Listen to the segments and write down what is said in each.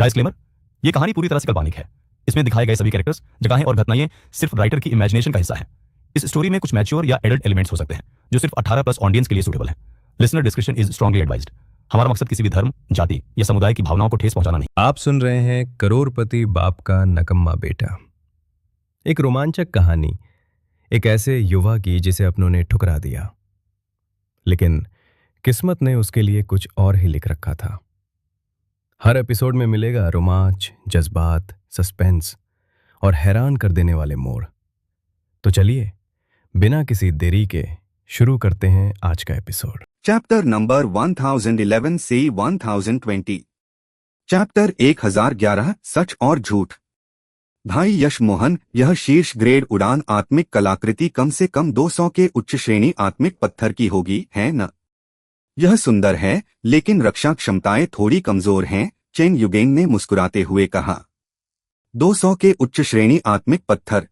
Disclaimer, ये कहानी पूरी तरह से काल्पनिक है। इसमें दिखाए गए सभी कैरेक्टर्स, जगहें और घटनाएं सिर्फ राइटर की इमेजिनेशन का हिस्सा है। इस स्टोरी में कुछ मैच्योर या एडल्ट एलिमेंट्स हो सकते हैं जो सिर्फ 18+ ऑडियंस के लिए सूटेबल है। Listener description is strongly advised. हमारा मकसद किसी भी धर्म, जाति या समुदाय की भावनाओं को ठेस पहुंचाना नहीं। आप सुन रहे हैं करोड़पति बाप का नकम्मा बेटा, एक रोमांचक कहानी एक ऐसे युवा की जिसे अपनों ने ठुकरा दिया, लेकिन किस्मत ने उसके लिए कुछ और ही लिख रखा था। हर एपिसोड में मिलेगा रोमांच, जज्बात, सस्पेंस और हैरान कर देने वाले मोड़। तो चलिए बिना किसी देरी के शुरू करते हैं आज का एपिसोड। चैप्टर नंबर 1011 से 1020। चैप्टर 1011 सच और झूठ। भाई यश मोहन, यह शीर्ष ग्रेड उड़ान आत्मिक कलाकृति कम से कम 200 के उच्च श्रेणी आत्मिक पत्थर की होगी, है न? यह सुंदर है, लेकिन रक्षा क्षमताएं थोड़ी कमजोर हैं, चेन युगेन ने मुस्कुराते हुए कहा। 200 के उच्च श्रेणी आत्मिक पत्थर।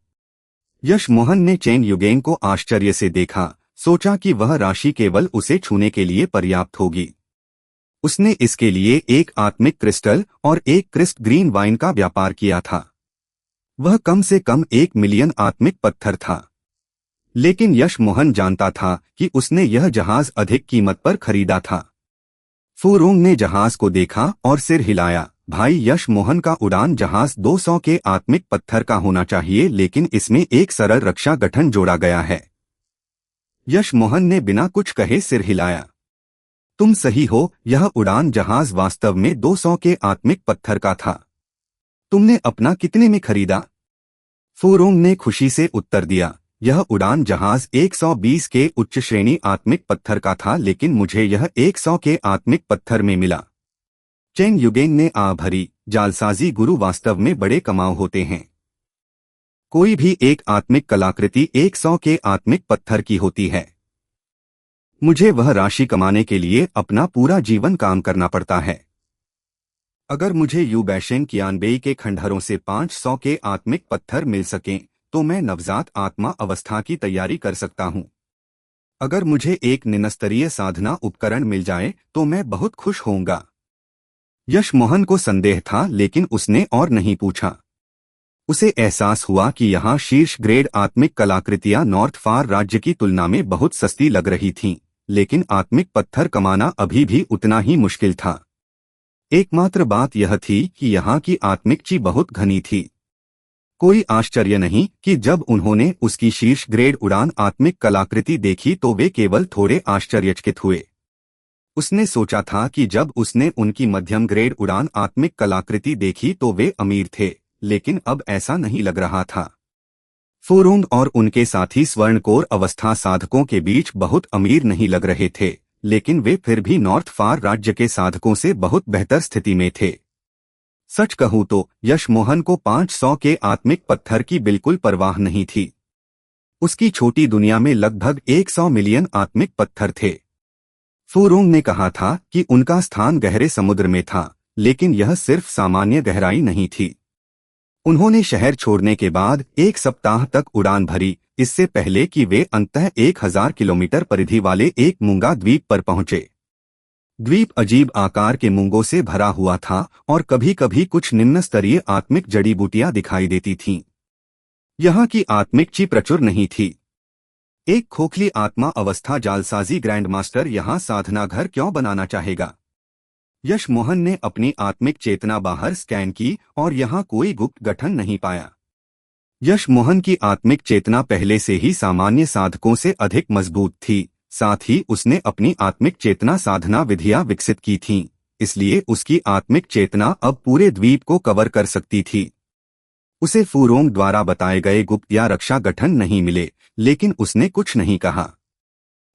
यश मोहन ने चेन युगेन को आश्चर्य से देखा, सोचा कि वह राशि केवल उसे छूने के लिए पर्याप्त होगी। उसने इसके लिए एक आत्मिक क्रिस्टल और एक क्रिस्ट ग्रीन वाइन का व्यापार किया था। वह कम से कम 1 मिलियन आत्मिक पत्थर था। लेकिन यश मोहन जानता था कि उसने यह जहाज अधिक कीमत पर खरीदा था। फुरोंग ने जहाज को देखा और सिर हिलाया। भाई यश मोहन का उड़ान जहाज 200 के आत्मिक पत्थर का होना चाहिए, लेकिन इसमें एक सरल रक्षा गठन जोड़ा गया है। यश मोहन ने बिना कुछ कहे सिर हिलाया। तुम सही हो, यह उड़ान जहाज वास्तव में 200 के आत्मिक पत्थर का था। तुमने अपना कितने में खरीदा? फुरोंग ने खुशी से उत्तर दिया, यह उड़ान जहाज 120 के उच्च श्रेणी आत्मिक पत्थर का था, लेकिन मुझे यह 100 के आत्मिक पत्थर में मिला। चेन युगेन ने आ भरी। जालसाजी गुरु वास्तव में बड़े कमाऊ होते हैं। कोई भी एक आत्मिक कलाकृति 100 के आत्मिक पत्थर की होती है। मुझे वह राशि कमाने के लिए अपना पूरा जीवन काम करना पड़ता है। अगर मुझे यूबैशेन कियानबेई के खंडहरों से 500 के आत्मिक पत्थर मिल सकें, तो मैं नवजात आत्मा अवस्था की तैयारी कर सकता हूँ। अगर मुझे एक निम्नस्तरीय साधना उपकरण मिल जाए तो मैं बहुत खुश होऊंगा। यश मोहन को संदेह था, लेकिन उसने और नहीं पूछा। उसे एहसास हुआ कि यहाँ शीर्ष ग्रेड आत्मिक कलाकृतियां नॉर्थ फार राज्य की तुलना में बहुत सस्ती लग रही थीं, लेकिन आत्मिक पत्थर कमाना अभी भी उतना ही मुश्किल था। एकमात्र बात यह थी कि यहाँ की आत्मिक ची बहुत घनी थी। कोई आश्चर्य नहीं कि जब उन्होंने उसकी शीर्ष ग्रेड उड़ान आत्मिक कलाकृति देखी तो वे केवल थोड़े आश्चर्यचकित हुए। उसने सोचा था कि जब उसने उनकी मध्यम ग्रेड उड़ान आत्मिक कलाकृति देखी तो वे अमीर थे, लेकिन अब ऐसा नहीं लग रहा था। फुरोंग और उनके साथी स्वर्णकोर अवस्था साधकों के बीच बहुत अमीर नहीं लग रहे थे, लेकिन वे फिर भी नॉर्थ फार राज्य के साधकों से बहुत बेहतर स्थिति में थे। सच कहूं तो यश मोहन को 500 के आत्मिक पत्थर की बिल्कुल परवाह नहीं थी। उसकी छोटी दुनिया में लगभग 100 मिलियन आत्मिक पत्थर थे। फुरोंग ने कहा था कि उनका स्थान गहरे समुद्र में था, लेकिन यह सिर्फ सामान्य गहराई नहीं थी। उन्होंने शहर छोड़ने के बाद 1 सप्ताह तक उड़ान भरी, इससे पहले कि वे अंततः 1000 किलोमीटर परिधि वाले एक मूंगा द्वीप पर पहुंचे। द्वीप अजीब आकार के मूंगों से भरा हुआ था और कभी कभी कुछ निम्न स्तरीय आत्मिक जड़ी बूटियां दिखाई देती थीं। यहाँ की आत्मिक ची प्रचुर नहीं थी। एक खोखली आत्मा अवस्था जालसाजी ग्रैंडमास्टर यहाँ साधना घर क्यों बनाना चाहेगा? यश मोहन ने अपनी आत्मिक चेतना बाहर स्कैन की और यहाँ कोई गुप्त गठन नहीं पाया। यश मोहन की आत्मिक चेतना पहले से ही सामान्य साधकों से अधिक मजबूत थी, साथ ही उसने अपनी आत्मिक चेतना साधना विधियां विकसित की थीं, इसलिए उसकी आत्मिक चेतना अब पूरे द्वीप को कवर कर सकती थी। उसे फुरोंग द्वारा बताए गए गुप्त या रक्षा गठन नहीं मिले, लेकिन उसने कुछ नहीं कहा।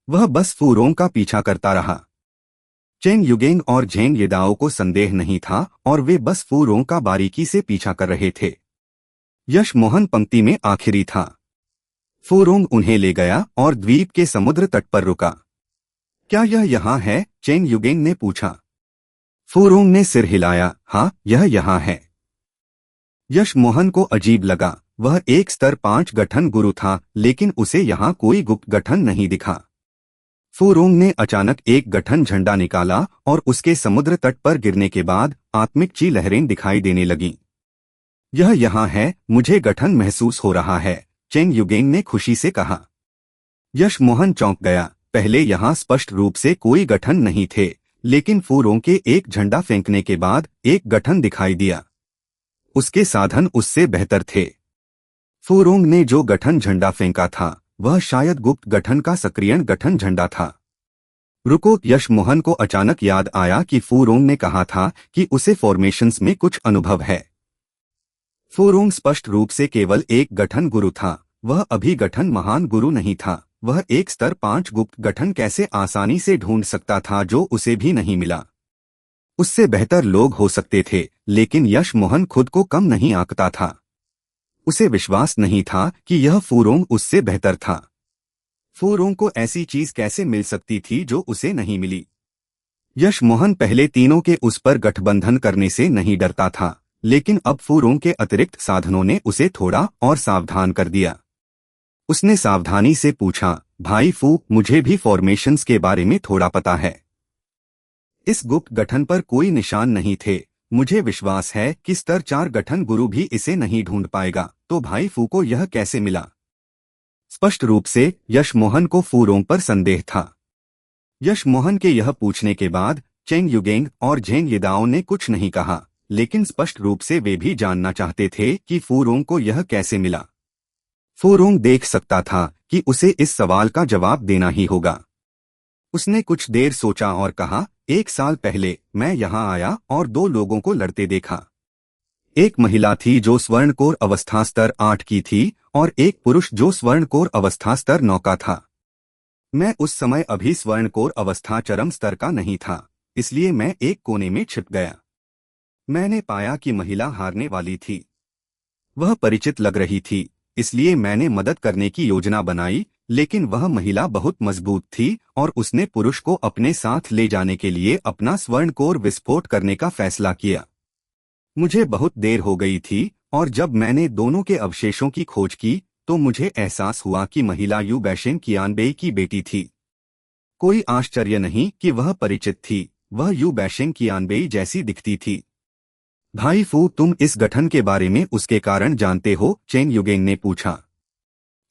वह बस फुरोंग का पीछा करता रहा। चेन युगेन और झेंग येदाओ को संदेह नहीं था और वे बस फुरोंग का बारीकी से पीछा कर रहे थे। यश मोहन पंक्ति में आखिरी था। फुरोंग उन्हें ले गया और द्वीप के समुद्र तट पर रुका। क्या यह यहाँ है? चेन युगेन ने पूछा। फुरोंग ने सिर हिलाया, हाँ, यह यहाँ है। यश मोहन को अजीब लगा। वह एक स्तर 5 गठन गुरु था, लेकिन उसे यहाँ कोई गुप्त गठन नहीं दिखा। फुरोंग ने अचानक एक गठन झंडा निकाला और उसके समुद्र तट पर गिरने के बाद आत्मिक ची लहरें दिखाई देने लगीं। यह यहाँ है, मुझे गठन महसूस हो रहा है, चेंग युगेंग ने खुशी से कहा। यश मोहन चौंक गया। पहले यहाँ स्पष्ट रूप से कोई गठन नहीं थे, लेकिन फुरोंग के एक झंडा फेंकने के बाद एक गठन दिखाई दिया। उसके साधन उससे बेहतर थे। फुरोंग ने जो गठन झंडा फेंका था वह शायद गुप्त गठन का सक्रियण गठन झंडा था। रुको, यश मोहन को अचानक याद आया कि फुरोंग ने कहा था कि उसे फॉर्मेशंस में कुछ अनुभव है। फुरोंग स्पष्ट रूप से केवल एक गठन गुरु था, वह अभी गठन महान गुरु नहीं था। वह एक स्तर 5 गुप्त गठन कैसे आसानी से ढूंढ सकता था जो उसे भी नहीं मिला। उससे बेहतर लोग हो सकते थे, लेकिन यश मोहन खुद को कम नहीं आंकता था। उसे विश्वास नहीं था कि यह फुरोंग उससे बेहतर था। फुरोंग को ऐसी चीज कैसे मिल सकती थी जो उसे नहीं मिली। यश मोहन पहले तीनों के उस पर गठबंधन करने से नहीं डरता था, लेकिन अब फुरोंग के अतिरिक्त साधनों ने उसे थोड़ा और सावधान कर दिया। उसने सावधानी से पूछा, भाई फू, मुझे भी फॉर्मेशंस के बारे में थोड़ा पता है। इस गुप्त गठन पर कोई निशान नहीं थे। मुझे विश्वास है कि स्तर 4 गठन गुरु भी इसे नहीं ढूंढ पाएगा। तो भाई फू को यह कैसे मिला? स्पष्ट रूप से यश मोहन को फुरोंग पर संदेह था। यश मोहन के यह पूछने के बाद चेंग युगेंग और झेंग यिदाओ ने कुछ नहीं कहा, लेकिन स्पष्ट रूप से वे भी जानना चाहते थे कि फुरोंग को यह कैसे मिला। फुरोंग देख सकता था कि उसे इस सवाल का जवाब देना ही होगा। उसने कुछ देर सोचा और कहा, 1 साल पहले मैं यहाँ आया और 2 लोगों को लड़ते देखा। एक महिला थी जो स्वर्णकोर अवस्था स्तर 8 की थी और एक पुरुष जो स्वर्णकोर अवस्था स्तर 9 का था। मैं उस समय अभी स्वर्णकोर अवस्था चरम स्तर का नहीं था, इसलिए मैं एक कोने में छिप गया। मैंने पाया कि महिला हारने वाली थी। वह परिचित लग रही थी, इसलिए मैंने मदद करने की योजना बनाई, लेकिन वह महिला बहुत मजबूत थी और उसने पुरुष को अपने साथ ले जाने के लिए अपना स्वर्णकोर विस्फोट करने का फैसला किया। मुझे बहुत देर हो गई थी और जब मैंने दोनों के अवशेषों की खोज की तो मुझे एहसास हुआ कि महिला यू बैशेन कियानबेई की बेटी थी। कोई आश्चर्य नहीं कि वह परिचित थी, वह यू बैशेन कियानबेई जैसी दिखती थी। भाई फू, तुम इस गठन के बारे में उसके कारण जानते हो? चेन युगेंग ने पूछा।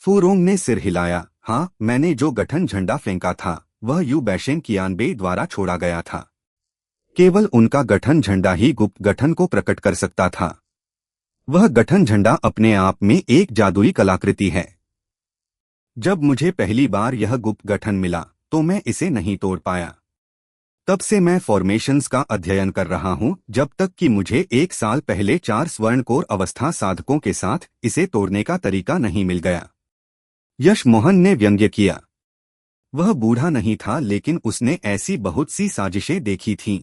फुरोंग ने सिर हिलाया। हाँ, मैंने जो गठन झंडा फेंका था वह यू बैशेन कियानबेई द्वारा छोड़ा गया था। केवल उनका गठन झंडा ही गुप्त गठन को प्रकट कर सकता था। वह गठन झंडा अपने आप में एक जादुई कलाकृति है। जब मुझे पहली बार यह गुप्त गठन मिला तो मैं इसे नहीं तोड़ पाया। तब से मैं फॉर्मेशंस का अध्ययन कर रहा हूं, जब तक कि मुझे 1 साल पहले 4 स्वर्णकोर अवस्था साधकों के साथ इसे तोड़ने का तरीका नहीं मिल गया। यश मोहन ने व्यंग्य किया। वह बूढ़ा नहीं था, लेकिन उसने ऐसी बहुत सी साजिशें देखी थीं।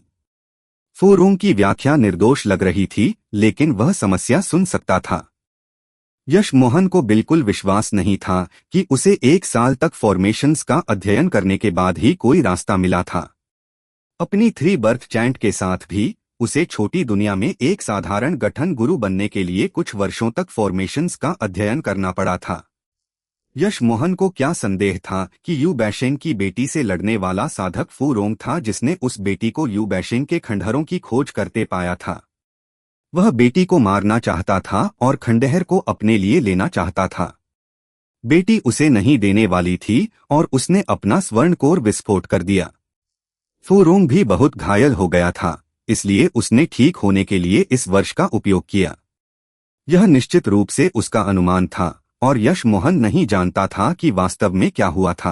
फुरोंग की व्याख्या निर्दोष लग रही थी, लेकिन वह समस्या सुन सकता था। यश मोहन को बिल्कुल विश्वास नहीं था कि उसे 1 साल तक फॉर्मेशंस का अध्ययन करने के बाद ही कोई रास्ता मिला था। अपनी 3 बर्थ चैंट के साथ भी उसे छोटी दुनिया में एक साधारण गठन गुरु बनने के लिए कुछ वर्षों तक फॉर्मेशंस का अध्ययन करना पड़ा था। यश मोहन को क्या संदेह था कि यू बैशेन की बेटी से लड़ने वाला साधक फुरोंग था, जिसने उस बेटी को यू बैशेन के खंडहरों की खोज करते पाया था। वह बेटी को मारना चाहता था और खंडहर को अपने लिए लेना चाहता था। बेटी उसे नहीं देने वाली थी और उसने अपना स्वर्णकोर विस्फोट कर दिया। फुरोंग भी बहुत घायल हो गया था, इसलिए उसने ठीक होने के लिए इस वर्ष का उपयोग किया। यह निश्चित रूप से उसका अनुमान था और यश मोहन नहीं जानता था कि वास्तव में क्या हुआ था।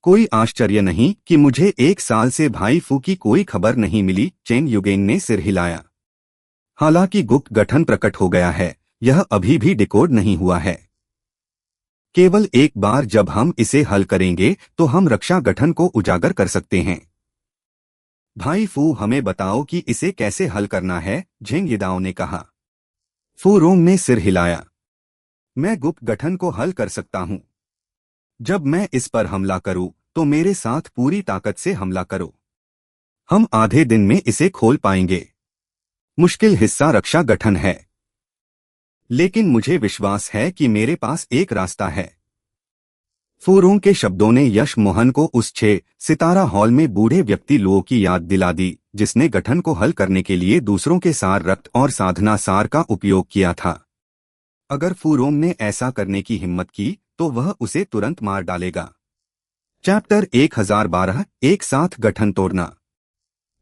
कोई आश्चर्य नहीं कि मुझे 1 साल से भाई फू की कोई खबर नहीं मिली। चेन युगेंग ने सिर हिलाया। हालांकि गुप्त गठन प्रकट हो गया है, यह अभी भी डिकोड नहीं हुआ है। केवल एक बार जब हम इसे हल करेंगे तो हम रक्षा गठन को उजागर कर सकते हैं। भाई फू, हमें बताओ कि इसे कैसे हल करना है, झेंग यिदाओ ने कहा। फुरोंग ने सिर हिलाया। मैं गुप्त गठन को हल कर सकता हूं। जब मैं इस पर हमला करूं तो मेरे साथ पूरी ताकत से हमला करो। हम आधे दिन में इसे खोल पाएंगे। मुश्किल हिस्सा रक्षा गठन है, लेकिन मुझे विश्वास है कि मेरे पास एक रास्ता है। फूरों के शब्दों ने यश मोहन को उस 6 सितारा हॉल में बूढ़े व्यक्ति लुओ की याद दिला दी, जिसने गठन को हल करने के लिए दूसरों के सार रक्त और साधना सार का उपयोग किया था। अगर फूरोंग ने ऐसा करने की हिम्मत की तो वह उसे तुरंत मार डालेगा। चैप्टर 1012 एक साथ गठन तोड़ना।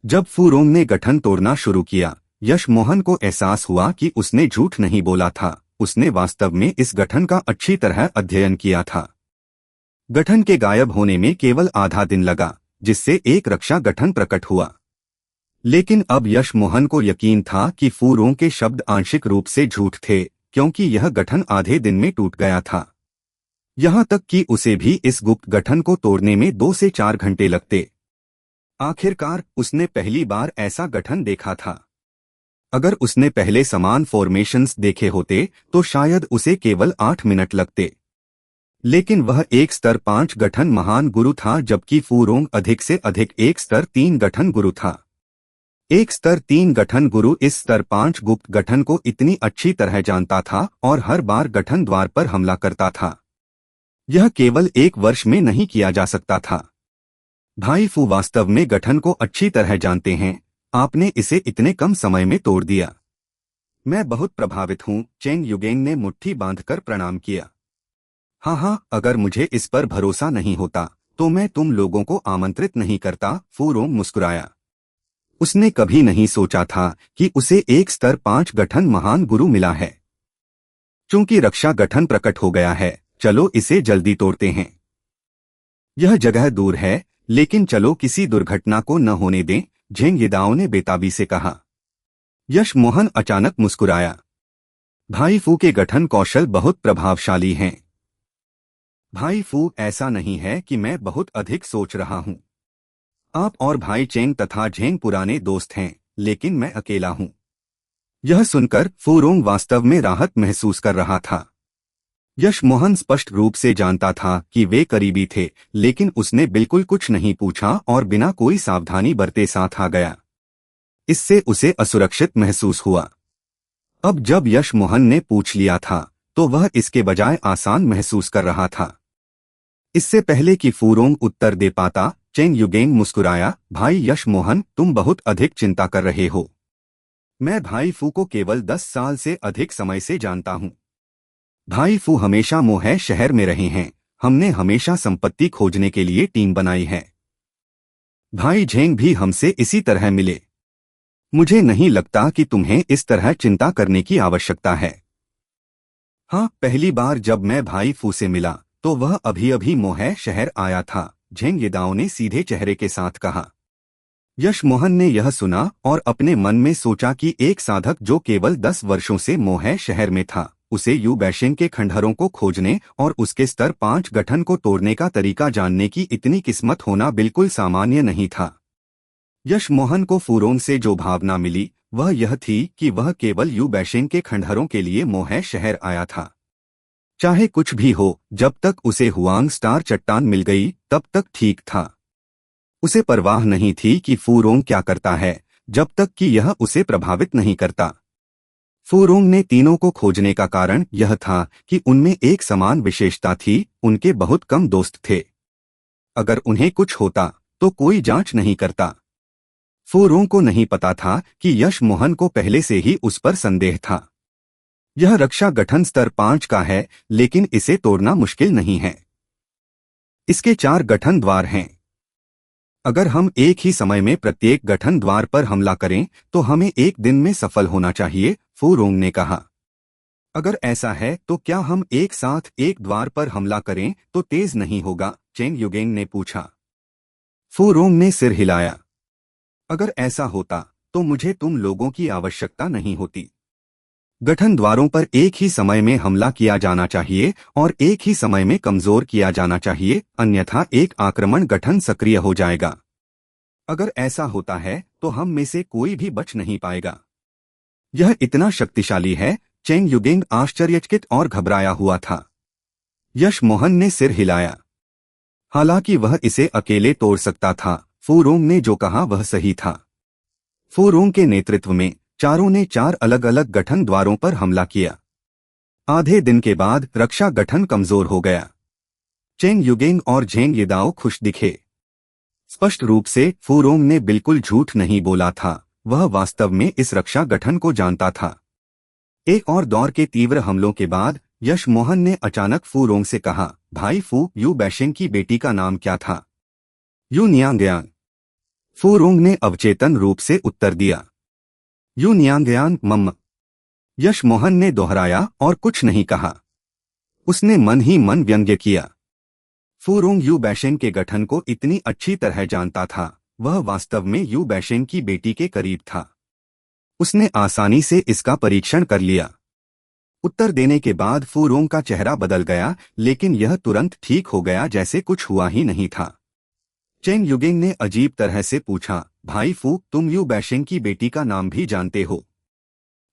जब फूरोंग ने गठन तोड़ना शुरू किया, यश मोहन को एहसास हुआ कि उसने झूठ नहीं बोला था। उसने वास्तव में इस गठन का अच्छी तरह अध्ययन किया था। गठन के गायब होने में केवल आधा दिन लगा, जिससे एक रक्षा गठन प्रकट हुआ। लेकिन अब यश मोहन को यकीन था कि फूरोंग के शब्द आंशिक रूप से झूठ थे, क्योंकि यह गठन आधे दिन में टूट गया था। यहां तक कि उसे भी इस गुप्त गठन को तोड़ने में 2 से 4 घंटे लगते। आखिरकार उसने पहली बार ऐसा गठन देखा था। अगर उसने पहले समान फॉर्मेशंस देखे होते तो शायद उसे केवल 8 मिनट लगते। लेकिन वह एक स्तर 5 गठन महान गुरु था, जबकि फूरोंग अधिक से अधिक एक स्तर 3 गठन गुरु था। एक स्तर 3 गठन गुरु इस स्तर 5 गुप्त गठन को इतनी अच्छी तरह जानता था और हर बार गठन द्वार पर हमला करता था। यह केवल 1 वर्ष में नहीं किया जा सकता था। भाई फू वास्तव में गठन को अच्छी तरह जानते हैं। आपने इसे इतने कम समय में तोड़ दिया। मैं बहुत प्रभावित हूँ। चेंग युगेंग ने मुट्ठी बांधकर प्रणाम किया। हाँ, अगर मुझे इस पर भरोसा नहीं होता तो मैं तुम लोगों को आमंत्रित नहीं करता। फूरोंग मुस्कुराया। उसने कभी नहीं सोचा था कि उसे एक स्तर 5 गठन महान गुरु मिला है। चूंकि रक्षा गठन प्रकट हो गया है, चलो इसे जल्दी तोड़ते हैं। यह जगह दूर है, लेकिन चलो किसी दुर्घटना को न होने दें, झेंग यिदाओ ने बेताबी से कहा। यश मोहन अचानक मुस्कुराया। भाई फू के गठन कौशल बहुत प्रभावशाली हैं। भाई फू, ऐसा नहीं है कि मैं बहुत अधिक सोच रहा हूं। आप और भाई चेंग तथा झेंग पुराने दोस्त हैं, लेकिन मैं अकेला हूं। यह सुनकर फूरोंग वास्तव में राहत महसूस कर रहा था। यश मोहन स्पष्ट रूप से जानता था कि वे करीबी थे, लेकिन उसने बिल्कुल कुछ नहीं पूछा और बिना कोई सावधानी बरते साथ आ गया। इससे उसे असुरक्षित महसूस हुआ। अब जब यश मोहन ने पूछ लिया था तो वह इसके बजाय आसान महसूस कर रहा था। इससे पहले कि फूरोंग उत्तर दे पाता, चेंग युगेंग मुस्कुराया। भाई यश मोहन, तुम बहुत अधिक चिंता कर रहे हो। मैं भाई फू को केवल 10 साल से अधिक समय से जानता हूं। भाई फू हमेशा मोहे शहर में रहे हैं। हमने हमेशा संपत्ति खोजने के लिए टीम बनाई है। भाई झेंग भी हमसे इसी तरह मिले। मुझे नहीं लगता कि तुम्हें इस तरह चिंता करने की आवश्यकता है। हाँ, पहली बार जब मैं भाई फू से मिला तो वह अभी अभी मोहे शहर आया था, झेंग यिदाओ ने सीधे चेहरे के साथ कहा। यश मोहन ने यह सुना और अपने मन में सोचा कि एक साधक जो केवल 10 वर्षों से मोहे शहर में था, उसे यू बैशेंग के खंडहरों को खोजने और उसके स्तर 5 गठन को तोड़ने का तरीका जानने की इतनी किस्मत होना बिल्कुल सामान्य नहीं था। यश मोहन को फूरोंग से जो भावना मिली वह यह थी कि वह केवल यू बैशेंग के खंडहरों के लिए मोहे शहर आया था। चाहे कुछ भी हो, जब तक उसे हुआंग स्टार चट्टान मिल गई तब तक ठीक था। उसे परवाह नहीं थी कि फूरोंग क्या करता है, जब तक कि यह उसे प्रभावित नहीं करता। फूरोंग ने तीनों को खोजने का कारण यह था कि उनमें एक समान विशेषता थी, उनके बहुत कम दोस्त थे। अगर उन्हें कुछ होता तो कोई जांच नहीं करता। फूरोंग को नहीं पता था कि यश मोहन को पहले से ही उस पर संदेह था। यह रक्षा गठन स्तर 5 का है, लेकिन इसे तोड़ना मुश्किल नहीं है। इसके 4 गठन द्वार हैं। अगर हम एक ही समय में प्रत्येक गठन द्वार पर हमला करें तो हमें एक दिन में सफल होना चाहिए, फूरोंग ने कहा। अगर ऐसा है तो क्या हम एक साथ एक द्वार पर हमला करें तो तेज नहीं होगा, चेंग युगेंग ने पूछा। फूरोंग ने सिर हिलाया। अगर ऐसा होता तो मुझे तुम लोगों की आवश्यकता नहीं होती। गठन द्वारों पर एक ही समय में हमला किया जाना चाहिए और एक ही समय में कमजोर किया जाना चाहिए, अन्यथा एक आक्रमण गठन सक्रिय हो जाएगा। अगर ऐसा होता है तो हम में से कोई भी बच नहीं पाएगा। यह इतना शक्तिशाली है, चेंग युगेंग आश्चर्यचकित और घबराया हुआ था। यश मोहन ने सिर हिलाया। हालांकि वह इसे अकेले तोड़ सकता था, फूरोंग ने जो कहा वह सही था। फूरोंग के नेतृत्व में चारों ने 4 अलग अलग गठन द्वारों पर हमला किया। आधे दिन के बाद रक्षा गठन कमजोर हो गया। चेंग युगेंग और झेंग येदाओ खुश दिखे। स्पष्ट रूप से फूरोंग ने बिल्कुल झूठ नहीं बोला था, वह वास्तव में इस रक्षा गठन को जानता था। एक और दौर के तीव्र हमलों के बाद यश मोहन ने अचानक फूरोंग से कहा, भाई फू, यू बैशेंग की बेटी का नाम क्या था? यू नियांगयांग। फूरोंग ने अवचेतन रूप से उत्तर दिया, यू नियांगयांग मम्म। यश मोहन ने दोहराया और कुछ नहीं कहा। उसने मन ही मन व्यंग्य किया। फूरोंग यू बैशेंग के गठन को इतनी अच्छी तरह जानता था, वह वास्तव में यू बैशेंग की बेटी के करीब था। उसने आसानी से इसका परीक्षण कर लिया। उत्तर देने के बाद फूरोंग का चेहरा बदल गया, लेकिन यह तुरंत ठीक हो गया जैसे कुछ हुआ ही नहीं था। चेंग युगेंग ने अजीब तरह से पूछा, भाई फू, तुम यू बैशेंग की बेटी का नाम भी जानते हो?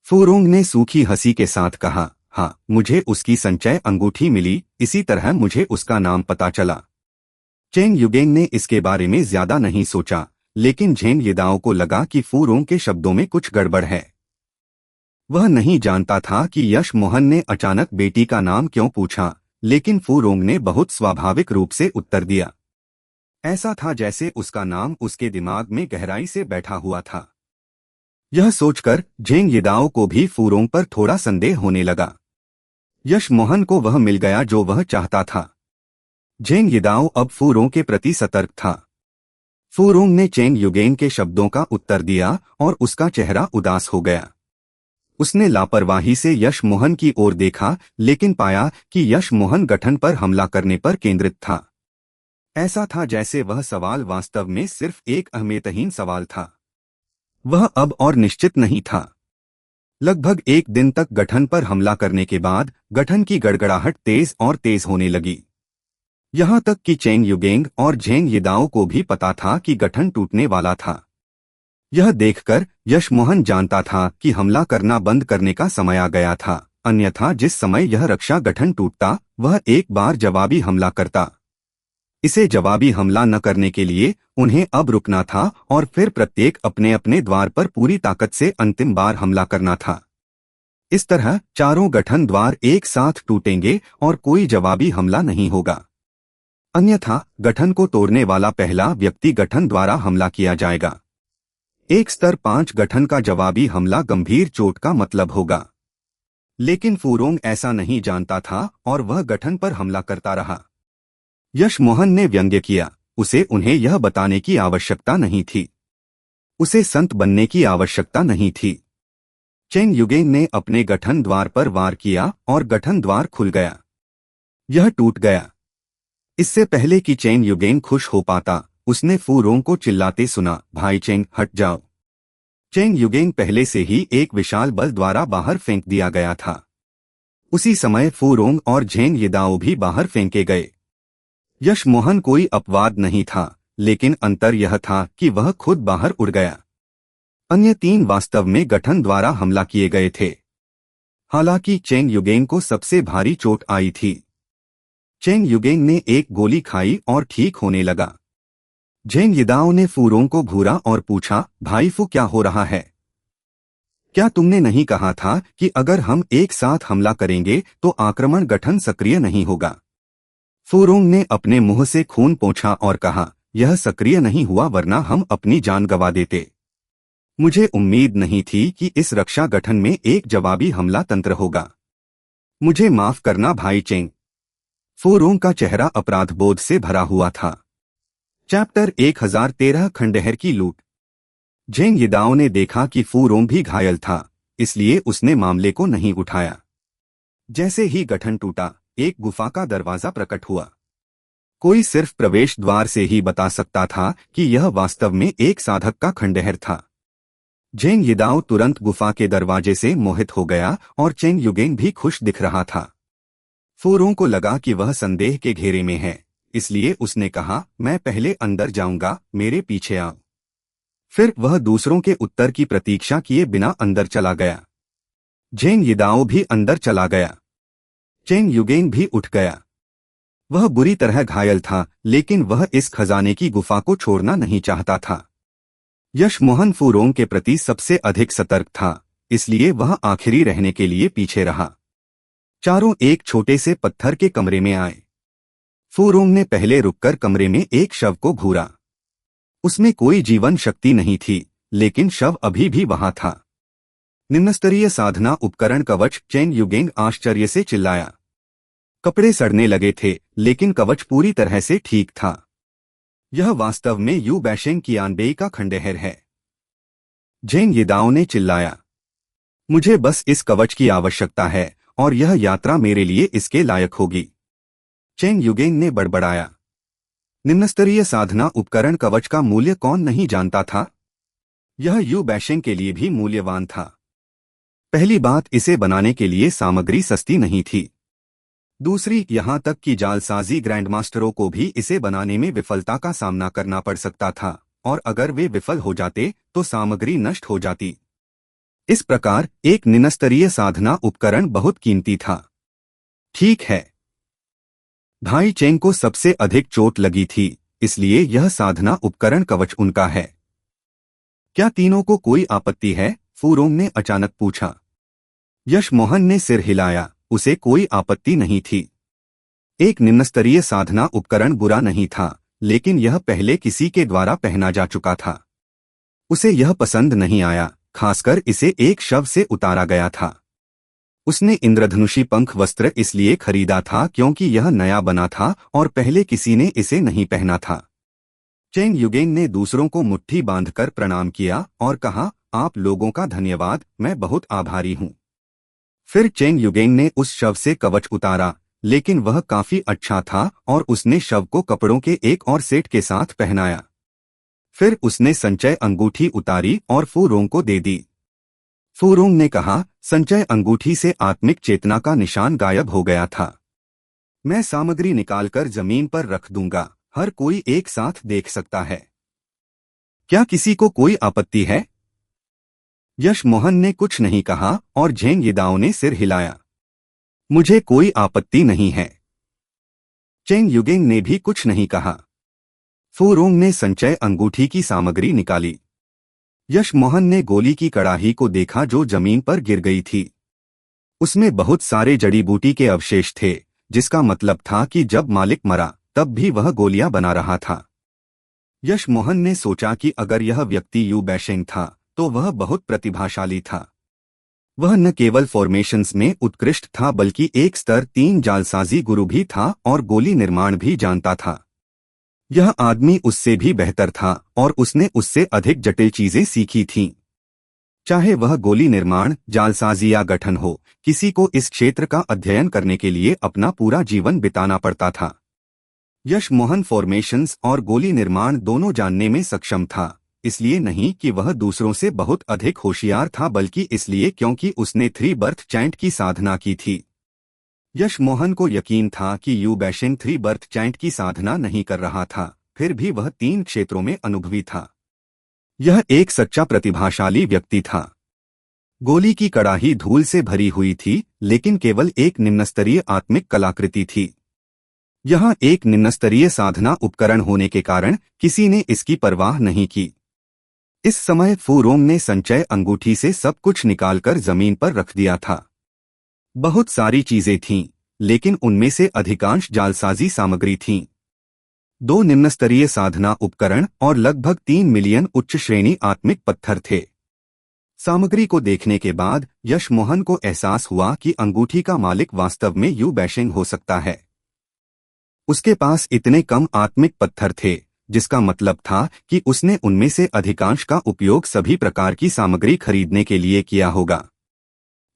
फूरोंग ने सूखी हंसी के साथ कहा, हाँ, मुझे उसकी संचय अंगूठी मिली, इसी तरह मुझे उसका नाम पता चला। चेंग युगेंग ने इसके बारे में ज्यादा नहीं सोचा, लेकिन झेंग येदाओ को लगा कि फूरोंग के शब्दों में कुछ गड़बड़ है। वह नहीं जानता था कि यश मोहन ने अचानक बेटी का नाम क्यों पूछा, लेकिन फूरोंग ने बहुत स्वाभाविक रूप से उत्तर दिया। ऐसा था जैसे उसका नाम उसके दिमाग में गहराई से बैठा हुआ था। यह सोचकर झेंग येदाओ को भी फूरोंग पर थोड़ा संदेह होने लगा। यश मोहन को वह मिल गया जो वह चाहता था। झेंग येदाओ अब फूरोंग के प्रति सतर्क था। फूरोंग ने चेंग युगेंग के शब्दों का उत्तर दिया और उसका चेहरा उदास हो गया। उसने लापरवाही से यश मोहन की ओर देखा, लेकिन पाया कि यश मोहन गठन पर हमला करने पर केंद्रित था। ऐसा था जैसे वह सवाल वास्तव में सिर्फ एक अहमियतहीन सवाल था। वह अब और निश्चित नहीं था। लगभग एक दिन तक गठन पर हमला करने के बाद गठन की गड़गड़ाहट तेज और तेज होने लगी। यहां तक कि चेंग युगेंग और झेंग येदाओ को भी पता था कि गठन टूटने वाला था। यह देखकर यश मोहन जानता था कि हमला करना बंद करने का समय आ गया था, अन्यथा जिस समय यह रक्षा गठन टूटता, वह एक बार जवाबी हमला करता। इसे जवाबी हमला न करने के लिए उन्हें अब रुकना था और फिर प्रत्येक अपने अपने द्वार पर पूरी ताकत से अंतिम बार हमला करना था। इस तरह चारों गठन द्वार एक साथ टूटेंगे और कोई जवाबी हमला नहीं होगा। अन्यथा गठन को तोड़ने वाला पहला व्यक्ति गठन द्वारा हमला किया जाएगा। एक स्तर 5 गठन का जवाबी हमला गंभीर चोट का मतलब होगा। लेकिन फूरोंग ऐसा नहीं जानता था और वह गठन पर हमला करता रहा। यश मोहन ने व्यंग्य किया, उसे उन्हें यह बताने की आवश्यकता नहीं थी। उसे संत बनने की आवश्यकता नहीं थी। चेंग युगेंग ने अपने गठन द्वार पर वार किया और गठन द्वार खुल गया। यह टूट गया। इससे पहले कि चेंग युगेंग खुश हो पाता, उसने फूरोंग को चिल्लाते सुना, भाई चेंग, हट जाओ। चेंग युगेंग पहले से ही एक विशाल बल द्वारा बाहर फेंक दिया गया था। उसी समय फूरोंग और झेंग येदाओ भी बाहर फेंके गए। यश मोहन कोई अपवाद नहीं था, लेकिन अंतर यह था कि वह खुद बाहर उड़ गया। अन्य 3 वास्तव में गठन द्वारा हमला किए गए थे। हालांकि चेंग युगेंग को सबसे भारी चोट आई थी। चेंग युगेंग ने एक गोली खाई और ठीक होने लगा। झेंग येदाओ ने फूरोंग को घूरा और पूछा, भाई फू, क्या हो रहा है? क्या तुमने नहीं कहा था कि अगर हम एक साथ हमला करेंगे तो आक्रमण गठन सक्रिय नहीं होगा? फूरोंग ने अपने मुंह से खून पोंछा और कहा, यह सक्रिय नहीं हुआ वरना हम अपनी जान गंवा देते। मुझे उम्मीद नहीं थी कि इस रक्षा गठन में एक जवाबी हमला तंत्र होगा। मुझे माफ करना भाई चेंग। फूरोंग का चेहरा अपराधबोध से भरा हुआ था। चैप्टर 1013 खंडहर की लूट। झेंग येदाओ ने देखा कि फूरोंग भी घायल था, इसलिए उसने मामले को नहीं उठाया। जैसे ही गठन टूटा, एक गुफा का दरवाजा प्रकट हुआ। कोई सिर्फ प्रवेश द्वार से ही बता सकता था कि यह वास्तव में एक साधक का खंडहर था। झेंग येदाओ तुरंत गुफा के दरवाजे से मोहित हो गया और चेंग युगेंग भी खुश दिख रहा था। फूरोंग को लगा कि वह संदेह के घेरे में है, इसलिए उसने कहा, मैं पहले अंदर जाऊंगा, मेरे पीछे आओ। फिर वह दूसरों के उत्तर की प्रतीक्षा किए बिना अंदर चला गया। झेंग येदाओ भी अंदर चला गया। चेंग युगेंग भी उठ गया। वह बुरी तरह घायल था, लेकिन वह इस खजाने की गुफा को छोड़ना नहीं चाहता था। यश मोहन फूरोंग के प्रति सबसे अधिक सतर्क था, इसलिए वह आखिरी रहने के लिए पीछे रहा। चारों एक छोटे से पत्थर के कमरे में आए। फूरोंग ने पहले रुककर कमरे में एक शव को घूरा। उसमें कोई जीवन शक्ति नहीं थी, लेकिन शव अभी भी वहां था। निम्नस्तरीय साधना उपकरण कवच, चेन युगेंग आश्चर्य से चिल्लाया। कपड़े सड़ने लगे थे, लेकिन कवच पूरी तरह से ठीक था। यह वास्तव में यू बैशेंग कियानबेई का खंडहर है। झेंग यिदाओ ने चिल्लाया। मुझे बस इस कवच की आवश्यकता है और यह यात्रा मेरे लिए इसके लायक होगी। चेंग युगेंग ने बड़बड़ाया। निम्नस्तरीय साधना उपकरण कवच का मूल्य कौन नहीं जानता था? यह यू बैशेंग के लिए भी मूल्यवान था। पहली बात, इसे बनाने के लिए सामग्री सस्ती नहीं थी। दूसरी, यहां तक कि जालसाजी ग्रैंडमास्टरों को भी इसे बनाने में विफलता का सामना करना पड़ सकता था, और अगर वे विफल हो जाते तो सामग्री नष्ट हो जाती। इस प्रकार एक निम्नस्तरीय साधना उपकरण बहुत कीमती था। ठीक है, भाई चेंग को सबसे अधिक चोट लगी थी, इसलिए यह साधना उपकरण कवच उनका है। क्या तीनों को कोई आपत्ति है? फूरोंग ने अचानक पूछा। यश मोहन ने सिर हिलाया। उसे कोई आपत्ति नहीं थी। एक निम्नस्तरीय साधना उपकरण बुरा नहीं था, लेकिन यह पहले किसी के द्वारा पहना जा चुका था। उसे यह पसंद नहीं आया, खासकर इसे एक शव से उतारा गया था। उसने इंद्रधनुषी पंख वस्त्र इसलिए खरीदा था क्योंकि यह नया बना था और पहले किसी ने इसे नहीं पहना था। चेंग युगेंग ने दूसरों को मुट्ठी बांधकर प्रणाम किया और कहा, आप लोगों का धन्यवाद, मैं बहुत आभारी हूं। फिर चेंग युगेंग ने उस शव से कवच उतारा, लेकिन वह काफी अच्छा था और उसने शव को कपड़ों के एक और सेट के साथ पहनाया। फिर उसने संचय अंगूठी उतारी और फूरोंग को दे दी। फूरोंग ने कहा, संचय अंगूठी से आत्मिक चेतना का निशान गायब हो गया था। मैं सामग्री निकालकर जमीन पर रख दूंगा, हर कोई एक साथ देख सकता है। क्या किसी को कोई आपत्ति है? यश मोहन ने कुछ नहीं कहा और झेंग यिदाओ ने सिर हिलाया। मुझे कोई आपत्ति नहीं है। चेंग युगेंग ने भी कुछ नहीं कहा। फूरोंग ने संचय अंगूठी की सामग्री निकाली। यश मोहन ने गोली की कड़ाही को देखा जो जमीन पर गिर गई थी। उसमें बहुत सारे जड़ी बूटी के अवशेष थे, जिसका मतलब था कि जब मालिक मरा तब भी वह गोलियां बना रहा था। यश मोहन ने सोचा कि अगर यह व्यक्ति यू बैशेंग था तो वह बहुत प्रतिभाशाली था। वह न केवल फॉर्मेशंस में उत्कृष्ट था बल्कि एक स्तर 3 जालसाजी गुरु भी था और गोली निर्माण भी जानता था। यह आदमी उससे भी बेहतर था और उसने उससे अधिक जटिल चीजें सीखी थीं। चाहे वह गोली निर्माण, जालसाजी या गठन हो, किसी को इस क्षेत्र का अध्ययन करने के लिए अपना पूरा जीवन बिताना पड़ता था। यश मोहन फॉर्मेशंस और गोली निर्माण दोनों जानने में सक्षम था, इसलिए नहीं कि वह दूसरों से बहुत अधिक होशियार था बल्कि इसलिए क्योंकि उसने 3 बर्थ चैंट की साधना की थी। यश मोहन को यकीन था कि यू बैशेंग 3 बर्थ चैंट की साधना नहीं कर रहा था, फिर भी वह 3 क्षेत्रों में अनुभवी था। यह एक सच्चा प्रतिभाशाली व्यक्ति था। गोली की कड़ाही धूल से भरी हुई थी, लेकिन केवल एक निम्नस्तरीय आत्मिक कलाकृति थी। यहां एक निम्नस्तरीय साधना उपकरण होने के कारण किसी ने इसकी परवाह नहीं की। इस समय फूरोंग ने संचय अंगूठी से सब कुछ निकालकर जमीन पर रख दिया था। बहुत सारी चीजें थीं, लेकिन उनमें से अधिकांश जालसाजी सामग्री थीं। 2 निम्नस्तरीय साधना उपकरण और लगभग 3 मिलियन उच्च श्रेणी आत्मिक पत्थर थे। सामग्री को देखने के बाद यश मोहन को एहसास हुआ कि अंगूठी का मालिक वास्तव में यू बैशेंग हो सकता है। उसके पास इतने कम आत्मिक पत्थर थे, जिसका मतलब था कि उसने उनमें से अधिकांश का उपयोग सभी प्रकार की सामग्री खरीदने के लिए किया होगा।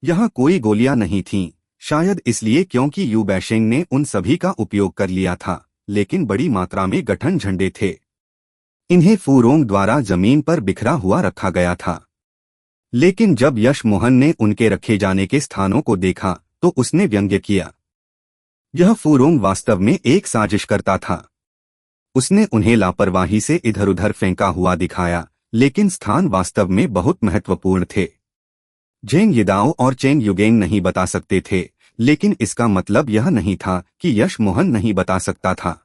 यहाँ कोई गोलियां नहीं थीं, शायद इसलिए क्योंकि यू बैशेंग ने उन सभी का उपयोग कर लिया था, लेकिन बड़ी मात्रा में गठन झंडे थे। इन्हें फूरोंग द्वारा जमीन पर बिखरा हुआ रखा गया था। लेकिन जब यश मोहन ने उनके रखे जाने के स्थानों को देखा तो उसने व्यंग्य किया। यह फूरोंग वास्तव में एक साजिशकर्ता था। उसने उन्हें लापरवाही से इधर उधर फेंका हुआ दिखाया, लेकिन स्थान वास्तव में बहुत महत्वपूर्ण थे। झेंग यिदाओ और चेंग युगेंग नहीं बता सकते थे, लेकिन इसका मतलब यह नहीं था कि यश मोहन नहीं बता सकता था।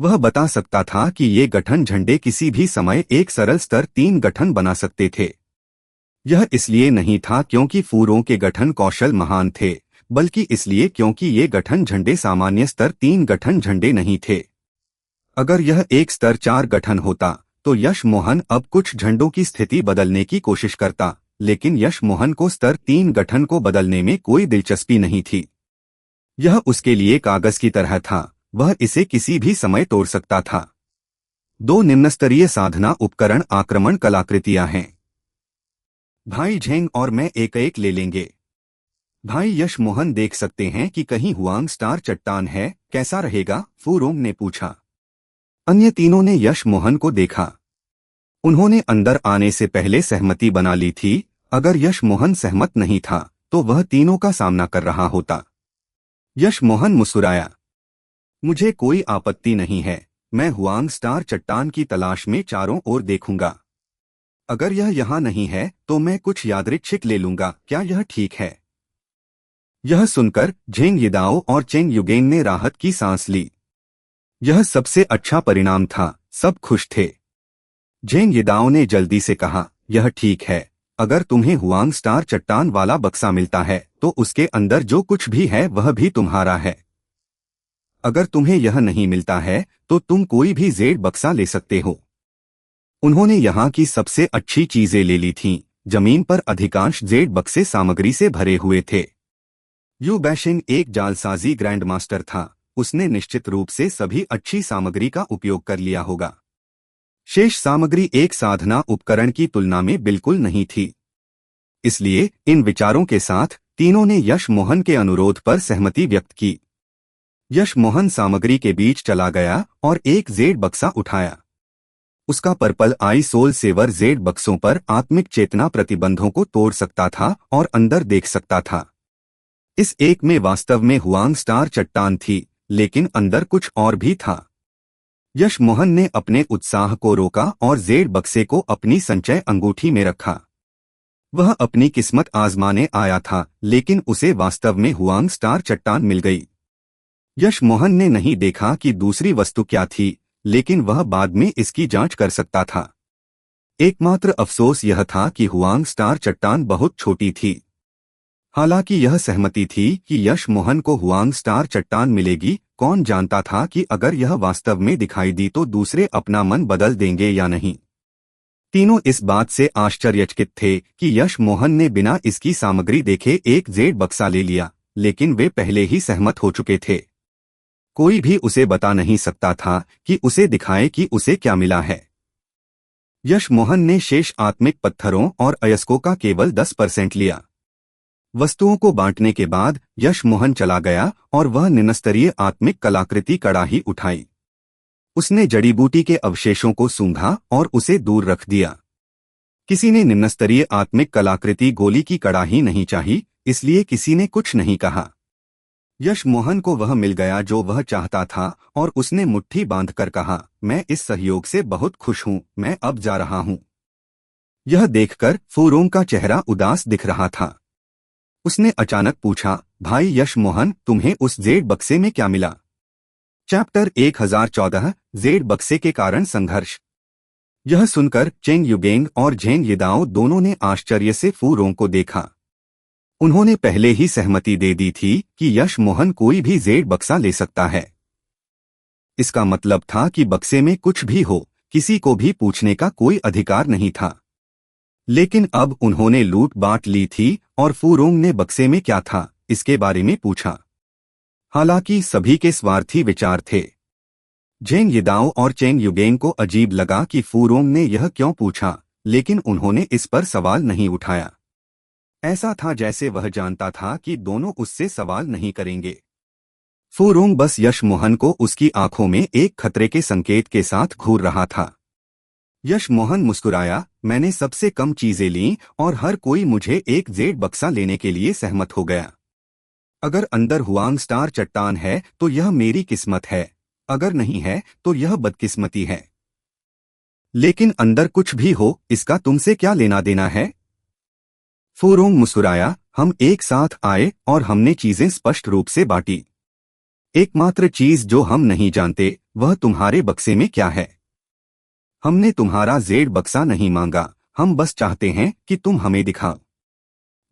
वह बता सकता था कि ये गठन झंडे किसी भी समय एक सरल स्तर 3 गठन बना सकते थे। यह इसलिए नहीं था क्योंकि फूरों के गठन कौशल महान थे, बल्कि इसलिए क्योंकि ये गठन झंडे सामान्य स्तर 3 गठन झंडे नहीं थे। अगर यह एक स्तर 4 गठन होता तो यश मोहन अब कुछ झंडों की स्थिति बदलने की कोशिश करता, लेकिन यश मोहन को स्तर 3 गठन को बदलने में कोई दिलचस्पी नहीं थी। यह उसके लिए कागज की तरह था, वह इसे किसी भी समय तोड़ सकता था। 2 निम्नस्तरीय साधना उपकरण आक्रमण कलाकृतियां हैं। भाई झेंग और मैं एक एक ले लेंगे। भाई यश मोहन देख सकते हैं कि कहीं हुआंग स्टार चट्टान है, कैसा रहेगा? फूरोंग ने पूछा। अन्य तीनों ने यश मोहन को देखा। उन्होंने अंदर आने से पहले सहमति बना ली थी। अगर यश मोहन सहमत नहीं था तो वह तीनों का सामना कर रहा होता। यश मोहन मुस्कुराया। मुझे कोई आपत्ति नहीं है, मैं हुआंग स्टार चट्टान की तलाश में चारों ओर देखूंगा। अगर यह यहाँ नहीं है तो मैं कुछ यादृच्छिक ले लूंगा, क्या यह ठीक है? यह सुनकर झेंग यिदाओ और चेंग युगेन ने राहत की सांस ली। यह सबसे अच्छा परिणाम था, सब खुश थे। झेंग यिदाओ ने जल्दी से कहा, यह ठीक है। अगर तुम्हें हुआंग स्टार चट्टान वाला बक्सा मिलता है तो उसके अंदर जो कुछ भी है वह भी तुम्हारा है। अगर तुम्हें यह नहीं मिलता है तो तुम कोई भी जेड बक्सा ले सकते हो। उन्होंने यहाँ की सबसे अच्छी चीजें ले ली थीं। जमीन पर अधिकांश जेड बक्से सामग्री से भरे हुए थे। यू बैशिंग एक जालसाजी ग्रैंडमास्टर था, उसने निश्चित रूप से सभी अच्छी सामग्री का उपयोग कर लिया होगा। शेष सामग्री एक साधना उपकरण की तुलना में बिल्कुल नहीं थी। इसलिए इन विचारों के साथ तीनों ने यश मोहन के अनुरोध पर सहमति व्यक्त की। यश मोहन सामग्री के बीच चला गया और एक जेड बक्सा उठाया। उसका पर्पल आई सोल सेवर जेड बक्सों पर आत्मिक चेतना प्रतिबंधों को तोड़ सकता था और अंदर देख सकता था। इस एक में वास्तव में हुआंग स्टार चट्टान थी, लेकिन अंदर कुछ और भी था। यश मोहन ने अपने उत्साह को रोका और जेड बक्से को अपनी संचय अंगूठी में रखा। वह अपनी किस्मत आजमाने आया था, लेकिन उसे वास्तव में हुआंग स्टार चट्टान मिल गई। यश मोहन ने नहीं देखा कि दूसरी वस्तु क्या थी, लेकिन वह बाद में इसकी जांच कर सकता था। एकमात्र अफसोस यह था कि हुआंग स्टार चट्टान बहुत छोटी थी। हालांकि यह सहमति थी कि यश मोहन को हुआंग स्टार चट्टान मिलेगी, कौन जानता था कि अगर यह वास्तव में दिखाई दी तो दूसरे अपना मन बदल देंगे या नहीं। तीनों इस बात से आश्चर्यचकित थे कि यश मोहन ने बिना इसकी सामग्री देखे एक जेड बक्सा ले लिया, लेकिन वे पहले ही सहमत हो चुके थे। कोई भी उसे बता नहीं सकता था कि उसे दिखाए कि उसे क्या मिला है। यश मोहन ने शेष आत्मिक पत्थरों और अयस्कों का केवल 10% लिया। वस्तुओं को बांटने के बाद यश मोहन चला गया और वह निम्नस्तरीय आत्मिक कलाकृति कड़ाही उठाई। उसने जड़ी बूटी के अवशेषों को सूंघा और उसे दूर रख दिया। किसी ने निम्नस्तरीय आत्मिक कलाकृति गोली की कड़ाही नहीं चाही, इसलिए किसी ने कुछ नहीं कहा। यश मोहन को वह मिल गया जो वह चाहता था और उसने मुट्ठी बांधकर कहा, मैं इस सहयोग से बहुत खुश हूं, मैं अब जा रहा हूं। यह देखकर फूरोंग का चेहरा उदास दिख रहा था। उसने अचानक पूछा, भाई यश मोहन, तुम्हें उस जेड बक्से में क्या मिला? चैप्टर 1014 जेड बक्से के कारण संघर्ष। यह सुनकर चेंग युगेंग और झेंग यिदाओ दोनों ने आश्चर्य से फूरोंग को देखा। उन्होंने पहले ही सहमति दे दी थी कि यश मोहन कोई भी जेड बक्सा ले सकता है। इसका मतलब था कि बक्से में कुछ भी हो, किसी को भी पूछने का कोई अधिकार नहीं था। लेकिन अब उन्होंने लूट बांट ली थी और फूरोंग ने बक्से में क्या था इसके बारे में पूछा। हालांकि सभी के स्वार्थी विचार थे। झेंग यिदाओ और चेंग युगेंग को अजीब लगा कि फूरोंग ने यह क्यों पूछा, लेकिन उन्होंने इस पर सवाल नहीं उठाया। ऐसा था जैसे वह जानता था कि दोनों उससे सवाल नहीं करेंगे। फूरोंग बस यश मोहन को उसकी आंखों में एक खतरे के संकेत के साथ घूर रहा था। यश मोहन मुस्कुराया, मैंने सबसे कम चीजें लीं और हर कोई मुझे एक जेड बक्सा लेने के लिए सहमत हो गया। अगर अंदर हुआंग स्टार चट्टान है तो यह मेरी किस्मत है, अगर नहीं है तो यह बदकिस्मती है। लेकिन अंदर कुछ भी हो, इसका तुमसे क्या लेना देना है? फूरोंग मुस्कुराया, हम एक साथ आए और हमने चीजें स्पष्ट रूप से बांटी। एकमात्र चीज जो हम नहीं जानते वह तुम्हारे बक्से में क्या है। हमने तुम्हारा जेड बक्सा नहीं मांगा, हम बस चाहते हैं कि तुम हमें दिखाओ।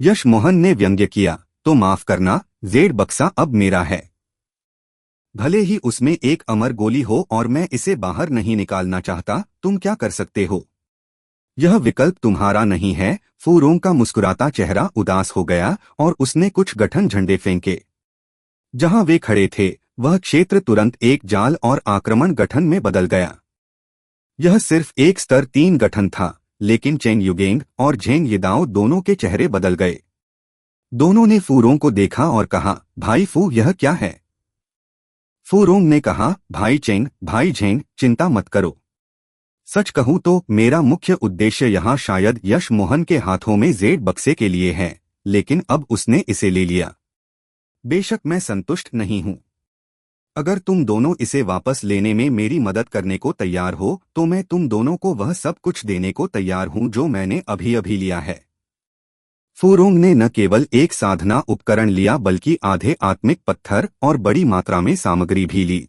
यश मोहन ने व्यंग्य किया, तो माफ करना, जेड बक्सा अब मेरा है। भले ही उसमें एक अमर गोली हो और मैं इसे बाहर नहीं निकालना चाहता, तुम क्या कर सकते हो? यह विकल्प तुम्हारा नहीं है। फूरोंग का मुस्कुराता चेहरा उदास हो गया और उसने कुछ गठन झंडे फेंके। जहां वे खड़े थे वह क्षेत्र तुरंत एक जाल और आक्रमण गठन में बदल गया। यह सिर्फ एक स्तर 3 गठन था, लेकिन चेंग युगेंग और झेंग यिदाओ दोनों के चेहरे बदल गए। दोनों ने फूरोंग को देखा और कहा, भाई फू, यह क्या है? फूरोंग ने कहा, भाई चेंग, भाई झेंग, चिंता मत करो। सच कहूं तो मेरा मुख्य उद्देश्य यहाँ शायद यश मोहन के हाथों में जेड बक्से के लिए है, लेकिन अब उसने इसे ले लिया। बेशक मैं संतुष्ट नहीं हूं। अगर तुम दोनों इसे वापस लेने में मेरी मदद करने को तैयार हो तो मैं तुम दोनों को वह सब कुछ देने को तैयार हूं जो मैंने अभी अभी लिया है। फूरोंग ने न केवल एक साधना उपकरण लिया बल्कि आधे आत्मिक पत्थर और बड़ी मात्रा में सामग्री भी ली।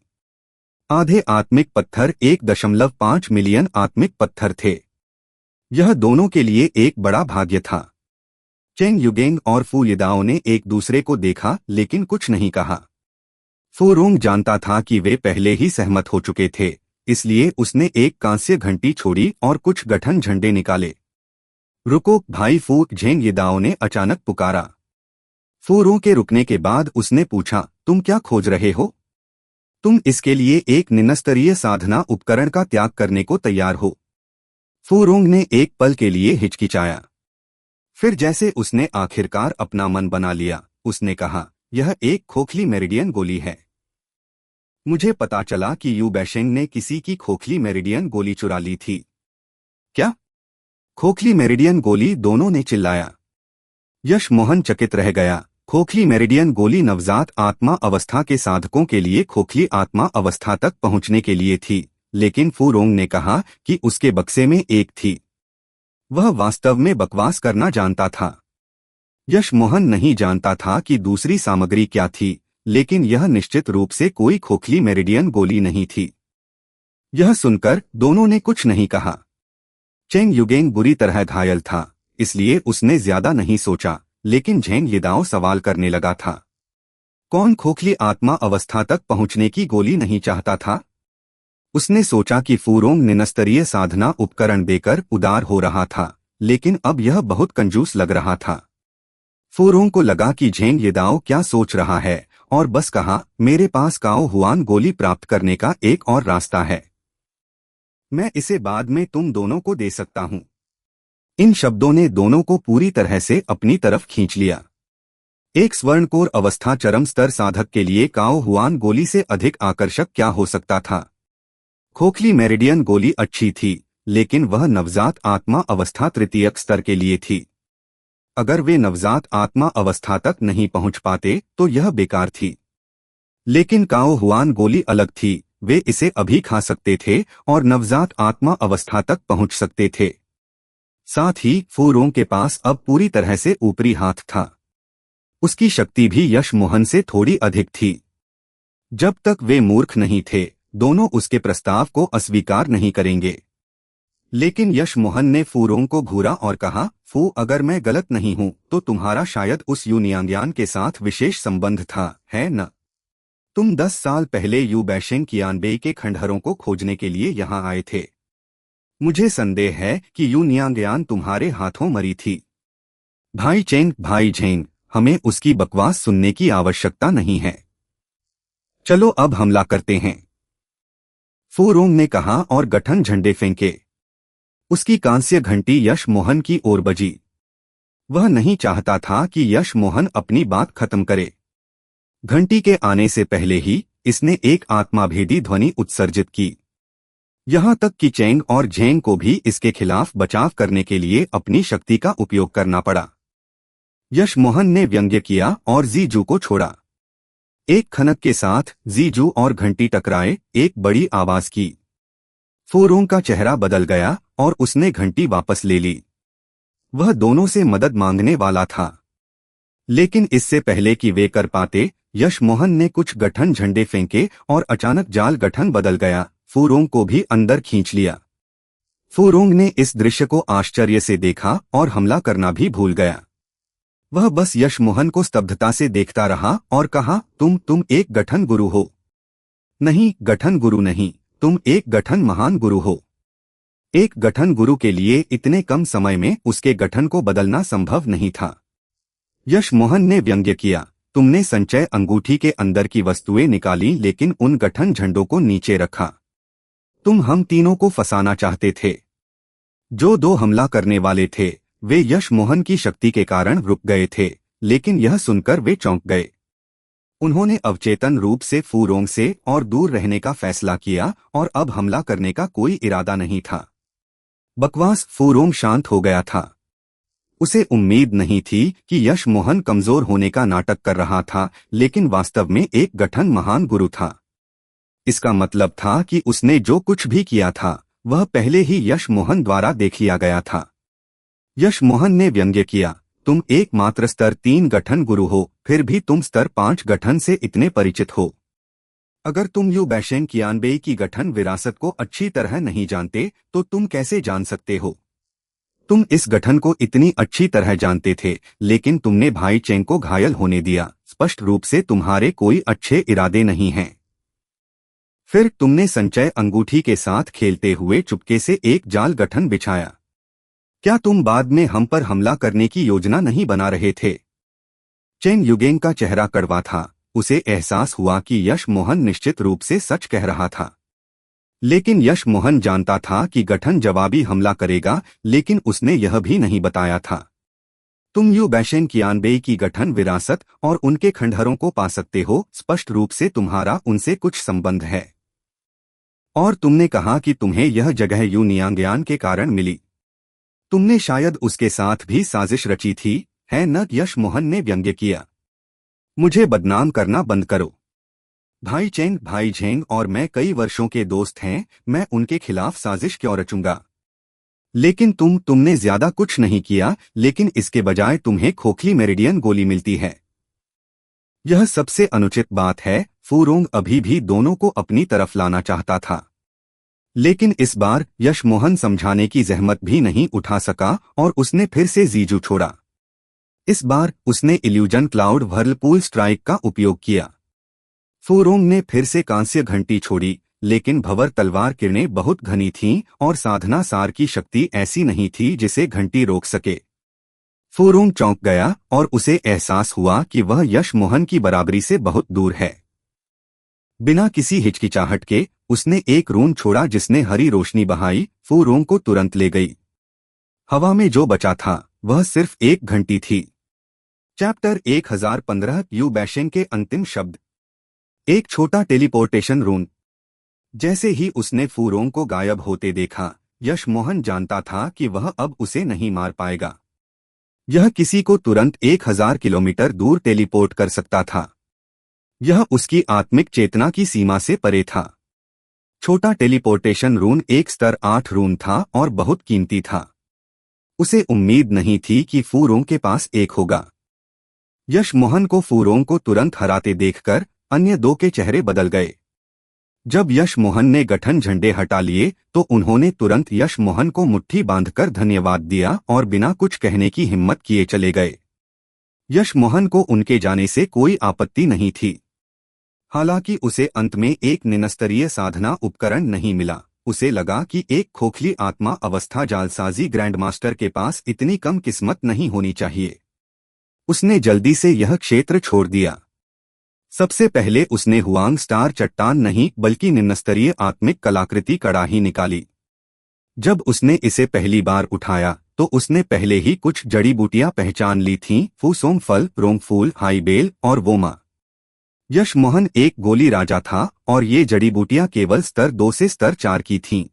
आधे आत्मिक पत्थर 1.5 मिलियन आत्मिक पत्थर थे। यह दोनों के लिए एक बड़ा भाग्य था। चेंग युगेंग और फू यिदाओ ने एक दूसरे को देखा लेकिन कुछ नहीं कहा। फूरोंग जानता था कि वे पहले ही सहमत हो चुके थे, इसलिए उसने एक कांस्य घंटी छोड़ी और कुछ गठन झंडे निकाले। रुको भाई फू, झेंग यिदाओ ने अचानक पुकारा। फूरोंग के रुकने के बाद उसने पूछा, तुम क्या खोज रहे हो? तुम इसके लिए एक निम्नस्तरीय साधना उपकरण का त्याग करने को तैयार हो? फूरोंग ने एक पल के लिए हिचकिचाया। फिर जैसे उसने आखिरकार अपना मन बना लिया, उसने कहा, यह एक खोखली मेरिडियन गोली है। मुझे पता चला कि यू बैशेंग ने किसी की खोखली मेरिडियन गोली चुरा ली थी। क्या? खोखली मेरिडियन गोली? दोनों ने चिल्लाया। यश मोहन चकित रह गया। खोखली मेरिडियन गोली नवजात आत्मा अवस्था के साधकों के लिए खोखली आत्मा अवस्था तक पहुंचने के लिए थी, लेकिन फूरोंग ने कहा कि उसके बक्से में एक थी। वह वास्तव में बकवास करना जानता था। यश मोहन नहीं जानता था कि दूसरी सामग्री क्या थी, लेकिन यह निश्चित रूप से कोई खोखली मेरिडियन गोली नहीं थी। यह सुनकर दोनों ने कुछ नहीं कहा। चेंग युगेंग बुरी तरह घायल था, इसलिए उसने ज्यादा नहीं सोचा, लेकिन झेंग यिदाओ सवाल करने लगा था। कौन खोखली आत्मा अवस्था तक पहुंचने की गोली नहीं चाहता था? उसने सोचा कि फूरोंग निम्नस्तरीय साधना उपकरण देकर उदार हो रहा था, लेकिन अब यह बहुत कंजूस लग रहा था। फूरोंग को लगा कि झेंग यिदाओ क्या सोच रहा है और बस कहा, मेरे पास काओ हुआन गोली प्राप्त करने का एक और रास्ता है। मैं इसे बाद में तुम दोनों को दे सकता हूं। इन शब्दों ने दोनों को पूरी तरह से अपनी तरफ खींच लिया। एक स्वर्णकोर अवस्था चरम स्तर साधक के लिए काओ हुआन गोली से अधिक आकर्षक क्या हो सकता था? खोखली मेरिडियन गोली अच्छी थी, लेकिन वह नवजात आत्मा अवस्था तृतीयक स्तर के लिए थी। अगर वे नवजात आत्मा अवस्था तक नहीं पहुंच पाते तो यह बेकार थी। लेकिन काओ हुआन गोली अलग थी, वे इसे अभी खा सकते थे और नवजात आत्मा अवस्था तक पहुंच सकते थे। साथ ही फूरोंग के पास अब पूरी तरह से ऊपरी हाथ था। उसकी शक्ति भी यश मोहन से थोड़ी अधिक थी। जब तक वे मूर्ख नहीं थे, दोनों उसके प्रस्ताव को अस्वीकार नहीं करेंगे। लेकिन यश मोहन ने फूरोंग को घूरा और कहा, फू, अगर मैं गलत नहीं हूं तो तुम्हारा शायद उस यू नियांग्यान के साथ विशेष संबंध था, है न? तुम 10 साल पहले यू बैशेंग कियानबेई के खंडहरों को खोजने के लिए यहां आए थे। मुझे संदेह है कि यू नियांग्यान तुम्हारे हाथों मरी थी। भाई चेंग, भाई झेंग, हमें उसकी बकवास सुनने की आवश्यकता नहीं है। चलो अब हमला करते हैं, फूरोंग ने कहा और गठन झंडे फेंके। उसकी कांस्य घंटी यश मोहन की ओर बजी। वह नहीं चाहता था कि यश मोहन अपनी बात खत्म करे। घंटी के आने से पहले ही इसने एक आत्माभेदी ध्वनि उत्सर्जित की। यहां तक कि चेंग और झेंग को भी इसके खिलाफ बचाव करने के लिए अपनी शक्ति का उपयोग करना पड़ा। यश मोहन ने व्यंग्य किया और जीजू को छोड़ा। एक खनक के साथ जीजू और घंटी टकराए, एक बड़ी आवाज की। फूरोंग का चेहरा बदल गया और उसने घंटी वापस ले ली। वह दोनों से मदद मांगने वाला था, लेकिन इससे पहले कि वे कर पाते, यश मोहन ने कुछ गठन झंडे फेंके और अचानक जाल गठन बदल गया। फूरोंग को भी अंदर खींच लिया। फूरोंग ने इस दृश्य को आश्चर्य से देखा और हमला करना भी भूल गया। वह बस यशमोहन को स्तब्धता से देखता रहा और कहा, तुम एक गठन गुरु हो। नहीं, गठन गुरु नहीं, तुम एक गठन महान गुरु हो। एक गठन गुरु के लिए इतने कम समय में उसके गठन को बदलना संभव नहीं था। यशमोहन ने व्यंग्य किया, तुमने संचय अंगूठी के अंदर की वस्तुएं निकाली लेकिन उन गठन झंडों को नीचे रखा। तुम हम तीनों को फंसाना चाहते थे। जो दो हमला करने वाले थे वे यशमोहन की शक्ति के कारण रुक गए थे, लेकिन यह सुनकर वे चौंक गए। उन्होंने अवचेतन रूप से फूरोंग से और दूर रहने का फैसला किया और अब हमला करने का कोई इरादा नहीं था। बकवास। फूरोंग शांत हो गया था। उसे उम्मीद नहीं थी कि यशमोहन कमजोर होने का नाटक कर रहा था, लेकिन वास्तव में एक गठन महान गुरु था। इसका मतलब था कि उसने जो कुछ भी किया था वह पहले ही यशमोहन द्वारा देख लिया गया था। यशमोहन ने व्यंग्य किया, तुम एकमात्र स्तर 3 गठन गुरु हो, फिर भी तुम स्तर 5 गठन से इतने परिचित हो। अगर तुम यू बैशेंग कियानबेई की गठन विरासत को अच्छी तरह नहीं जानते तो तुम कैसे जान सकते हो? तुम इस गठन को इतनी अच्छी तरह जानते थे, लेकिन तुमने भाई चेंग को घायल होने दिया। स्पष्ट रूप से तुम्हारे कोई अच्छे इरादे नहीं हैं। फिर तुमने संचय अंगूठी के साथ खेलते हुए चुपके से एक जाल गठन बिछाया। क्या तुम बाद में हम पर हमला करने की योजना नहीं बना रहे थे? चेंग युगेंग का चेहरा कड़वा था। उसे एहसास हुआ कि यशमोहन निश्चित रूप से सच कह रहा था, लेकिन यशमोहन जानता था कि गठन जवाबी हमला करेगा, लेकिन उसने यह भी नहीं बताया था। तुम यू बैशेंग कियानबेई की गठन विरासत और उनके खंडहरों को पा सकते हो। स्पष्ट रूप से तुम्हारा उनसे कुछ संबंध है। और तुमने कहा कि तुम्हें यह जगह यू नियांगयान के कारण मिली। तुमने शायद उसके साथ भी साजिश रची थी, है न? यशमोहन ने व्यंग्य किया। मुझे बदनाम करना बंद करो। भाई झेंग और मैं कई वर्षों के दोस्त हैं, मैं उनके खिलाफ साजिश क्यों रचूंगा? लेकिन तुमने ज्यादा कुछ नहीं किया, लेकिन इसके बजाय तुम्हें खोखली मेरिडियन गोली मिलती है। यह सबसे अनुचित बात है। फूरोंग अभी भी दोनों को अपनी तरफ लाना चाहता था, लेकिन इस बार यशमोहन समझाने की जहमत भी नहीं उठा सका और उसने फिर से जीजू छोड़ा। इस बार उसने इल्यूजन क्लाउड व्हर्लपूल स्ट्राइक का उपयोग किया। फूरोंग ने फिर से कांस्य घंटी छोड़ी, लेकिन भंवर तलवार किरणें बहुत घनी थीं और साधना सार की शक्ति ऐसी नहीं थी जिसे घंटी रोक सके। फूरोंग चौंक गया और उसे एहसास हुआ कि वह यशमोहन की बराबरी से बहुत दूर है। बिना किसी हिचकिचाहट के उसने एक रून छोड़ा जिसने हरी रोशनी बहाई, फूरोंग को तुरंत ले गई। हवा में जो बचा था वह सिर्फ एक घंटी थी। चैप्टर 1015 यू बैशेंग के अंतिम शब्द। एक छोटा टेलीपोर्टेशन रून। जैसे ही उसने फूरोंग को गायब होते देखा, यशमोहन जानता था कि वह अब उसे नहीं मार पाएगा। यह किसी को तुरंत 1000 किलोमीटर दूर टेलीपोर्ट कर सकता था। यह उसकी आत्मिक चेतना की सीमा से परे था। छोटा टेलीपोर्टेशन रून एक स्तर 8 रून था और बहुत कीमती था। उसे उम्मीद नहीं थी कि फूरोंग के पास एक होगा। यशमोहन को फूरोंग को तुरंत हराते देखकर अन्य दो के चेहरे बदल गए। जब यशमोहन ने गठन झंडे हटा लिए तो उन्होंने तुरंत यशमोहन को मुट्ठी बांधकर धन्यवाद दिया और बिना कुछ कहने की हिम्मत किए चले गए। यशमोहन को उनके जाने से कोई आपत्ति नहीं थी। हालांकि उसे अंत में एक निम्नस्तरीय साधना उपकरण नहीं मिला। उसे लगा कि एक खोखली आत्मा अवस्था जालसाजी ग्रैंडमास्टर के पास इतनी कम किस्मत नहीं होनी चाहिए। उसने जल्दी से यह क्षेत्र छोड़ दिया। सबसे पहले उसने हुआंग स्टार चट्टान नहीं बल्कि निम्नस्तरीय आत्मिक कलाकृति कड़ाही निकाली। जब उसने इसे पहली बार उठाया तो उसने पहले ही कुछ जड़ी बूटियां पहचान ली थीं, फूसोंग फल, रोंग फूल, हाईबेल और वोमा। यशमोहन एक गोली राजा था और ये जड़ी बूटियां केवल स्तर 2 से स्तर 4 की थीं।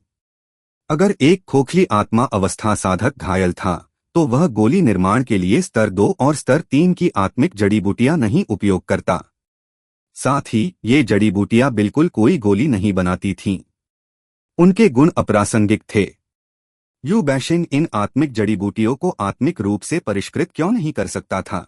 अगर एक खोखली आत्मा अवस्था साधक घायल था तो वह गोली निर्माण के लिए स्तर 2 और स्तर 3 की आत्मिक जड़ी बूटियां नहीं उपयोग करता। साथ ही ये जड़ी बूटियां बिल्कुल कोई गोली नहीं बनाती थीं। उनके गुण अप्रासंगिक थे। यू बैशिंग इन आत्मिक जड़ी बूटियों को आत्मिक रूप से परिष्कृत क्यों नहीं कर सकता था?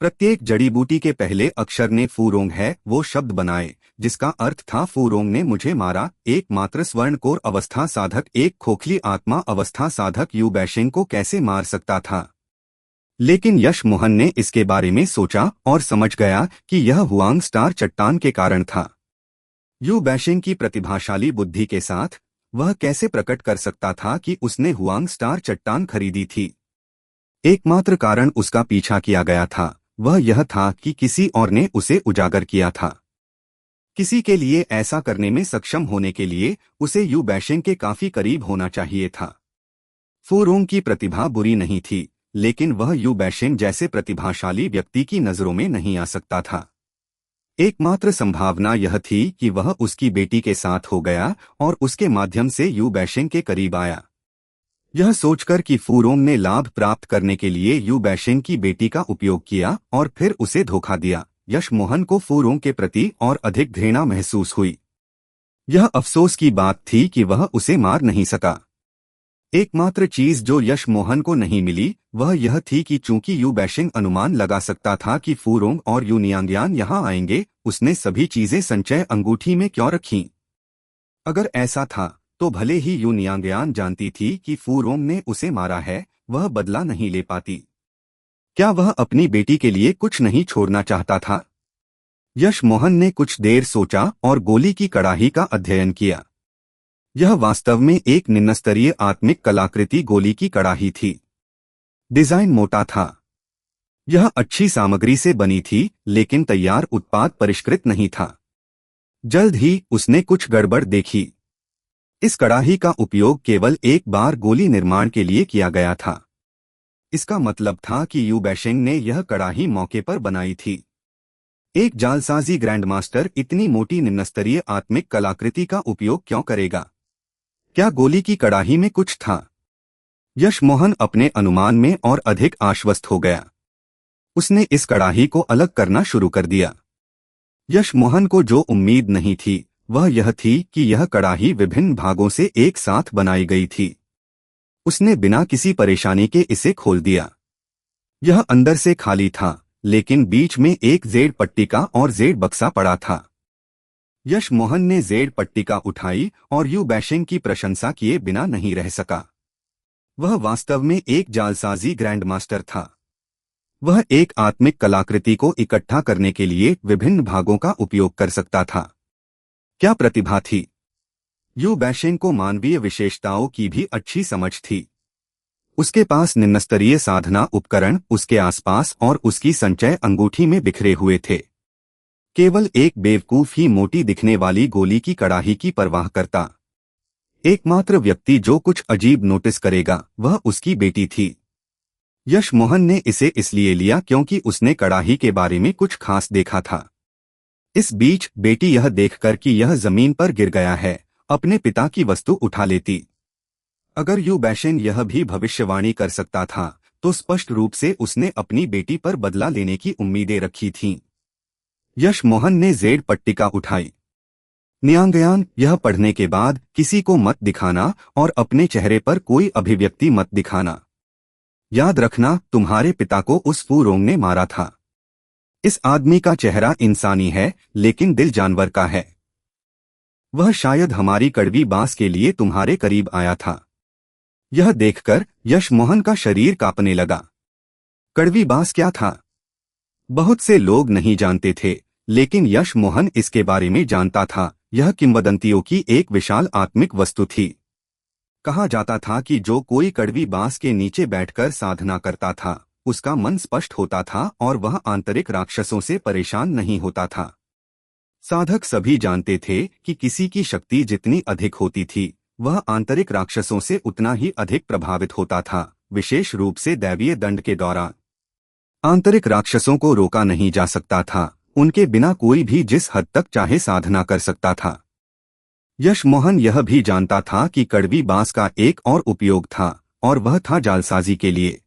प्रत्येक जड़ी बूटी के पहले अक्षर ने फूरोंग है वो शब्द बनाए, जिसका अर्थ था फूरोंग ने मुझे मारा। एकमात्र स्वर्णकोर अवस्था साधक एक खोखली आत्मा अवस्था साधक यू बैशिंग को कैसे मार सकता था? लेकिन यश मोहन ने इसके बारे में सोचा और समझ गया कि यह हुआंग स्टार चट्टान के कारण था। यू बैशिंग की प्रतिभाशाली बुद्धि के साथ वह कैसे प्रकट कर सकता था कि उसने हुआंग स्टार चट्टान खरीदी थी। एकमात्र कारण उसका पीछा किया गया था वह यह था कि किसी और ने उसे उजागर किया था। किसी के लिए ऐसा करने में सक्षम होने के लिए उसे यू बैशिंग के काफी करीब होना चाहिए था। फुरोंग की प्रतिभा बुरी नहीं थी, लेकिन वह यू बैशिंग जैसे प्रतिभाशाली व्यक्ति की नजरों में नहीं आ सकता था। एकमात्र संभावना यह थी कि वह उसकी बेटी के साथ हो गया और उसके माध्यम से यू बैशिंग के करीब आया। यह सोचकर कि फुरोंग ने लाभ प्राप्त करने के लिए यू बैशिंग की बेटी का उपयोग किया और फिर उसे धोखा दिया, यश मोहन को फुरोंग के प्रति और अधिक घृणा महसूस हुई। यह अफसोस की बात थी कि वह उसे मार नहीं सका। एकमात्र चीज जो यश मोहन को नहीं मिली वह यह थी कि चूंकि यू बैशिंग अनुमान लगा सकता था कि फुरोंग और यू नियांगयान यहां आएंगे, उसने सभी चीजें संचय अंगूठी में क्यों रखीं? अगर ऐसा था तो भले ही यू नियांगयान जानती थी कि फुरोंग ने उसे मारा है, वह बदला नहीं ले पाती। क्या वह अपनी बेटी के लिए कुछ नहीं छोड़ना चाहता था? यश मोहन ने कुछ देर सोचा और गोली की कड़ाही का अध्ययन किया। यह वास्तव में एक निम्नस्तरीय आत्मिक कलाकृति गोली की कड़ाही थी। डिजाइन मोटा था। यह अच्छी सामग्री से बनी थी, लेकिन तैयार उत्पाद परिष्कृत नहीं था। जल्द ही उसने कुछ गड़बड़ देखी। इस कड़ाही का उपयोग केवल एक बार गोली निर्माण के लिए किया गया था। इसका मतलब था कि यू बैशिंग ने यह कड़ाही मौके पर बनाई थी। एक जालसाजी ग्रैंडमास्टर इतनी मोटी निम्नस्तरीय आत्मिक कलाकृति का उपयोग क्यों करेगा? क्या गोली की कड़ाही में कुछ था? यश मोहन अपने अनुमान में और अधिक आश्वस्त हो गया। उसने इस कड़ाही को अलग करना शुरू कर दिया। यश मोहन को जो उम्मीद नहीं थी वह यह थी कि यह कड़ाही विभिन्न भागों से एक साथ बनाई गई थी। उसने बिना किसी परेशानी के इसे खोल दिया। यह अंदर से खाली था, लेकिन बीच में एक जेड पट्टिका और जेड बक्सा पड़ा था। यश मोहन ने जेड पट्टिका उठाई और यू बैशिंग की प्रशंसा किए बिना नहीं रह सका। वह वास्तव में एक जालसाजी ग्रैंडमास्टर था। वह एक आत्मिक कलाकृति को इकट्ठा करने के लिए विभिन्न भागों का उपयोग कर सकता था। क्या प्रतिभा थी! यू बैशिंग को मानवीय विशेषताओं की भी अच्छी समझ थी। उसके पास निम्नस्तरीय साधना उपकरण उसके आसपास और उसकी संचय अंगूठी में बिखरे हुए थे। केवल एक बेवकूफ ही मोटी दिखने वाली गोली की कड़ाही की परवाह करता। एकमात्र व्यक्ति जो कुछ अजीब नोटिस करेगा वह उसकी बेटी थी। यश मोहन ने इसे इसलिए लिया क्योंकि उसने कड़ाही के बारे में कुछ खास देखा था। इस बीच बेटी यह देखकर कि यह जमीन पर गिर गया है, अपने पिता की वस्तु उठा लेती। अगर यू बैशिंग यह भी भविष्यवाणी कर सकता था तो स्पष्ट रूप से उसने अपनी बेटी पर बदला लेने की उम्मीदें रखी थीं। यश मोहन ने जेड पट्टिका उठाई। नियांगयान, यह पढ़ने के बाद किसी को मत दिखाना और अपने चेहरे पर कोई अभिव्यक्ति मत दिखाना। याद रखना, तुम्हारे पिता को उस फुरोंग ने मारा था। इस आदमी का चेहरा इंसानी है, लेकिन दिल जानवर का है। वह शायद हमारी कड़वी बांस के लिए तुम्हारे करीब आया था। यह देखकर यश मोहन का शरीर कांपने लगा। कड़वी बांस क्या था? बहुत से लोग नहीं जानते थे, लेकिन यश मोहन इसके बारे में जानता था। यह किंवदंतियों की एक विशाल आत्मिक वस्तु थी। कहा जाता था कि जो कोई कड़वी बांस के नीचे बैठकर साधना करता था उसका मन स्पष्ट होता था और वह आंतरिक राक्षसों से परेशान नहीं होता था। साधक सभी जानते थे कि किसी की शक्ति जितनी अधिक होती थी वह आंतरिक राक्षसों से उतना ही अधिक प्रभावित होता था, विशेष रूप से दैवीय दंड के दौरान। आंतरिक राक्षसों को रोका नहीं जा सकता था, उनके बिना कोई भी जिस हद तक चाहे साधना कर सकता था। यश मोहन यह भी जानता था कि कड़वी बांस का एक और उपयोग था और वह था जालसाजी के लिए।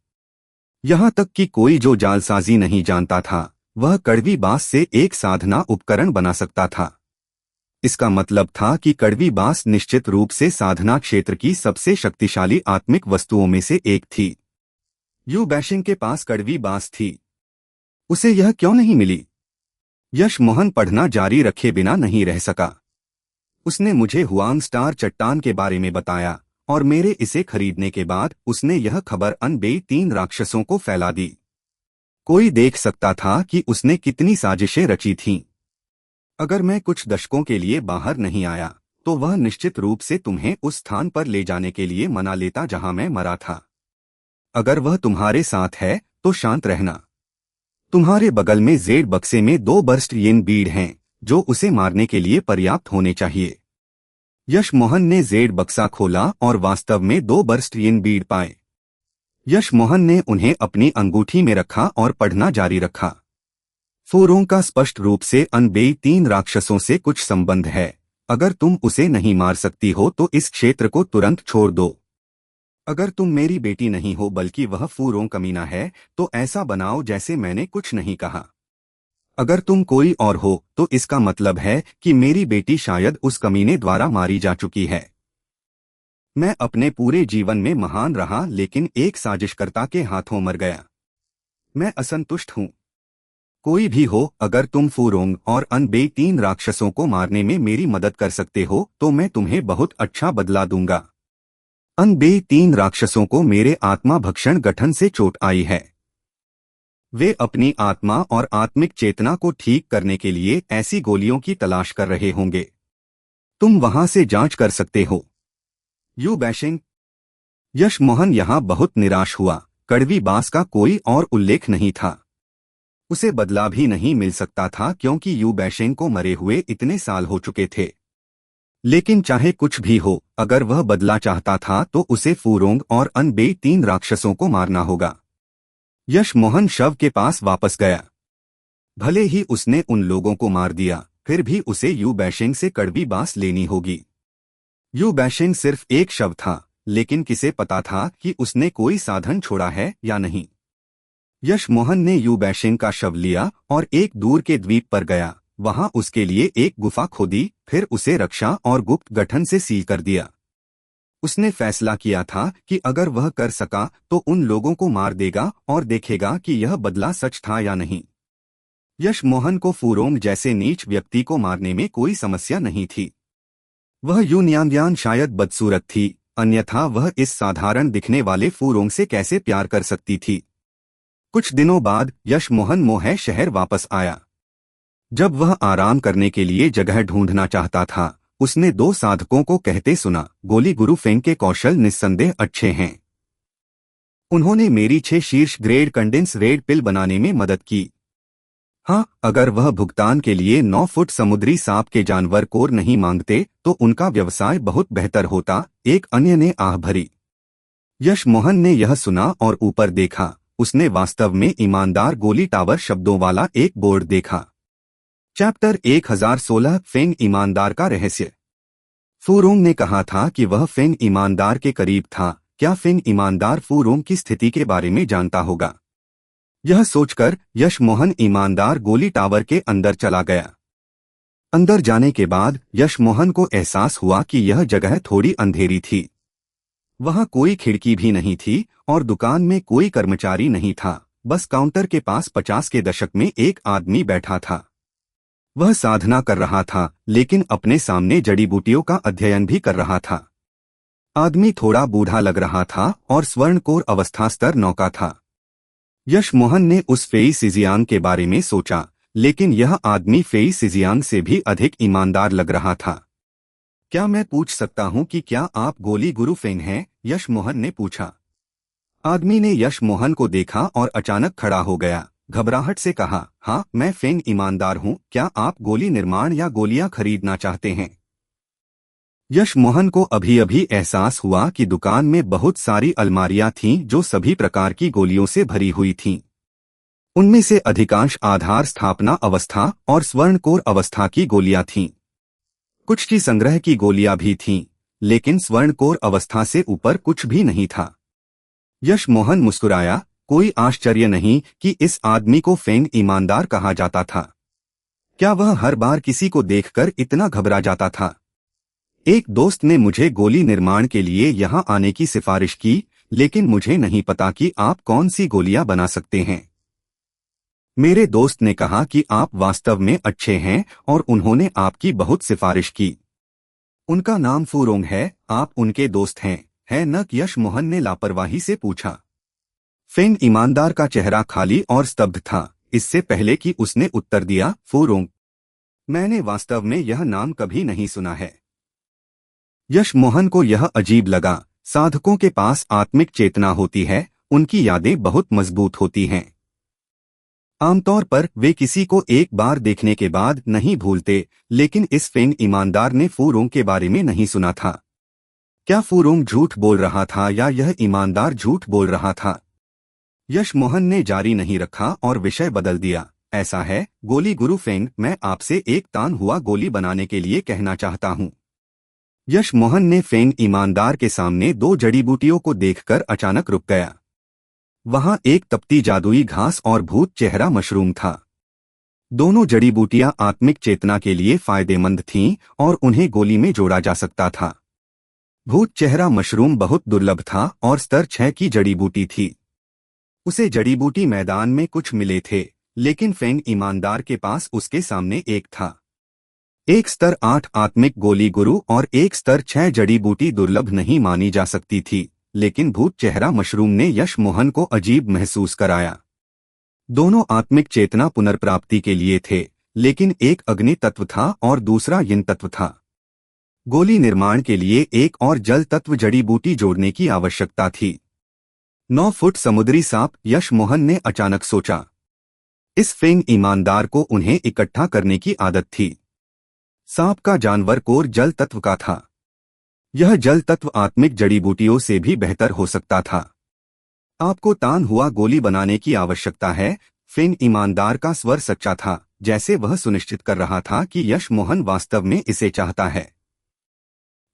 यहाँ तक कि कोई जो जालसाजी नहीं जानता था वह कड़वी बांस से एक साधना उपकरण बना सकता था। इसका मतलब था कि कड़वी बांस निश्चित रूप से साधना क्षेत्र की सबसे शक्तिशाली आत्मिक वस्तुओं में से एक थी। यू बैशिंग के पास कड़वी बांस थी, उसे यह क्यों नहीं मिली? यश मोहन पढ़ना जारी रखे बिना नहीं रह सका। उसने मुझे हुआंग स्टार चट्टान के बारे में बताया और मेरे इसे खरीदने के बाद उसने यह खबर अनबेई 3 राक्षसों को फैला दी। कोई देख सकता था कि उसने कितनी साजिशें रची थीं। अगर मैं कुछ दशकों के लिए बाहर नहीं आया तो वह निश्चित रूप से तुम्हें उस स्थान पर ले जाने के लिए मना लेता जहां मैं मरा था। अगर वह तुम्हारे साथ है तो शांत रहना। तुम्हारे बगल में जेड बक्से में 2 बर्स्ट येन बीड हैं जो उसे मारने के लिए पर्याप्त होने चाहिए। यश मोहन ने जेड बक्सा खोला और वास्तव में 2 बर्स्ट येन बीड पाए। यश मोहन ने उन्हें अपनी अंगूठी में रखा और पढ़ना जारी रखा। फूरों का स्पष्ट रूप से अनबेई 3 राक्षसों से कुछ संबंध है। अगर तुम उसे नहीं मार सकती हो तो इस क्षेत्र को तुरंत छोड़ दो। अगर तुम मेरी बेटी नहीं हो बल्कि वह फूरों कमीना है तो ऐसा बनाओ जैसे मैंने कुछ नहीं कहा। अगर तुम कोई और हो तो इसका मतलब है कि मेरी बेटी शायद उस कमीने द्वारा मारी जा चुकी है। मैं अपने पूरे जीवन में महान रहा लेकिन एक साजिशकर्ता के हाथों मर गया। मैं असंतुष्ट हूं। कोई भी हो, अगर तुम फूरोंग और अनबेई 3 राक्षसों को मारने में मेरी मदद कर सकते हो तो मैं तुम्हें बहुत अच्छा बदला दूंगा। अनबेई 3 राक्षसों को मेरे आत्मा भक्षण गठन से चोट आई है। वे अपनी आत्मा और आत्मिक चेतना को ठीक करने के लिए ऐसी गोलियों की तलाश कर रहे होंगे। तुम वहां से जांच कर सकते हो। You bashing. यश मोहन यहां बहुत निराश हुआ। कड़वी बांस का कोई और उल्लेख नहीं था। उसे बदला भी नहीं मिल सकता था क्योंकि यू बैशेंग को मरे हुए इतने साल हो चुके थे। लेकिन चाहे कुछ भी हो, अगर वह बदला चाहता था तो उसे फूरोंग और अनबेई 3 राक्षसों को मारना होगा। यश मोहन शव के पास वापस गया। भले ही उसने उन लोगों को मार दिया, फिर भी उसे यू बैशेंग से कड़वी बांस लेनी होगी। यू बैशेंग सिर्फ एक शव था, लेकिन किसे पता था कि उसने कोई साधन छोड़ा है या नहीं। यश मोहन ने यू बैशेंग का शव लिया और एक दूर के द्वीप पर गया। वहां उसके लिए एक गुफा खोदी, फिर उसे रक्षा और गुप्त गठन से सील कर दिया। उसने फैसला किया था कि अगर वह कर सका तो उन लोगों को मार देगा और देखेगा कि यह बदला सच था या नहीं। यश मोहन को फूरोंग जैसे नीच व्यक्ति को मारने में कोई समस्या नहीं थी। वह यून्यांग्यान शायद बदसूरत थी, अन्यथा वह इस साधारण दिखने वाले फूरोंग से कैसे प्यार कर सकती थी। कुछ दिनों बाद यश मोहन मोहे शहर वापस आया। जब वह आराम करने के लिए जगह ढूंढना चाहता था, उसने 2 साधकों को कहते सुना, गोली गुरु फेंग के कौशल निस्संदेह अच्छे हैं। उन्होंने मेरी 6 शीर्ष ग्रेड कंडेंस रेड पिल बनाने में मदद की। हाँ, अगर वह भुगतान के लिए 9 फुट समुद्री सांप के जानवर कोर नहीं मांगते तो उनका व्यवसाय बहुत बेहतर होता। एक अन्य ने आह भरी। यश मोहन ने यह सुना और ऊपर देखा। उसने वास्तव में ईमानदार गोली टावर शब्दों वाला एक बोर्ड देखा। चैप्टर 1016 फेंग ईमानदार का रहस्य। फूरोंग ने कहा था कि वह फेंग ईमानदार के करीब था। क्या फेंग ईमानदार फूरोंग की स्थिति के बारे में जानता होगा? यह सोचकर यश मोहन ईमानदार गोली टावर के अंदर चला गया। अंदर जाने के बाद यश मोहन को एहसास हुआ कि यह जगह थोड़ी अंधेरी थी। वहां कोई खिड़की भी नहीं थी और दुकान में कोई कर्मचारी नहीं था। बस काउंटर के पास 50 के दशक में एक आदमी बैठा था। वह साधना कर रहा था, लेकिन अपने सामने जड़ी बूटियों का अध्ययन भी कर रहा था। आदमी थोड़ा बूढ़ा लग रहा था और स्वर्णकोर अवस्था स्तर 9 का था। यश मोहन ने उस फेई सिजियांग के बारे में सोचा, लेकिन यह आदमी फेई सिजियांग से भी अधिक ईमानदार लग रहा था। क्या मैं पूछ सकता हूं कि क्या आप गोली गुरु फेंग हैं? यश मोहन ने पूछा। आदमी ने यश मोहन को देखा और अचानक खड़ा हो गया। घबराहट से कहा, हाँ, मैं फेंग ईमानदार हूं। क्या आप गोली निर्माण या गोलियां खरीदना चाहते हैं? यश मोहन को अभी अभी एहसास हुआ कि दुकान में बहुत सारी अलमारियां थीं जो सभी प्रकार की गोलियों से भरी हुई थीं। उनमें से अधिकांश आधार स्थापना अवस्था और स्वर्णकोर अवस्था की गोलियां थीं। कुछ की संग्रह की गोलियां भी थीं, लेकिन स्वर्णकोर अवस्था से ऊपर कुछ भी नहीं था। यश मोहन मुस्कुराया। कोई आश्चर्य नहीं कि इस आदमी को फेंग ईमानदार कहा जाता था। क्या वह हर बार किसी को देखकर इतना घबरा जाता था? एक दोस्त ने मुझे गोली निर्माण के लिए यहां आने की सिफारिश की, लेकिन मुझे नहीं पता कि आप कौन सी गोलियां बना सकते हैं। मेरे दोस्त ने कहा कि आप वास्तव में अच्छे हैं और उन्होंने आपकी बहुत सिफारिश की। उनका नाम फूरोंग है। आप उनके दोस्त हैं, है न? यश मोहन ने लापरवाही से पूछा। फेंग ईमानदार का चेहरा खाली और स्तब्ध था। इससे पहले कि उसने उत्तर दिया, फूरोंग। मैंने वास्तव में यह नाम कभी नहीं सुना है। यश मोहन को यह अजीब लगा। साधकों के पास आत्मिक चेतना होती है, उनकी यादें बहुत मजबूत होती हैं। आमतौर पर वे किसी को एक बार देखने के बाद नहीं भूलते, लेकिन इस फेंग ईमानदार ने फूरोंग के बारे में नहीं सुना था। क्या फूरोंग झूठ बोल रहा था या यह ईमानदार झूठ बोल रहा था? यश मोहन ने जारी नहीं रखा और विषय बदल दिया। ऐसा है गोली गुरु फेंग, मैं आपसे एक तान हुआ गोली बनाने के लिए कहना चाहता हूँ। यश मोहन ने फेंग ईमानदार के सामने 2 जड़ी बूटियों को देखकर अचानक रुक गया। वहां एक तपती जादुई घास और भूत चेहरा मशरूम था। दोनों जड़ी बूटियां आत्मिक चेतना के लिए फायदेमंद थीं और उन्हें गोली में जोड़ा जा सकता था। भूत चेहरा मशरूम बहुत दुर्लभ था और स्तर 6 की जड़ी बूटी थी। उसे जड़ी बूटी मैदान में कुछ मिले थे, लेकिन फेंग ईमानदार के पास उसके सामने एक था। एक स्तर 8 आत्मिक गोली गुरु और एक स्तर 6 जड़ी बूटी दुर्लभ नहीं मानी जा सकती थी, लेकिन भूत चेहरा मशरूम ने यश मोहन को अजीब महसूस कराया। दोनों आत्मिक चेतना पुनर्प्राप्ति के लिए थे, लेकिन एक अग्नि तत्व था और दूसरा यिन तत्व था। गोली निर्माण के लिए एक और जल तत्व जड़ी बूटी जोड़ने की आवश्यकता थी। 9 फुट समुद्री सांप, यश मोहन ने अचानक सोचा। इस फेंग ईमानदार को उन्हें इकट्ठा करने की आदत थी। सांप का जानवर कोर जल तत्व का था। यह जल तत्व आत्मिक जड़ी बूटियों से भी बेहतर हो सकता था। आपको तान हुआ गोली बनाने की आवश्यकता है। फेंग ईमानदार का स्वर सच्चा था, जैसे वह सुनिश्चित कर रहा था कि यश मोहन वास्तव में इसे चाहता है।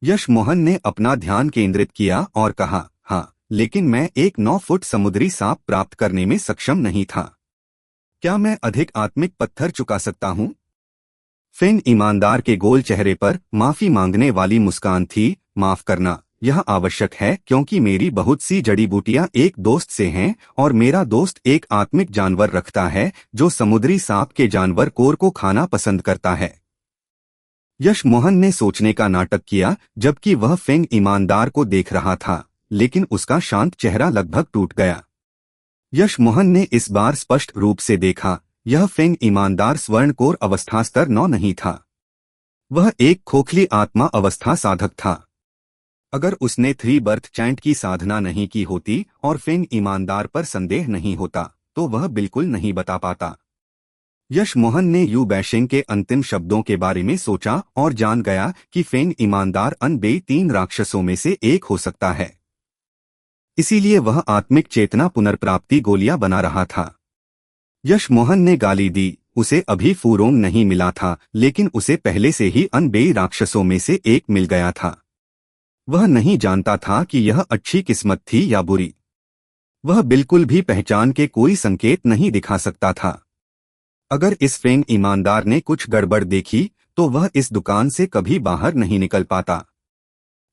यश मोहन ने अपना ध्यान केंद्रित किया और कहा, हाँ, लेकिन मैं एक 9 फुट समुद्री सांप प्राप्त करने में सक्षम नहीं था। क्या मैं अधिक आत्मिक पत्थर चुका सकता हूं? फेंग ईमानदार के गोल चेहरे पर माफी मांगने वाली मुस्कान थी। माफ करना, यह आवश्यक है क्योंकि मेरी बहुत सी जड़ी बूटियां एक दोस्त से हैं और मेरा दोस्त एक आत्मिक जानवर रखता है जो समुद्री सांप के जानवर कोर को खाना पसंद करता है। यश मोहन ने सोचने का नाटक किया जबकि वह फेंग ईमानदार को देख रहा था, लेकिन उसका शांत चेहरा लगभग टूट गया। यश मोहन ने इस बार स्पष्ट रूप से देखा, यह फेंग ईमानदार स्वर्णकोर अवस्था स्तर 9 नहीं था। वह एक खोखली आत्मा अवस्था साधक था। अगर उसने 3 बर्थ चैंट की साधना नहीं की होती और फेंग ईमानदार पर संदेह नहीं होता, तो वह बिल्कुल नहीं बता पाता। यश मोहन ने यू बैशिंग के अंतिम शब्दों के बारे में सोचा और जान गया कि फेंग ईमानदार अनबेई 3 राक्षसों में से एक हो सकता है। इसीलिए वह आत्मिक चेतना पुनर्प्राप्ति गोलियां बना रहा था। यश मोहन ने गाली दी। उसे अभी फूरोंग नहीं मिला था, लेकिन उसे पहले से ही अनबेई राक्षसों में से एक मिल गया था। वह नहीं जानता था कि यह अच्छी किस्मत थी या बुरी। वह बिल्कुल भी पहचान के कोई संकेत नहीं दिखा सकता था। अगर इस फेंग ईमानदार ने कुछ गड़बड़ देखी तो वह इस दुकान से कभी बाहर नहीं निकल पाता।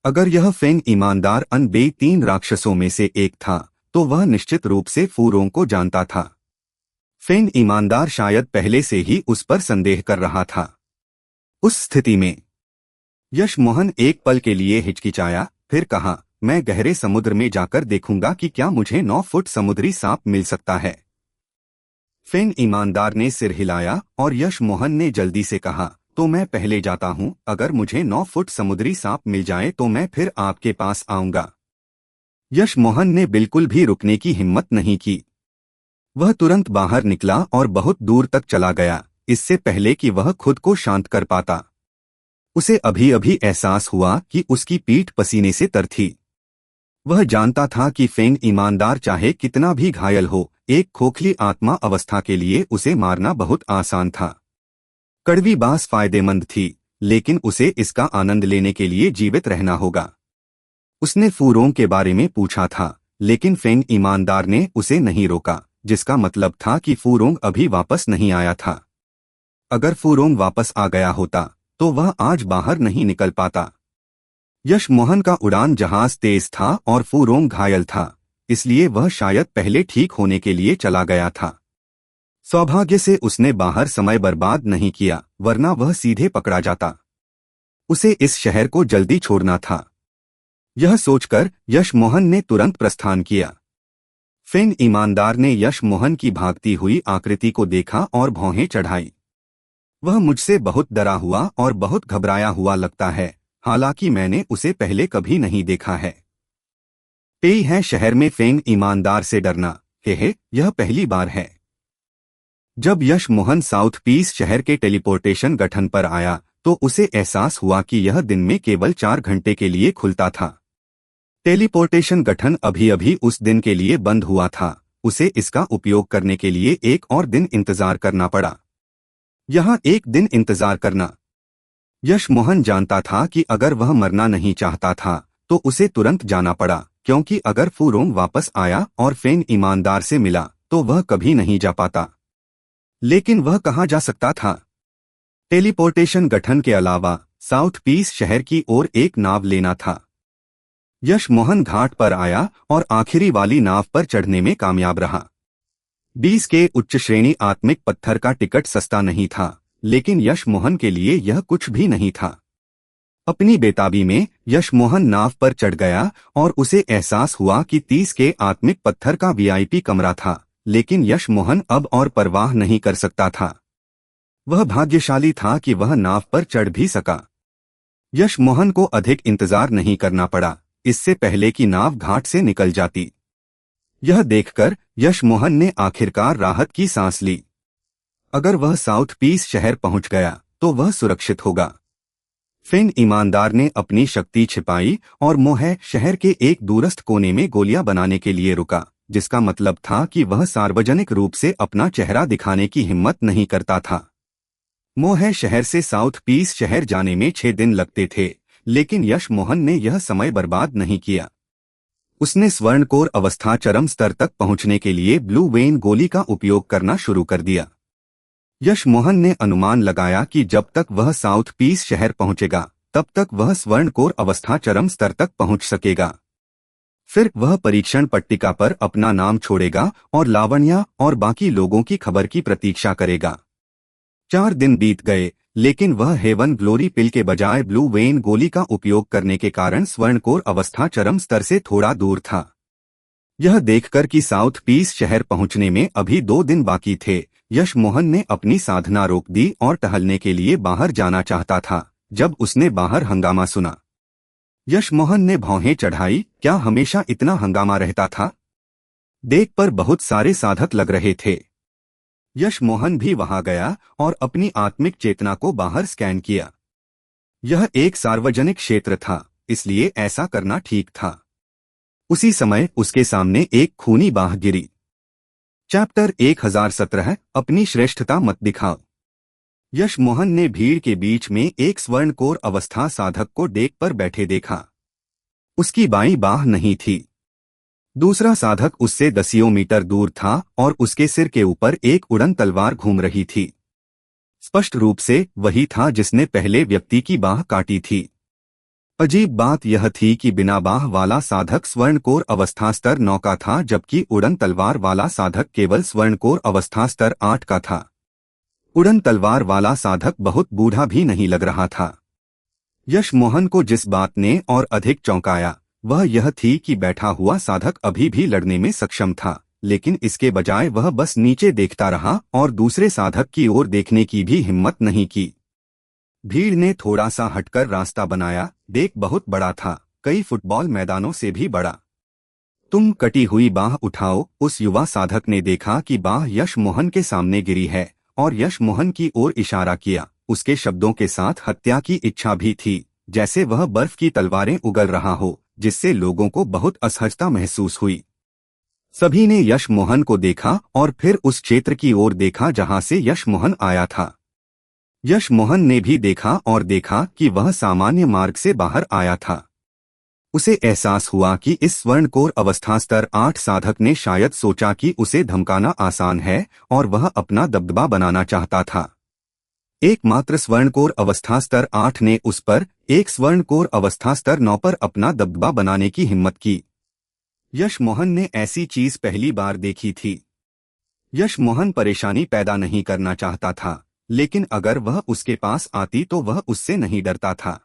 अगर यह फेंग ईमानदार अनबेई 3 राक्षसों में से एक था, तो वह निश्चित रूप से फूरोंग को जानता था। फेंग ईमानदार शायद पहले से ही उस पर संदेह कर रहा था। उस स्थिति में यश मोहन एक पल के लिए हिचकिचाया, फिर कहा, मैं गहरे समुद्र में जाकर देखूंगा कि क्या मुझे 9 फुट समुद्री सांप मिल सकता है। फेंग ईमानदार ने सिर हिलाया और यश मोहन ने जल्दी से कहा, तो मैं पहले जाता हूं। अगर मुझे 9 फुट समुद्री सांप मिल जाए तो मैं फिर आपके पास आऊंगा। यश मोहन ने बिल्कुल भी रुकने की हिम्मत नहीं की। वह तुरंत बाहर निकला और बहुत दूर तक चला गया, इससे पहले कि वह खुद को शांत कर पाता। उसे अभी अभी एहसास हुआ कि उसकी पीठ पसीने से तर थी। वह जानता था कि फेंग ईमानदार चाहे कितना भी घायल हो, एक खोखली आत्मा अवस्था के लिए उसे मारना बहुत आसान था। कड़वी बांस फायदेमंद थी, लेकिन उसे इसका आनंद लेने के लिए जीवित रहना होगा। उसने फूरोंग के बारे में पूछा था, लेकिन फेंग ईमानदार ने उसे नहीं रोका, जिसका मतलब था कि फूरोंग अभी वापस नहीं आया था। अगर फूरोंग वापस आ गया होता तो वह आज बाहर नहीं निकल पाता। यश मोहन का उड़ान जहाज तेज था और फूरोंग घायल था, इसलिए वह शायद पहले ठीक होने के लिए चला गया था। सौभाग्य से उसने बाहर समय बर्बाद नहीं किया, वरना वह सीधे पकड़ा जाता। उसे इस शहर को जल्दी छोड़ना था। यह सोचकर यश मोहन ने तुरंत प्रस्थान किया। फेंग ईमानदार ने यश मोहन की भागती हुई आकृति को देखा और भौहें चढ़ाई। वह मुझसे बहुत डरा हुआ और बहुत घबराया हुआ लगता है, हालांकि मैंने उसे पहले कभी नहीं देखा है। पेई है शहर में फेंग ईमानदार से डरना, हे यह पहली बार है। जब यश मोहन साउथ पीस शहर के टेलीपोर्टेशन गठन पर आया तो उसे एहसास हुआ कि यह दिन में केवल 4 घंटे के लिए खुलता था। टेलीपोर्टेशन गठन अभी अभी उस दिन के लिए बंद हुआ था, उसे इसका उपयोग करने के लिए एक और दिन इंतजार करना पड़ा। यहाँ एक दिन इंतजार करना। यश मोहन जानता था कि अगर वह मरना नहीं चाहता था तो उसे तुरंत जाना पड़ा, क्योंकि अगर फुरोंग वापस आया और फेंग ईमानदार से मिला तो वह कभी नहीं जा पाता। लेकिन वह कहाँ जा सकता था? टेलीपोर्टेशन गठन के अलावा साउथ पीस शहर की ओर एक नाव लेना था। यश मोहन घाट पर आया और आखिरी वाली नाव पर चढ़ने में कामयाब रहा। 20 के उच्च श्रेणी आत्मिक पत्थर का टिकट सस्ता नहीं था, लेकिन यश मोहन के लिए यह कुछ भी नहीं था। अपनी बेताबी में यश मोहन नाव पर चढ़ गया और उसे एहसास हुआ कि 30 के आत्मिक पत्थर का वीआईपी कमरा था, लेकिन यश मोहन अब और परवाह नहीं कर सकता था। वह भाग्यशाली था कि वह नाव पर चढ़ भी सका। यश मोहन को अधिक इंतजार नहीं करना पड़ा, इससे पहले कि नाव घाट से निकल जाती। यह देखकर यश मोहन ने आखिरकार राहत की सांस ली। अगर वह साउथ पीस शहर पहुंच गया तो वह सुरक्षित होगा। फेंग ईमानदार ने अपनी शक्ति छिपाई और मोहे शहर के एक दूरस्थ कोने में गोलियां बनाने के लिए रुका, जिसका मतलब था कि वह सार्वजनिक रूप से अपना चेहरा दिखाने की हिम्मत नहीं करता था। मोहे शहर से साउथ पीस शहर जाने में 6 दिन लगते थे, लेकिन यश मोहन ने यह समय बर्बाद नहीं किया। उसने स्वर्णकोर अवस्था चरम स्तर तक पहुंचने के लिए ब्लू वेन गोली का उपयोग करना शुरू कर दिया। यश मोहन ने अनुमान लगाया कि जब तक वह साउथ पीस शहर पहुंचेगा तब तक वह स्वर्णकोर अवस्था चरम स्तर तक पहुंच सकेगा। फिर वह परीक्षण पट्टिका पर अपना नाम छोड़ेगा और लावण्या और बाकी लोगों की खबर की प्रतीक्षा करेगा। 4 दिन बीत गए, लेकिन वह हेवन ग्लोरी पिल के बजाय ब्लू वेन गोली का उपयोग करने के कारण स्वर्णकोर अवस्था चरम स्तर से थोड़ा दूर था। यह देखकर कि साउथ पीस शहर पहुंचने में अभी 2 दिन बाकी थे, यश मोहन ने अपनी साधना रोक दी और टहलने के लिए बाहर जाना चाहता था, जब उसने बाहर हंगामा सुना। यश मोहन ने भौहें चढ़ाई। क्या हमेशा इतना हंगामा रहता था? देख पर बहुत सारे साधक लग रहे थे। यश मोहन भी वहां गया और अपनी आत्मिक चेतना को बाहर स्कैन किया। यह एक सार्वजनिक क्षेत्र था, इसलिए ऐसा करना ठीक था। उसी समय उसके सामने एक खूनी बाह गिरी। चैप्टर 1017 अपनी श्रेष्ठता मत दिखाओ। यश मोहन ने भीड़ के बीच में एक स्वर्णकोर अवस्था साधक को डेक पर बैठे देखा। उसकी बाईं बाह नहीं थी। दूसरा साधक उससे 10 मीटर दूर था और उसके सिर के ऊपर एक उड़न तलवार घूम रही थी। स्पष्ट रूप से वही था जिसने पहले व्यक्ति की बाह काटी थी। अजीब बात यह थी कि बिना बाह वाला साधक स्वर्णकोर अवस्था स्तर 9 का था, जबकि उड़न तलवार वाला साधक केवल स्वर्णकोर अवस्था स्तर 8 का था। उड़न तलवार वाला साधक बहुत बूढ़ा भी नहीं लग रहा था। यश मोहन को जिस बात ने और अधिक चौंकाया वह यह थी कि बैठा हुआ साधक अभी भी लड़ने में सक्षम था, लेकिन इसके बजाय वह बस नीचे देखता रहा और दूसरे साधक की ओर देखने की भी हिम्मत नहीं की। भीड़ ने थोड़ा सा हटकर रास्ता बनाया। डेक बहुत बड़ा था, कई फुटबॉल मैदानों से भी बड़ा। तुम कटी हुई बाह उठाओ। उस युवा साधक ने देखा कि बाह यश मोहन के सामने गिरी है और यश मोहन की ओर इशारा किया। उसके शब्दों के साथ हत्या की इच्छा भी थी, जैसे वह बर्फ की तलवारें उगल रहा हो, जिससे लोगों को बहुत असहजता महसूस हुई। सभी ने यश मोहन को देखा और फिर उस क्षेत्र की ओर देखा जहां से यश मोहन आया था। यश मोहन ने भी देखा और देखा कि वह सामान्य मार्ग से बाहर आया था। उसे एहसास हुआ कि इस स्वर्णकोर अवस्था स्तर 8 साधक ने शायद सोचा कि उसे धमकाना आसान है और वह अपना दबदबा बनाना चाहता था। एकमात्र स्वर्णकोर अवस्था स्तर 8 ने उस पर एक स्वर्णकोर अवस्था स्तर 9 पर अपना दबदबा बनाने की हिम्मत की। यश मोहन ने ऐसी चीज पहली बार देखी थी। यश मोहन परेशानी पैदा नहीं करना चाहता था, लेकिन अगर वह उसके पास आती तो वह उससे नहीं डरता था।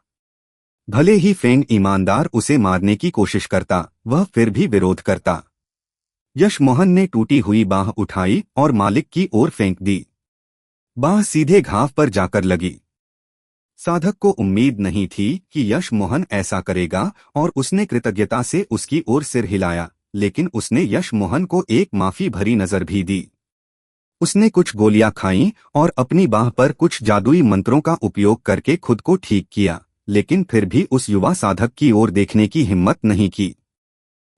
भले ही फेंग ईमानदार उसे मारने की कोशिश करता, वह फिर भी विरोध करता। यशमोहन ने टूटी हुई बाह उठाई और मालिक की ओर फेंक दी। बाह सीधे घाव पर जाकर लगी। साधक को उम्मीद नहीं थी कि यशमोहन ऐसा करेगा और उसने कृतज्ञता से उसकी ओर सिर हिलाया, लेकिन उसने यशमोहन को एक माफी भरी नजर भी दी। उसने कुछ गोलियां खाईं और अपनी बाह पर कुछ जादुई मंत्रों का उपयोग करके खुद को ठीक किया, लेकिन फिर भी उस युवा साधक की ओर देखने की हिम्मत नहीं की।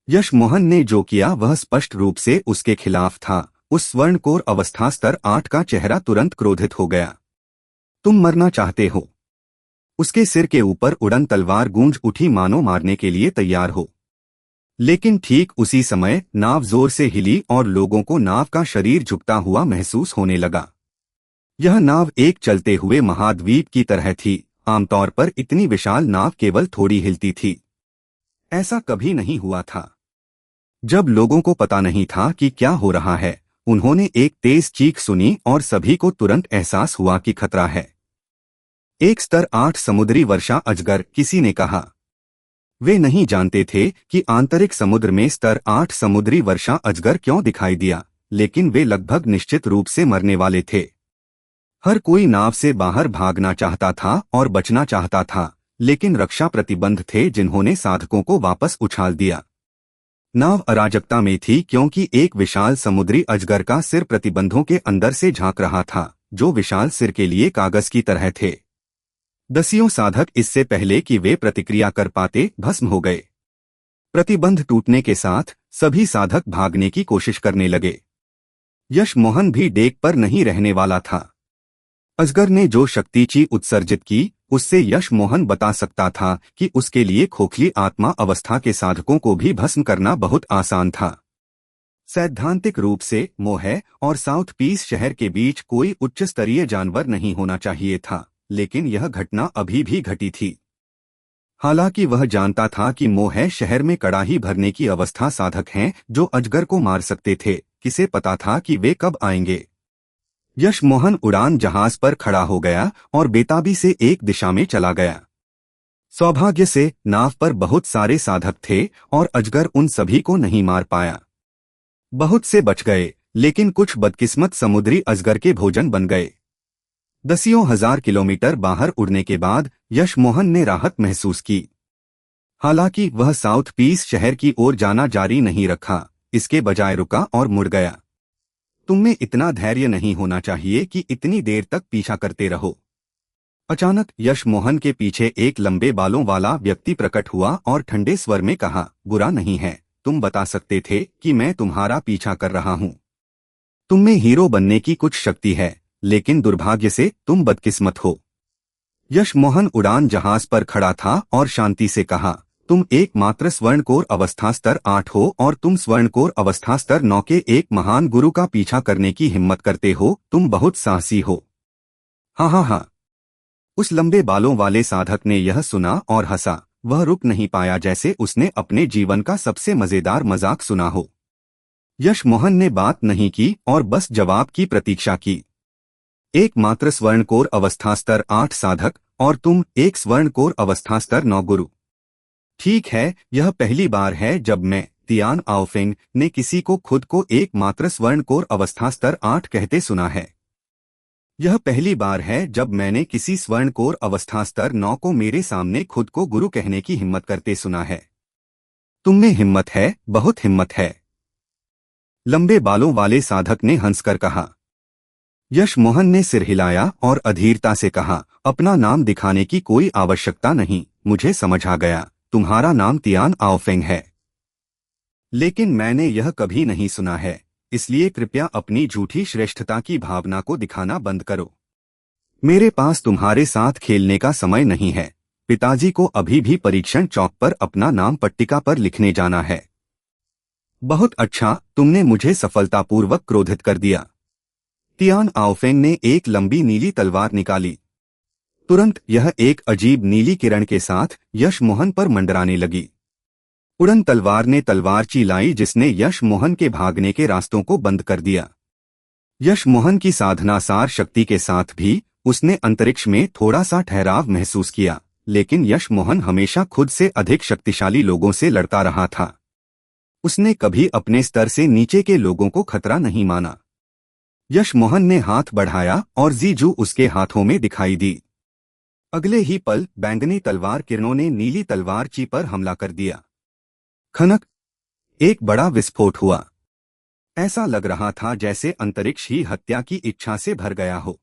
यशमोहन ने जो किया वह स्पष्ट रूप से उसके खिलाफ था। उस स्वर्णकोर अवस्था स्तर 8 का चेहरा तुरंत क्रोधित हो गया। तुम मरना चाहते हो? उसके सिर के ऊपर उड़न तलवार गूंज उठी, मानो मारने के लिए तैयार हो। लेकिन ठीक उसी समय नाव जोर से हिली और लोगों को नाव का शरीर झुकता हुआ महसूस होने लगा। यह नाव एक चलते हुए महाद्वीप की तरह थी। आमतौर पर इतनी विशाल नाव केवल थोड़ी हिलती थी। ऐसा कभी नहीं हुआ था। जब लोगों को पता नहीं था कि क्या हो रहा है, उन्होंने एक तेज चीख सुनी और सभी को तुरंत एहसास हुआ कि खतरा है। एक स्तर 8 समुद्री वर्षा अजगर, किसी ने कहा। वे नहीं जानते थे कि आंतरिक समुद्र में स्तर 8 समुद्री वर्षा अजगर क्यों दिखाई दिया, लेकिन वे लगभग निश्चित रूप से मरने वाले थे। हर कोई नाव से बाहर भागना चाहता था और बचना चाहता था, लेकिन रक्षा प्रतिबंध थे जिन्होंने साधकों को वापस उछाल दिया। नाव अराजकता में थी क्योंकि एक विशाल समुद्री अजगर का सिर प्रतिबंधों के अंदर से झांक रहा था, जो विशाल सिर के लिए कागज की तरह थे। दसियों साधक इससे पहले कि वे प्रतिक्रिया कर पाते भस्म हो गए। प्रतिबंध टूटने के साथ सभी साधक भागने की कोशिश करने लगे। यशमोहन भी डेक पर नहीं रहने वाला था। अजगर ने जो शक्ति ची उत्सर्जित की, उससे यशमोहन बता सकता था कि उसके लिए खोखली आत्मा अवस्था के साधकों को भी भस्म करना बहुत आसान था। सैद्धांतिक रूप से मोहे और साउथ पीस शहर के बीच कोई उच्च स्तरीय जानवर नहीं होना चाहिए था, लेकिन यह घटना अभी भी घटी थी। हालांकि वह जानता था कि मोहे शहर में कड़ाही भरने की अवस्था साधक हैं जो अजगर को मार सकते थे। किसे पता था कि वे कब आएंगे। यशमोहन उड़ान जहाज पर खड़ा हो गया और बेताबी से एक दिशा में चला गया। सौभाग्य से नाव पर बहुत सारे साधक थे और अजगर उन सभी को नहीं मार पाया। बहुत से बच गए, लेकिन कुछ बदकिस्मत समुद्री अजगर के भोजन बन गए। दसियों हजार किलोमीटर बाहर उड़ने के बाद यशमोहन ने राहत महसूस की। हालांकि वह साउथ पीस शहर की ओर जाना जारी नहीं रखा, इसके बजाय रुका और मुड़ गया। तुम्हें इतना धैर्य नहीं होना चाहिए कि इतनी देर तक पीछा करते रहो। अचानक यशमोहन के पीछे एक लंबे बालों वाला व्यक्ति प्रकट हुआ और ठंडे स्वर में कहा, बुरा नहीं है, तुम बता सकते थे कि मैं तुम्हारा पीछा कर रहा हूं। तुममें हीरो बनने की कुछ शक्ति है, लेकिन दुर्भाग्य से तुम बदकिस्मत हो। यशमोहन उड़ान जहाज पर खड़ा था और शांति से कहा, तुम एकमात्र स्वर्णकोर अवस्था स्तर 8 हो और तुम स्वर्णकोर अवस्था स्तर 9 के एक महान गुरु का पीछा करने की हिम्मत करते हो। तुम बहुत साहसी हो। हाँ हाँ हाँ। उस लंबे बालों वाले साधक ने यह सुना और हंसा। वह रुक नहीं पाया, जैसे उसने अपने जीवन का सबसे मजेदार मजाक सुना हो। यशमोहन ने बात नहीं की और बस जवाब की प्रतीक्षा की। एकमात्र स्वर्णकोर अवस्था स्तर 8 साधक और तुम एक स्वर्णकोर अवस्था स्तर 9 गुरु। ठीक है, यह पहली बार है जब मैं, तियान आओफेंग, ने किसी को खुद को एकमात्र स्वर्णकोर अवस्था स्तर 8 कहते सुना है। यह पहली बार है जब मैंने किसी स्वर्णकोर अवस्था स्तर 9 को मेरे सामने खुद को गुरु कहने की हिम्मत करते सुना है। तुममें हिम्मत है, बहुत हिम्मत है। लंबे बालों वाले साधक ने हंसकर कहा। यशमोहन ने सिर हिलाया और अधीरता से कहा, अपना नाम दिखाने की कोई आवश्यकता नहीं, मुझे समझ आ गया, तुम्हारा नाम तियान आओफेंग है। लेकिन मैंने यह कभी नहीं सुना है, इसलिए कृपया अपनी झूठी श्रेष्ठता की भावना को दिखाना बंद करो। मेरे पास तुम्हारे साथ खेलने का समय नहीं है। पिताजी को अभी भी परीक्षण चौक पर अपना नाम पट्टिका पर लिखने जाना है। बहुत अच्छा, तुमने मुझे सफलतापूर्वक क्रोधित कर दिया। तियान आओफेंग ने एक लंबी नीली तलवार निकाली। तुरंत यह एक अजीब नीली किरण के साथ यशमोहन पर मंडराने लगी। उड़न तलवार ने तलवार चिलाई जिसने यशमोहन के भागने के रास्तों को बंद कर दिया। यशमोहन की साधनासार शक्ति के साथ भी उसने अंतरिक्ष में थोड़ा सा ठहराव महसूस किया, लेकिन यश मोहन हमेशा खुद से अधिक शक्तिशाली लोगों से लड़ता रहा था। उसने कभी अपने स्तर से नीचे के लोगों को खतरा नहीं माना। यश मोहन ने हाथ बढ़ाया और जीजू उसके हाथों में दिखाई दी। अगले ही पल बैंगनी तलवार किरणों ने नीली तलवार ची पर हमला कर दिया। खनक, एक बड़ा विस्फोट हुआ। ऐसा लग रहा था जैसे अंतरिक्ष ही हत्या की इच्छा से भर गया हो।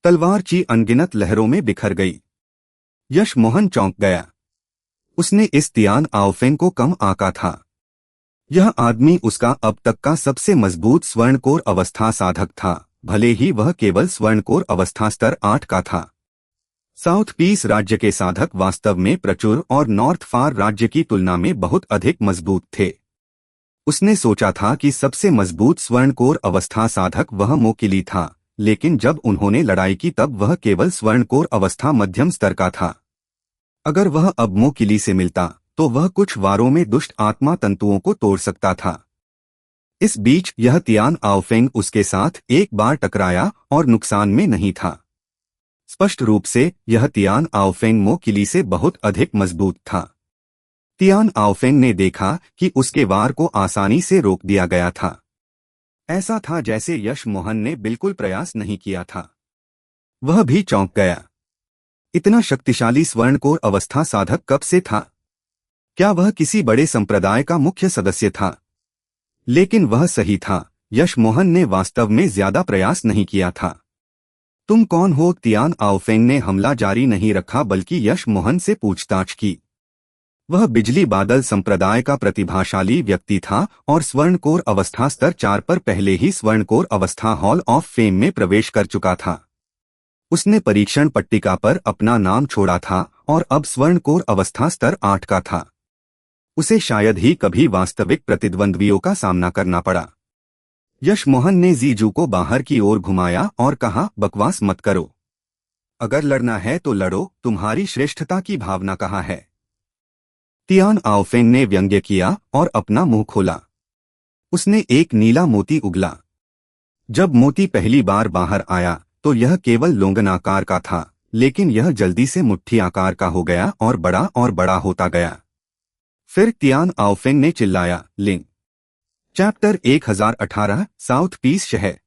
तलवार ची अनगिनत लहरों में बिखर गई। यश मोहन चौंक गया। उसने इस तियान आओफेंग को कम आंका था। यह आदमी उसका अब तक का सबसे मजबूत स्वर्णकोर अवस्था साधक था, भले ही वह केवल स्वर्णकोर अवस्था स्तर 8 का था। साउथ पीस राज्य के साधक वास्तव में प्रचुर और नॉर्थ फार राज्य की तुलना में बहुत अधिक मजबूत थे। उसने सोचा था कि सबसे मजबूत स्वर्णकोर अवस्था साधक वह मोकिली था, लेकिन जब उन्होंने लड़ाई की तब वह केवल स्वर्णकोर अवस्था मध्यम स्तर का था। अगर वह अब मोकिली से मिलता तो वह कुछ वारों में दुष्ट आत्मा तंतुओं को तोड़ सकता था। इस बीच यह तियान आओफेंग उसके साथ एक बार टकराया और नुकसान में नहीं था। स्पष्ट रूप से यह तियान आओफेंग मोकिली से बहुत अधिक मजबूत था। तियान आओफेंग ने देखा कि उसके वार को आसानी से रोक दिया गया था। ऐसा था जैसे यश मोहन ने बिल्कुल प्रयास नहीं किया था। वह भी चौंक गया। इतना शक्तिशाली स्वर्णकोर अवस्था साधक कब से था? क्या वह किसी बड़े संप्रदाय का मुख्य सदस्य था? लेकिन वह सही था, यश मोहन ने वास्तव में ज्यादा प्रयास नहीं किया था। तुम कौन हो? तियान आओफेंग ने हमला जारी नहीं रखा बल्कि यश मोहन से पूछताछ की। वह बिजली बादल संप्रदाय का प्रतिभाशाली व्यक्ति था और स्वर्णकोर अवस्था स्तर 4 पर पहले ही स्वर्णकोर अवस्था हॉल ऑफ फेम में प्रवेश कर चुका था। उसने परीक्षण पट्टिका पर अपना नाम छोड़ा था और अब स्वर्णकोर अवस्था स्तर 8 का था। उसे शायद ही कभी वास्तविक प्रतिद्वंद्वियों का सामना करना पड़ा। यश मोहन ने जीजू को बाहर की ओर घुमाया और कहा, बकवास मत करो। अगर लड़ना है तो लड़ो, तुम्हारी श्रेष्ठता की भावना कहाँ है? तियान आओफेंग ने व्यंग्य किया और अपना मुंह खोला। उसने एक नीला मोती उगला। जब मोती पहली बार बाहर आया तो यह केवल लोंगन आकार का था, लेकिन यह जल्दी से मुट्ठी आकार का हो गया और बड़ा होता गया। फिर तियान आओफेंग ने चिल्लाया, लिंग। चैप्टर 1018 साउथ पीस शहर।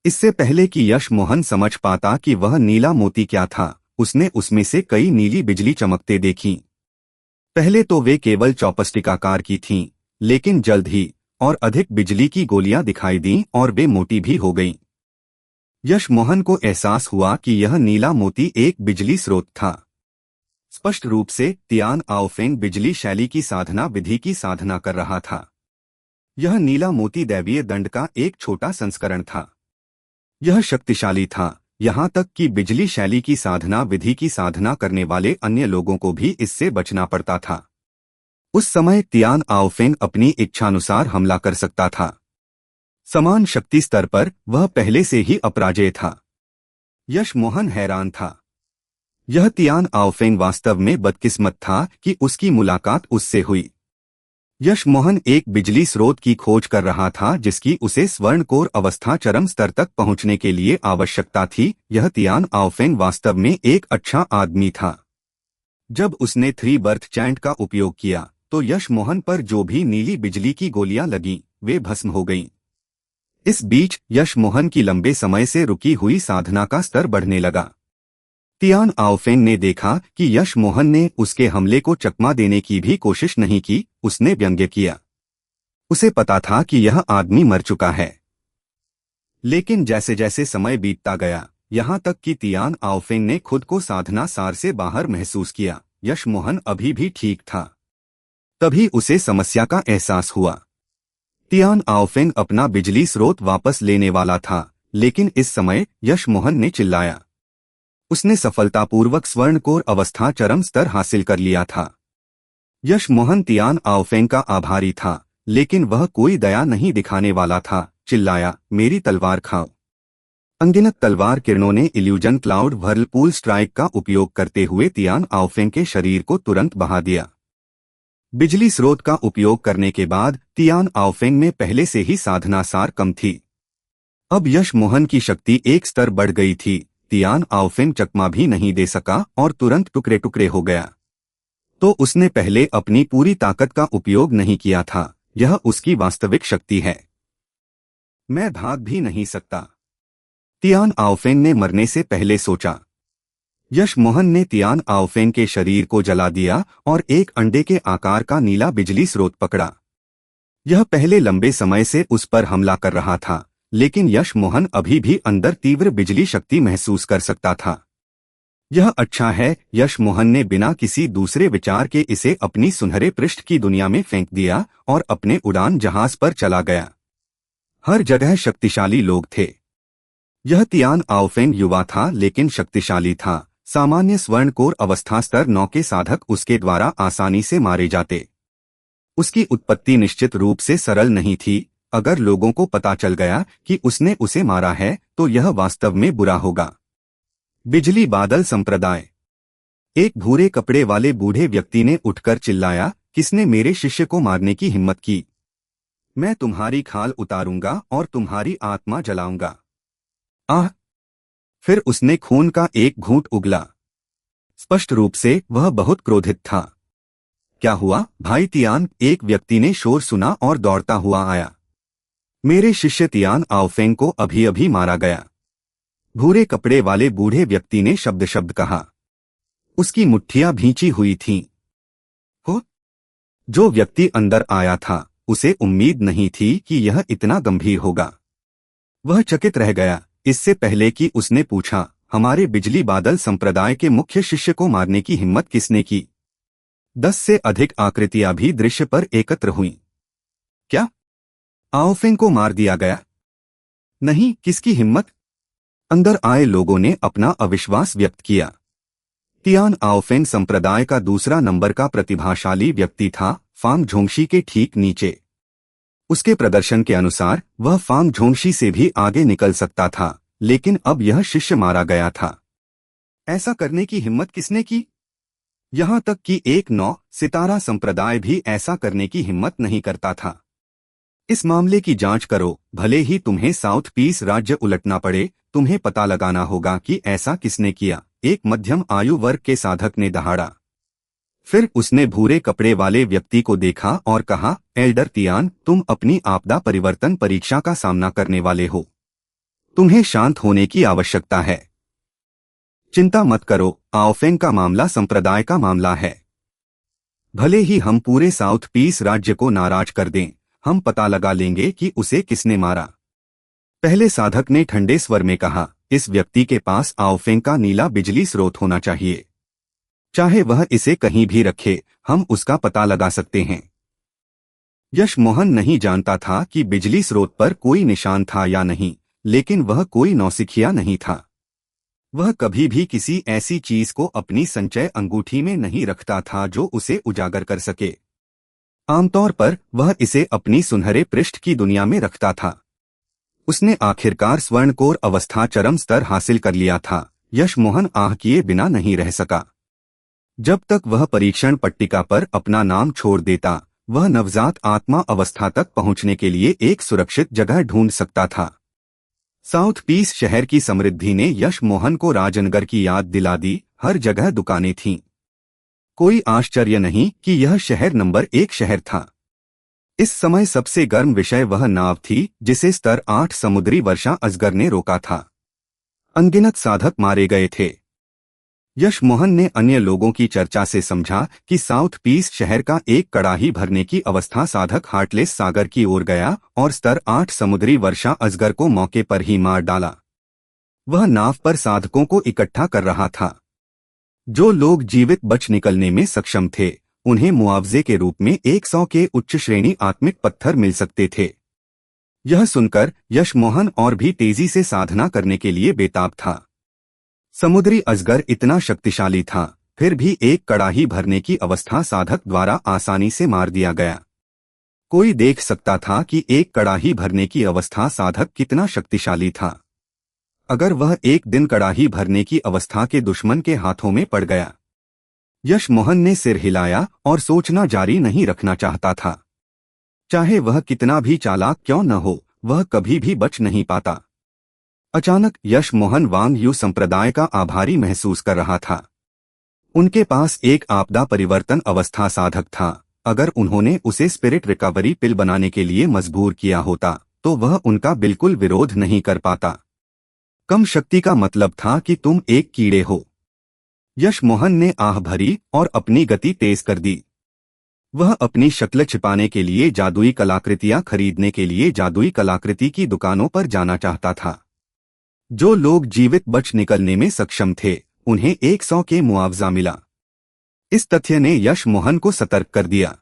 इससे पहले कि यश मोहन समझ पाता कि वह नीला मोती क्या था, उसने उसमें से कई नीली बिजली चमकते देखीं। पहले तो वे केवल चौपस्टिक आकार की थीं, लेकिन जल्द ही और अधिक बिजली की गोलियां दिखाई दीं और वे मोटी भी हो गईं। यश मोहन को एहसास हुआ कि यह नीला मोती एक बिजली स्रोत था। स्पष्ट रूप से तियान आओफेंग बिजली शैली की साधना विधि की साधना कर रहा था। यह नीला मोती दैवीय दंड का एक छोटा संस्करण था। यह शक्तिशाली था, यहाँ तक कि बिजली शैली की साधना विधि की साधना करने वाले अन्य लोगों को भी इससे बचना पड़ता था। उस समय तियान आओफेंग अपनी इच्छानुसार हमला कर सकता था। समान शक्ति स्तर पर वह पहले से ही अपराजेय था। यश मोहन हैरान था। यह तियान आओफेंग वास्तव में बदकिस्मत था कि उसकी मुलाकात उससे हुई। यश मोहन एक बिजली स्रोत की खोज कर रहा था जिसकी उसे स्वर्णकोर अवस्था चरम स्तर तक पहुंचने के लिए आवश्यकता थी। यह तियान आओफेंग वास्तव में एक अच्छा आदमी था। जब उसने 3 बर्थ चैंट का उपयोग किया तो यश मोहन पर जो भी नीली बिजली की गोलियां लगीं, वे भस्म हो गईं। इस बीच यश मोहन की लंबे समय से रुकी हुई साधना का स्तर बढ़ने लगा। तियान आओफेंग ने देखा कि यश मोहन ने उसके हमले को चकमा देने की भी कोशिश नहीं की। उसने व्यंग्य किया। उसे पता था कि यह आदमी मर चुका है। लेकिन जैसे जैसे समय बीतता गया, यहाँ तक कि तियान आओफेंग ने खुद को साधना सार से बाहर महसूस किया, यश मोहन अभी भी ठीक था। तभी उसे समस्या का एहसास हुआ। तियान आओफेंग अपना बिजली स्रोत वापस लेने वाला था, लेकिन इस समय यश मोहन ने चिल्लाया। उसने सफलतापूर्वक स्वर्णकोर अवस्था चरम स्तर हासिल कर लिया था। यश मोहन तियान आओफेंग का आभारी था, लेकिन वह कोई दया नहीं दिखाने वाला था। चिल्लाया, मेरी तलवार खाओ। अनगिनत तलवार किरणों ने इल्यूजन क्लाउड व्हर्लपूल स्ट्राइक का उपयोग करते हुए तियान आओफेंग के शरीर को तुरंत बहा दिया। बिजली स्रोत का उपयोग करने के बाद तियान आओफेंग में पहले से ही साधना सार कम थी। अब यश मोहन की शक्ति एक स्तर बढ़ गई थी, तियान आओफेन चकमा भी नहीं दे सका और तुरंत टुकड़े टुकड़े हो गया। तो उसने पहले अपनी पूरी ताकत का उपयोग नहीं किया था। यह उसकी वास्तविक शक्ति है। मैं भाग भी नहीं सकता, तियान आओफेन ने मरने से पहले सोचा। यश मोहन ने तियान आओफेन के शरीर को जला दिया और एक अंडे के आकार का नीला बिजली स्रोत पकड़ा। यह पहले लंबे समय से उस पर हमला कर रहा था, लेकिन यश मोहन अभी भी अंदर तीव्र बिजली शक्ति महसूस कर सकता था। यह अच्छा है, यश मोहन ने बिना किसी दूसरे विचार के इसे अपनी सुनहरे पृष्ठ की दुनिया में फेंक दिया और अपने उड़ान जहाज पर चला गया। हर जगह शक्तिशाली लोग थे। यह तियान आओफेन युवा था लेकिन शक्तिशाली था। सामान्य स्वर्णकोर अवस्था स्तर 9 के साधक उसके द्वारा आसानी से मारे जाते। उसकी उत्पत्ति निश्चित रूप से सरल नहीं थी। अगर लोगों को पता चल गया कि उसने उसे मारा है तो यह वास्तव में बुरा होगा। बिजली बादल संप्रदाय। एक भूरे कपड़े वाले बूढ़े व्यक्ति ने उठकर चिल्लाया, किसने मेरे शिष्य को मारने की हिम्मत की? मैं तुम्हारी खाल उतारूंगा और तुम्हारी आत्मा जलाऊंगा। आह! फिर उसने खून का एक घूंट उगला। स्पष्ट रूप से वह बहुत क्रोधित था। क्या हुआ भाई तियान? एक व्यक्ति ने शोर सुना और दौड़ता हुआ आया। मेरे शिष्य तियान आओफेन को अभी अभी मारा गया, भूरे कपड़े वाले बूढ़े व्यक्ति ने शब्द शब्द कहा। उसकी मुट्ठियां भींची हुई थीं। हो! जो व्यक्ति अंदर आया था उसे उम्मीद नहीं थी कि यह इतना गंभीर होगा। वह चकित रह गया। इससे पहले कि उसने पूछा, हमारे बिजली बादल संप्रदाय के मुख्य शिष्य को मारने की हिम्मत किसने की? 10 से अधिक आकृतियां भी दृश्य पर एकत्र हुईं। क्या आओफेन को मार दिया गया? नहीं, किसकी हिम्मत? अंदर आए लोगों ने अपना अविश्वास व्यक्त किया। तियान आओफेन संप्रदाय का दूसरा नंबर का प्रतिभाशाली व्यक्ति था, फांग झोंगशी के ठीक नीचे। उसके प्रदर्शन के अनुसार वह फांग झोंगशी से भी आगे निकल सकता था, लेकिन अब यह शिष्य मारा गया था। ऐसा करने की हिम्मत किसने की? यहां तक कि एक 9 सितारा संप्रदाय भी ऐसा करने की हिम्मत नहीं करता था। इस मामले की जांच करो, भले ही तुम्हें साउथ पीस राज्य उलटना पड़े, तुम्हें पता लगाना होगा कि ऐसा किसने किया। एक मध्यम आयु वर्ग के साधक ने दहाड़ा। फिर उसने भूरे कपड़े वाले व्यक्ति को देखा और कहा, एल्डर तियान, तुम अपनी आपदा परिवर्तन परीक्षा का सामना करने वाले हो। तुम्हें शांत होने की आवश्यकता है। चिंता मत करो, आओफेन का मामला संप्रदाय का मामला है। भले ही हम पूरे साउथ पीस राज्य को नाराज कर दें, हम पता लगा लेंगे कि उसे किसने मारा। पहले साधक ने ठंडे स्वर में कहा, इस व्यक्ति के पास आओफेन का नीला बिजली स्रोत होना चाहिए। चाहे वह इसे कहीं भी रखे, हम उसका पता लगा सकते हैं। यश मोहन नहीं जानता था कि बिजली स्रोत पर कोई निशान था या नहीं, लेकिन वह कोई नौसिखिया नहीं था। वह कभी भी किसी ऐसी चीज को अपनी संचय अंगूठी में नहीं रखता था जो उसे उजागर कर सके। आमतौर पर वह इसे अपनी सुनहरे पृष्ठ की दुनिया में रखता था। उसने आखिरकार स्वर्णकोर अवस्था चरम स्तर हासिल कर लिया था। यश मोहन आह किए बिना नहीं रह सका। जब तक वह परीक्षण पट्टिका पर अपना नाम छोड़ देता, वह नवजात आत्मा अवस्था तक पहुंचने के लिए एक सुरक्षित जगह ढूंढ सकता था। साउथ पीस शहर की समृद्धि ने यश मोहन को राजनगर की याद दिला दी। हर जगह दुकानें थीं। कोई आश्चर्य नहीं कि यह शहर नंबर 1 शहर था। इस समय सबसे गर्म विषय वह नाव थी जिसे स्तर 8 समुद्री वर्षा अजगर ने रोका था। अनगिनत साधक मारे गए थे। यश मोहन ने अन्य लोगों की चर्चा से समझा कि साउथ पीस शहर का एक कड़ाही भरने की अवस्था साधक हार्टलेस सागर की ओर गया और स्तर 8 समुद्री वर्षा अजगर को मौके पर ही मार डाला। वह नाव पर साधकों को इकट्ठा कर रहा था। जो लोग जीवित बच निकलने में सक्षम थे, उन्हें मुआवजे के रूप में 100 के उच्च श्रेणी आत्मिक पत्थर मिल सकते थे। यह सुनकर यश मोहन और भी तेजी से साधना करने के लिए बेताब था। समुद्री अजगर इतना शक्तिशाली था, फिर भी एक कड़ाही भरने की अवस्था साधक द्वारा आसानी से मार दिया गया। कोई देख सकता था कि एक कड़ाही भरने की अवस्था साधक कितना शक्तिशाली था। अगर वह एक दिन कड़ाही भरने की अवस्था के दुश्मन के हाथों में पड़ गया। यश मोहन ने सिर हिलाया और सोचना जारी नहीं रखना चाहता था। चाहे वह कितना भी चालाक क्यों न हो, वह कभी भी बच नहीं पाता। अचानक यश मोहन वांग यू संप्रदाय का आभारी महसूस कर रहा था। उनके पास एक आपदा परिवर्तन अवस्था साधक था। अगर उन्होंने उसे स्पिरिट रिकवरी पिल बनाने के लिए मजबूर किया होता तो वह उनका बिल्कुल विरोध नहीं कर पाता। कम शक्ति का मतलब था कि तुम एक कीड़े हो। यश मोहन ने आह भरी और अपनी गति तेज कर दी। वह अपनी शक्ल छिपाने के लिए जादुई कलाकृतियां खरीदने के लिए जादुई कलाकृति की दुकानों पर जाना चाहता था। जो लोग जीवित बच निकलने में सक्षम थे उन्हें 100 के मुआवजा मिला। इस तथ्य ने यश मोहन को सतर्क कर दिया।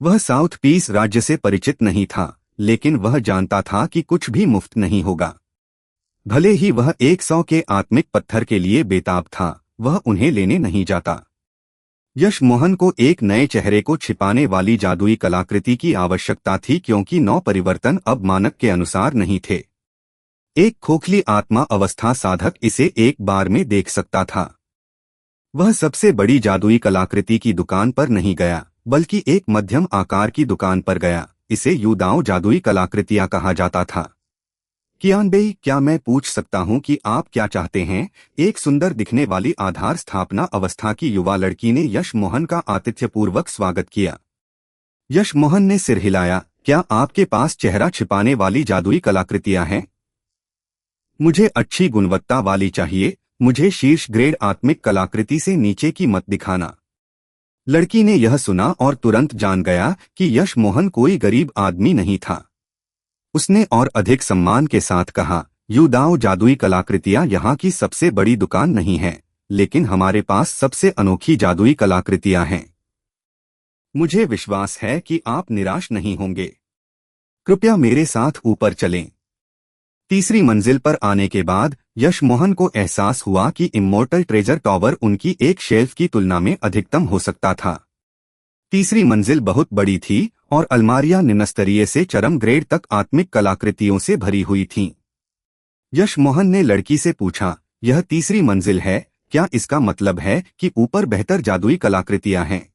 वह साउथ पीस राज्य से परिचित नहीं था, लेकिन वह जानता था कि कुछ भी मुफ्त नहीं होगा। भले ही वह 100 के आत्मिक पत्थर के लिए बेताब था, वह उन्हें लेने नहीं जाता। यश मोहन को एक नए चेहरे को छिपाने वाली जादुई कलाकृति की आवश्यकता थी, क्योंकि 9 परिवर्तन अब मानक के अनुसार नहीं थे। एक खोखली आत्मा अवस्था साधक इसे एक बार में देख सकता था। वह सबसे बड़ी जादुई कलाकृति की दुकान पर नहीं गया, बल्कि एक मध्यम आकार की दुकान पर गया। इसे यूदाओ जादुई कलाकृतियां कहा जाता था। कियानबेई, क्या मैं पूछ सकता हूं कि आप क्या चाहते हैं? एक सुंदर दिखने वाली आधार स्थापना अवस्था की युवा लड़की ने यश मोहन का आतिथ्यपूर्वक स्वागत किया। यश मोहन ने सिर हिलाया। क्या आपके पास चेहरा छिपाने वाली जादुई कलाकृतियां हैं? मुझे अच्छी गुणवत्ता वाली चाहिए। मुझे शीर्ष ग्रेड आत्मिक कलाकृति से नीचे की मत दिखाना। लड़की ने यह सुना और तुरंत जान गया कि यश मोहन कोई गरीब आदमी नहीं था। उसने और अधिक सम्मान के साथ कहा, यूदाओ जादुई कलाकृतियां यहाँ की सबसे बड़ी दुकान नहीं है, लेकिन हमारे पास सबसे अनोखी जादुई कलाकृतियां हैं। मुझे विश्वास है कि आप निराश नहीं होंगे। कृपया मेरे साथ ऊपर चलें। तीसरी मंजिल पर आने के बाद यश मोहन को एहसास हुआ कि इमोर्टल ट्रेजर टॉवर उनकी एक शेल्फ की तुलना में अधिकतम हो सकता था। तीसरी मंजिल बहुत बड़ी थी और अलमारियां निम्नस्तरीय से चरम ग्रेड तक आत्मिक कलाकृतियों से भरी हुई थीं। यश मोहन ने लड़की से पूछा, यह तीसरी मंजिल है, क्या इसका मतलब है कि ऊपर बेहतर जादुई कलाकृतियां हैं?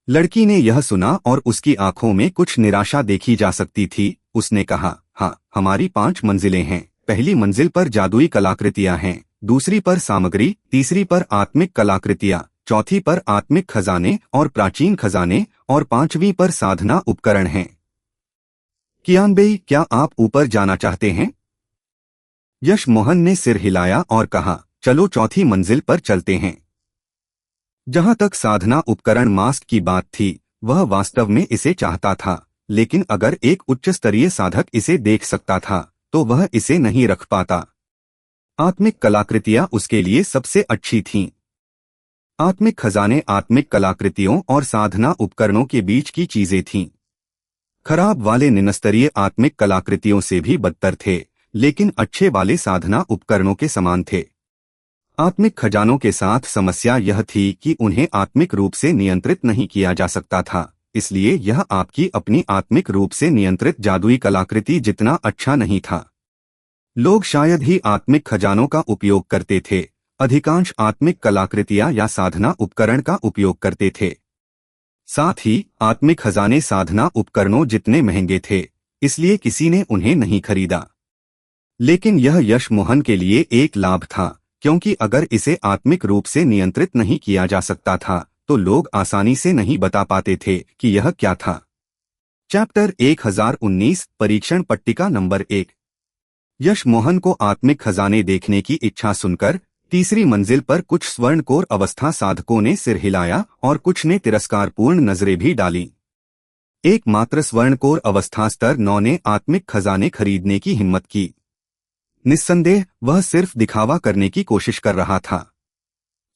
लड़की ने यह सुना और उसकी आंखों में कुछ निराशा देखी जा सकती थी। उसने कहा, हाँ, हमारी 5 मंजिलें हैं। पहली मंजिल पर जादुई कलाकृतियां हैं, दूसरी पर सामग्री, तीसरी पर आत्मिक कलाकृतियां, चौथी पर आत्मिक खजाने और प्राचीन खजाने, और 5वीं पर साधना उपकरण हैं। कियानबेई, क्या आप ऊपर जाना चाहते हैं? यश मोहन ने सिर हिलाया और कहा, चलो चौथी मंजिल पर चलते हैं। जहां तक साधना उपकरण मास्क की बात थी, वह वास्तव में इसे चाहता था, लेकिन अगर एक उच्च स्तरीय साधक इसे देख सकता था तो वह इसे नहीं रख पाता। आत्मिक कलाकृतियां उसके लिए सबसे अच्छी थीं। आत्मिक खजाने आत्मिक कलाकृतियों और साधना उपकरणों के बीच की चीजें थीं। खराब वाले निम्नस्तरीय आत्मिक कलाकृतियों से भी बदतर थे, लेकिन अच्छे वाले साधना उपकरणों के समान थे। आत्मिक खजानों के साथ समस्या यह थी कि उन्हें आत्मिक रूप से नियंत्रित नहीं किया जा सकता था, इसलिए यह आपकी अपनी आत्मिक रूप से नियंत्रित जादुई कलाकृति जितना अच्छा नहीं था। लोग शायद ही आत्मिक खजानों का उपयोग करते थे। अधिकांश आत्मिक कलाकृतियां या साधना उपकरण का उपयोग करते थे। साथ ही आत्मिक खजाने साधना उपकरणों जितने महंगे थे, इसलिए किसी ने उन्हें नहीं खरीदा। लेकिन यह यश मोहन के लिए एक लाभ था, क्योंकि अगर इसे आत्मिक रूप से नियंत्रित नहीं किया जा सकता था तो लोग आसानी से नहीं बता पाते थे कि यह क्या था। चैप्टर 1019 परीक्षण पट्टिका नंबर 1। यश मोहन को आत्मिक खजाने देखने की इच्छा सुनकर तीसरी मंजिल पर कुछ स्वर्णकोर अवस्था साधकों ने सिर हिलाया और कुछ ने तिरस्कारपूर्ण नजरें भी डाली। एकमात्र स्वर्णकोर अवस्था स्तर 9 ने आत्मिक खजाने खरीदने की हिम्मत की। निस्संदेह वह सिर्फ दिखावा करने की कोशिश कर रहा था।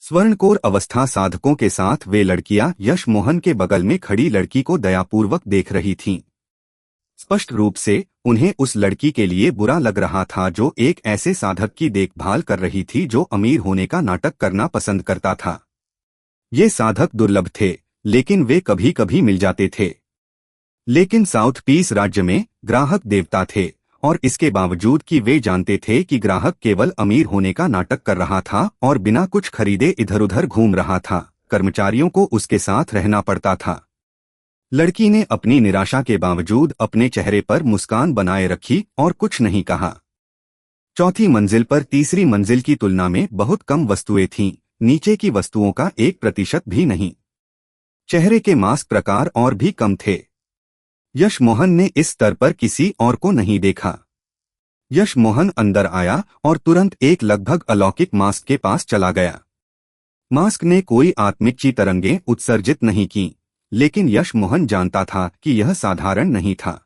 स्वर्णकोर अवस्था साधकों के साथ वे लड़कियां यश मोहन के बगल में खड़ी लड़की को दयापूर्वक देख रही थीं। स्पष्ट रूप से उन्हें उस लड़की के लिए बुरा लग रहा था जो एक ऐसे साधक की देखभाल कर रही थी जो अमीर होने का नाटक करना पसंद करता था। ये साधक दुर्लभ थे, लेकिन वे कभी कभी मिल जाते थे। लेकिन साउथ पीस राज्य में ग्राहक देवता थे, और इसके बावजूद कि वे जानते थे कि ग्राहक केवल अमीर होने का नाटक कर रहा था और बिना कुछ खरीदे इधर उधर घूम रहा था, कर्मचारियों को उसके साथ रहना पड़ता था। लड़की ने अपनी निराशा के बावजूद अपने चेहरे पर मुस्कान बनाए रखी और कुछ नहीं कहा। चौथी मंजिल पर तीसरी मंजिल की तुलना में बहुत कम वस्तुएं थीं, नीचे की वस्तुओं का 1% भी नहीं। चेहरे के मास्क प्रकार और भी कम थे। यश मोहन ने इस स्तर पर किसी और को नहीं देखा। यश मोहन अंदर आया और तुरंत एक लगभग अलौकिक मास्क के पास चला गया। मास्क ने कोई आत्मिक ची तरंगें उत्सर्जित नहीं की, लेकिन यश मोहन जानता था कि यह साधारण नहीं था।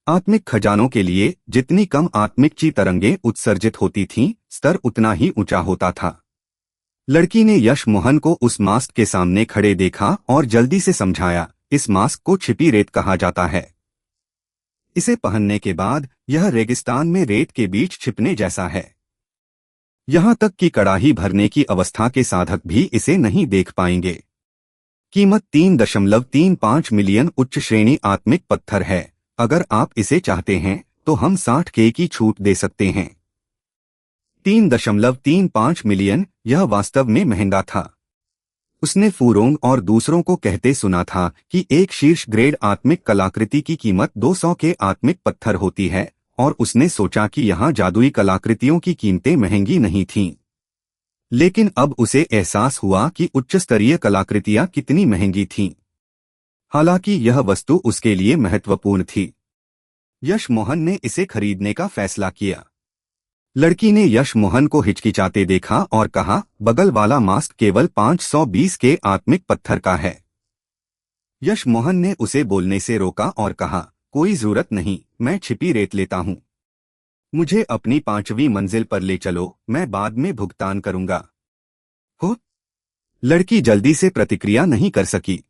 आत्मिक खजानों के लिए जितनी कम आत्मिक ची तरंगें उत्सर्जित होती थीं, स्तर उतना ही ऊंचा होता था। लड़की ने यश मोहन को उस मास्क के सामने खड़े देखा और जल्दी से समझाया, इस मास्क को छिपी रेत कहा जाता है। इसे पहनने के बाद यह रेगिस्तान में रेत के बीच छिपने जैसा है। यहां तक कि कड़ाही भरने की अवस्था के साधक भी इसे नहीं देख पाएंगे। कीमत 3.35 मिलियन उच्च श्रेणी आत्मिक पत्थर है। अगर आप इसे चाहते हैं तो हम 60K की छूट दे सकते हैं। 3.35 मिलियन, यह वास्तव में महंगा था। उसने फूरोंग और दूसरों को कहते सुना था कि एक शीर्ष ग्रेड आत्मिक कलाकृति की कीमत 200 के आत्मिक पत्थर होती है, और उसने सोचा कि यहाँ जादुई कलाकृतियों की कीमतें महंगी नहीं थीं। लेकिन अब उसे एहसास हुआ कि उच्च स्तरीय कलाकृतियां कितनी महंगी थीं। हालांकि यह वस्तु उसके लिए महत्वपूर्ण थी। यश मोहन ने इसे खरीदने का फैसला किया। लड़की ने यश मोहन को हिचकिचाते देखा और कहा, बगल वाला मास्क केवल 520 के आत्मिक पत्थर का है। यश मोहन ने उसे बोलने से रोका और कहा, कोई जरूरत नहीं, मैं छिपी रेत लेता हूं। मुझे अपनी 5वीं मंजिल पर ले चलो, मैं बाद में भुगतान करूंगा। हो? लड़की जल्दी से प्रतिक्रिया नहीं कर सकी।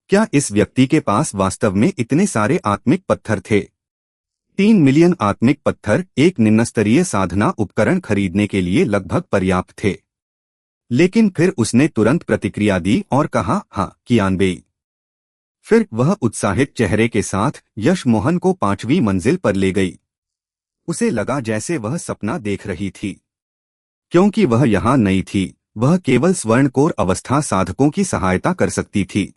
क्या इस व्यक्ति के पास वास्तव में इतने सारे आत्मिक पत्थर थे? 3 मिलियन आत्मिक पत्थर एक निम्नस्तरीय साधना उपकरण खरीदने के लिए लगभग पर्याप्त थे। लेकिन फिर उसने तुरंत प्रतिक्रिया दी और कहा, हाँ, कियानबेई। फिर वह उत्साहित चेहरे के साथ यश मोहन को 5वीं मंजिल पर ले गई। उसे लगा जैसे वह सपना देख रही थी। क्योंकि वह यहाँ नई थी, वह केवल स्वर्णकोर अवस्था साधकों की सहायता कर सकती थी।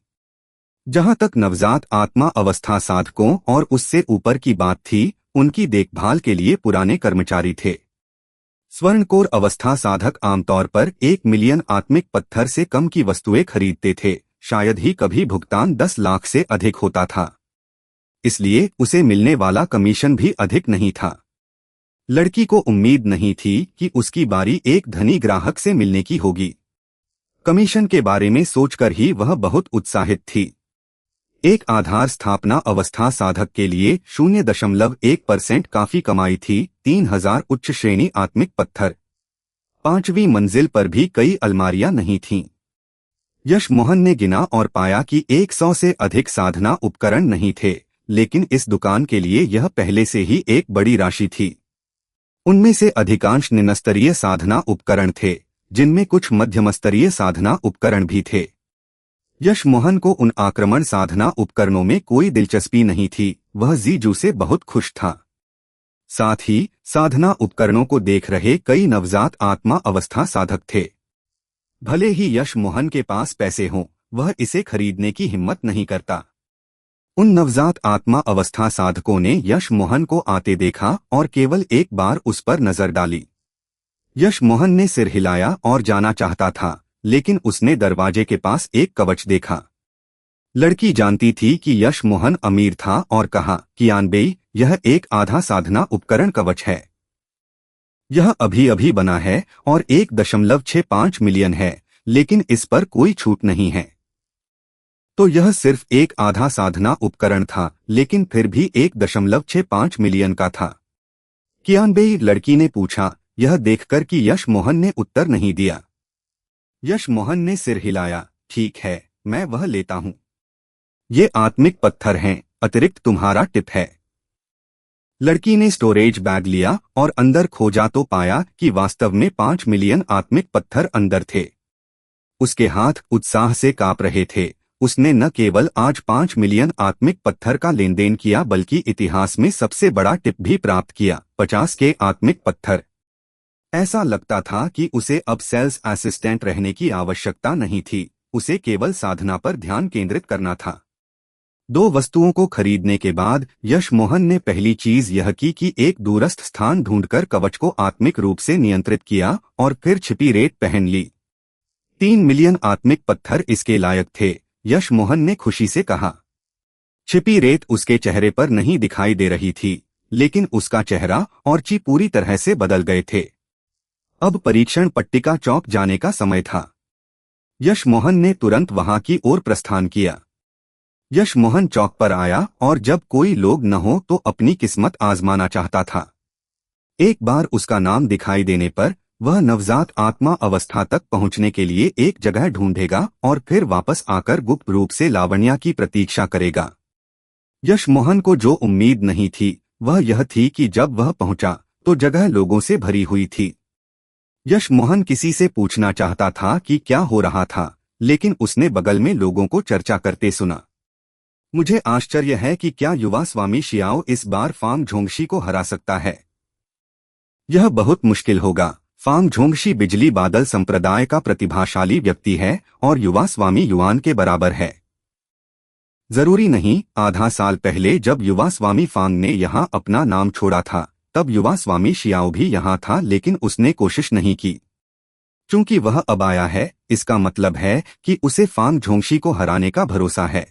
जहां तक नवजात आत्मा अवस्था साधकों और उससे ऊपर की बात थी, उनकी देखभाल के लिए पुराने कर्मचारी थे। स्वर्णकोर अवस्था साधक आमतौर पर 1 मिलियन आत्मिक पत्थर से कम की वस्तुएं खरीदते थे, शायद ही कभी भुगतान 10 लाख से अधिक होता था। इसलिए उसे मिलने वाला कमीशन भी अधिक नहीं था। लड़की को उम्मीद नहीं थी कि उसकी बारी एक धनी ग्राहक से मिलने की होगी। कमीशन के बारे में सोचकर ही वह बहुत उत्साहित थी। एक आधार स्थापना अवस्था साधक के लिए 0.1% काफी कमाई थी। 3000 उच्च श्रेणी आत्मिक पत्थर। 5वीं मंजिल पर भी कई अलमारियां नहीं थीं। यश मोहन ने गिना और पाया कि 100 से अधिक साधना उपकरण नहीं थे, लेकिन इस दुकान के लिए यह पहले से ही एक बड़ी राशि थी। उनमें से अधिकांश निम्नस्तरीय साधना उपकरण थे, जिनमें कुछ मध्यमस्तरीय साधना उपकरण भी थे। यश मोहन को उन आक्रमण साधना उपकरणों में कोई दिलचस्पी नहीं थी, वह जीजू से बहुत खुश था। साथ ही साधना उपकरणों को देख रहे कई नवजात आत्मा अवस्था साधक थे। भले ही यश मोहन के पास पैसे हों, वह इसे खरीदने की हिम्मत नहीं करता। उन नवजात आत्मा अवस्था साधकों ने यश मोहन को आते देखा और केवल एक बार उस पर नजर डाली। यश मोहन ने सिर हिलाया और जाना चाहता था, लेकिन उसने दरवाजे के पास एक कवच देखा। लड़की जानती थी कि यश मोहन अमीर था और कहा, कियानबेई, यह एक आधा साधना उपकरण कवच है। यह अभी अभी बना है और 1.65 मिलियन है, लेकिन इस पर कोई छूट नहीं है। तो यह सिर्फ एक आधा साधना उपकरण था, लेकिन फिर भी 1.65 मिलियन का था। कियानबेई, लड़की ने पूछा, यह देखकर कि यश मोहन ने उत्तर नहीं दिया। यश मोहन ने सिर हिलाया, ठीक है, मैं वह लेता हूं। ये आत्मिक पत्थर हैं, अतिरिक्त तुम्हारा टिप है। लड़की ने स्टोरेज बैग लिया और अंदर खोजा तो पाया कि वास्तव में 5 मिलियन आत्मिक पत्थर अंदर थे। उसके हाथ उत्साह से कांप रहे थे। उसने न केवल आज 5 मिलियन आत्मिक पत्थर का लेन देन किया, बल्कि इतिहास में सबसे बड़ा टिप भी प्राप्त किया, 50 के आत्मिक पत्थर। ऐसा लगता था कि उसे अब सेल्स असिस्टेंट रहने की आवश्यकता नहीं थी, उसे केवल साधना पर ध्यान केंद्रित करना था। दो वस्तुओं को खरीदने के बाद यश मोहन ने पहली चीज यह की कि एक दूरस्थ स्थान ढूंढकर कवच को आत्मिक रूप से नियंत्रित किया और फिर छिपी रेत पहन ली। 3 मिलियन आत्मिक पत्थर इसके लायक थे, यश मोहन ने खुशी से कहा। छिपी रेत उसके चेहरे पर नहीं दिखाई दे रही थी, लेकिन उसका चेहरा और ची पूरी तरह से बदल गए थे। अब परीक्षण पट्टिका चौक जाने का समय था। यश मोहन ने तुरंत वहां की ओर प्रस्थान किया। यश मोहन चौक पर आया और जब कोई लोग न हो तो अपनी किस्मत आजमाना चाहता था। एक बार उसका नाम दिखाई देने पर वह नवजात आत्मा अवस्था तक पहुंचने के लिए एक जगह ढूंढेगा और फिर वापस आकर गुप्त रूप से लावण्या की प्रतीक्षा करेगा। यश मोहन को जो उम्मीद नहीं थी वह यह थी कि जब वह पहुंचा तो जगह लोगों से भरी हुई थी। यश मोहन किसी से पूछना चाहता था कि क्या हो रहा था, लेकिन उसने बगल में लोगों को चर्चा करते सुना। मुझे आश्चर्य है कि क्या युवा स्वामी शियाओ इस बार फांग झोंगशी को हरा सकता है। यह बहुत मुश्किल होगा। फांग झोंगशी बिजली बादल संप्रदाय का प्रतिभाशाली व्यक्ति है और युवा स्वामी युआन के बराबर है। जरूरी नहीं, आधा साल पहले जब युवा स्वामी फांग ने यहां अपना नाम छोड़ा था तब युवा स्वामी शियाओ भी यहां था, लेकिन उसने कोशिश नहीं की। चूंकि वह अब आया है, इसका मतलब है कि उसे फांग झोंगशी को हराने का भरोसा है।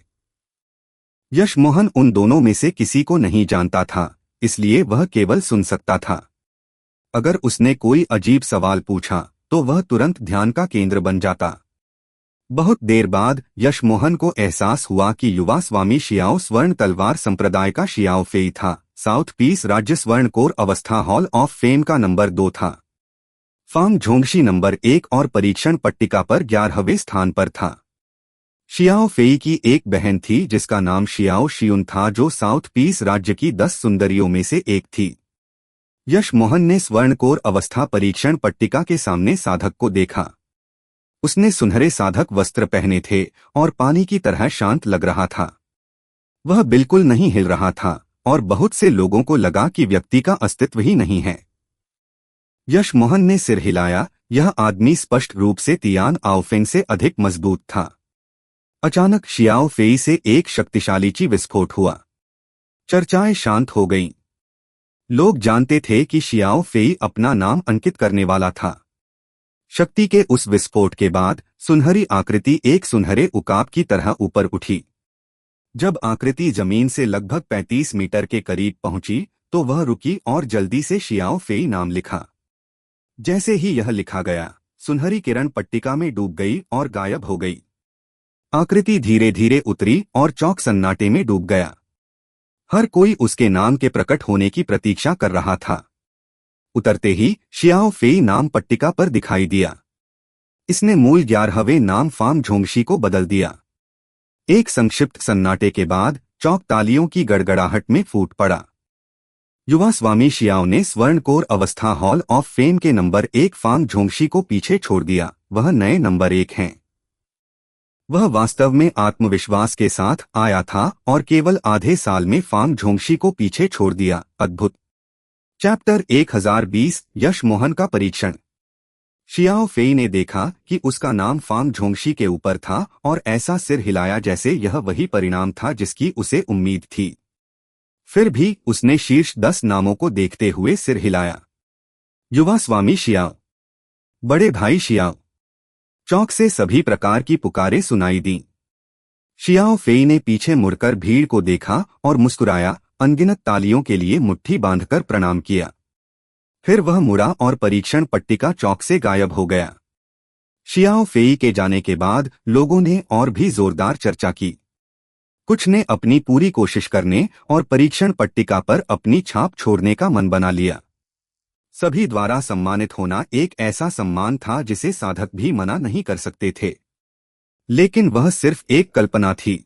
यश मोहन उन दोनों में से किसी को नहीं जानता था, इसलिए वह केवल सुन सकता था। अगर उसने कोई अजीब सवाल पूछा तो वह तुरंत ध्यान का केंद्र बन जाता। बहुत देर बाद यश मोहन को एहसास हुआ कि युवा स्वामी शियाओ स्वर्ण तलवार संप्रदाय का शियाओ फेई था। साउथ पीस राज्य स्वर्ण कोर अवस्था हॉल ऑफ फेम का नंबर 2 था। फांग झोंगशी नंबर 1 और परीक्षण पट्टिका पर 11वें स्थान पर था। शियाओ फेई की एक बहन थी जिसका नाम शियाओ शियुन था, जो साउथ पीस राज्य की 10 सुंदरियों में से एक थी। यश मोहन ने स्वर्ण कोर अवस्था परीक्षण पट्टिका के सामने साधक को देखा। उसने सुनहरे साधक वस्त्र पहने थे और पानी की तरह शांत लग रहा था। वह बिल्कुल नहीं हिल रहा था और बहुत से लोगों को लगा कि व्यक्ति का अस्तित्व ही नहीं है। यश मोहन ने सिर हिलाया। यह आदमी स्पष्ट रूप से तियान आओफेंग से अधिक मजबूत था। अचानक शियाओ फेई से एक शक्तिशाली ची विस्फोट हुआ। चर्चाएं शांत हो गईं। लोग जानते थे कि शियाओ फेई अपना नाम अंकित करने वाला था। शक्ति के उस विस्फोट के बाद सुनहरी आकृति एक सुनहरे उकाब की तरह ऊपर उठी। जब आकृति जमीन से लगभग 35 मीटर के करीब पहुंची तो वह रुकी और जल्दी से शियाओ फेई नाम लिखा। जैसे ही यह लिखा गया, सुनहरी किरण पट्टिका में डूब गई और गायब हो गई। आकृति धीरे धीरे उतरी और चौक सन्नाटे में डूब गया। हर कोई उसके नाम के प्रकट होने की प्रतीक्षा कर रहा था। उतरते ही शियाओ फेई नाम पट्टिका पर दिखाई दिया। इसने मूल 11वें नाम फांग झोंगशी को बदल दिया। एक संक्षिप्त सन्नाटे के बाद चौक तालियों की गड़गड़ाहट में फूट पड़ा। युवा स्वामी शियाओ ने स्वर्ण कोर अवस्था हॉल ऑफ फेम के नंबर 1 फांग झोंगशी को पीछे छोड़ दिया। वह नए नंबर 1 हैं। वह वास्तव में आत्मविश्वास के साथ आया था और केवल आधे साल में फांग झोंगशी को पीछे छोड़ दिया। अद्भुत। चैप्टर 1020 यश मोहन का परीक्षण। शियाओ फेई ने देखा कि उसका नाम फांग झोंगशी के ऊपर था और ऐसा सिर हिलाया जैसे यह वही परिणाम था जिसकी उसे उम्मीद थी। फिर भी उसने शीर्ष 10 नामों को देखते हुए सिर हिलाया। युवा स्वामी शियाओ, बड़े भाई शियाओ। चौक से सभी प्रकार की पुकारें सुनाई दी। शियाओ फेई ने पीछे मुड़कर भीड़ को देखा और मुस्कुराया। अनगिनत तालियों के लिए मुट्ठी बांधकर प्रणाम किया। फिर वह मुड़ा और परीक्षण पट्टिका चौक से गायब हो गया। शियाओ फेई के जाने के बाद लोगों ने और भी जोरदार चर्चा की। कुछ ने अपनी पूरी कोशिश करने और परीक्षण पट्टिका पर अपनी छाप छोड़ने का मन बना लिया। सभी द्वारा सम्मानित होना एक ऐसा सम्मान था जिसे साधक भी मना नहीं कर सकते थे। लेकिन वह सिर्फ एक कल्पना थी।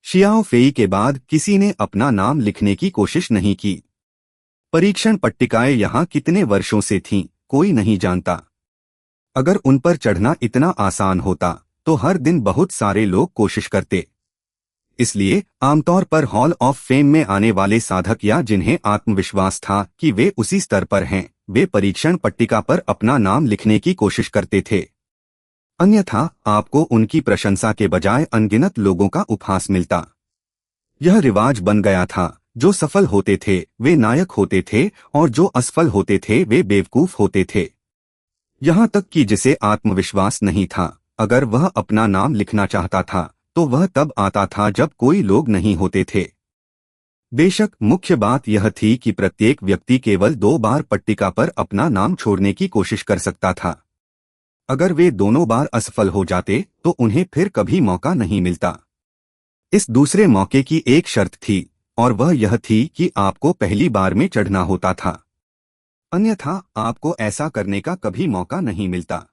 शियाओ फेई के बाद किसी ने अपना नाम लिखने की कोशिश नहीं की। परीक्षण पट्टिकाएं यहां कितने वर्षों से थीं, कोई नहीं जानता। अगर उन पर चढ़ना इतना आसान होता तो हर दिन बहुत सारे लोग कोशिश करते। इसलिए आमतौर पर हॉल ऑफ फेम में आने वाले साधक या जिन्हें आत्मविश्वास था कि वे उसी स्तर पर हैं, वे परीक्षण पट्टिका पर अपना नाम लिखने की कोशिश करते थे। अन्यथा आपको उनकी प्रशंसा के बजाय अनगिनत लोगों का उपहास मिलता। यह रिवाज बन गया था, जो सफल होते थे वे नायक होते थे और जो असफल होते थे वे बेवकूफ होते थे। यहाँ तक कि जिसे आत्मविश्वास नहीं था, अगर वह अपना नाम लिखना चाहता था तो वह तब आता था जब कोई लोग नहीं होते थे। बेशक मुख्य बात यह थी कि प्रत्येक व्यक्ति केवल 2 बार पट्टिका पर अपना नाम छोड़ने की कोशिश कर सकता था। अगर वे दोनों बार असफल हो जाते तो उन्हें फिर कभी मौका नहीं मिलता। इस दूसरे मौके की एक शर्त थी और वह यह थी कि आपको पहली बार में चढ़ना होता था, अन्यथा आपको ऐसा करने का कभी मौका नहीं मिलता।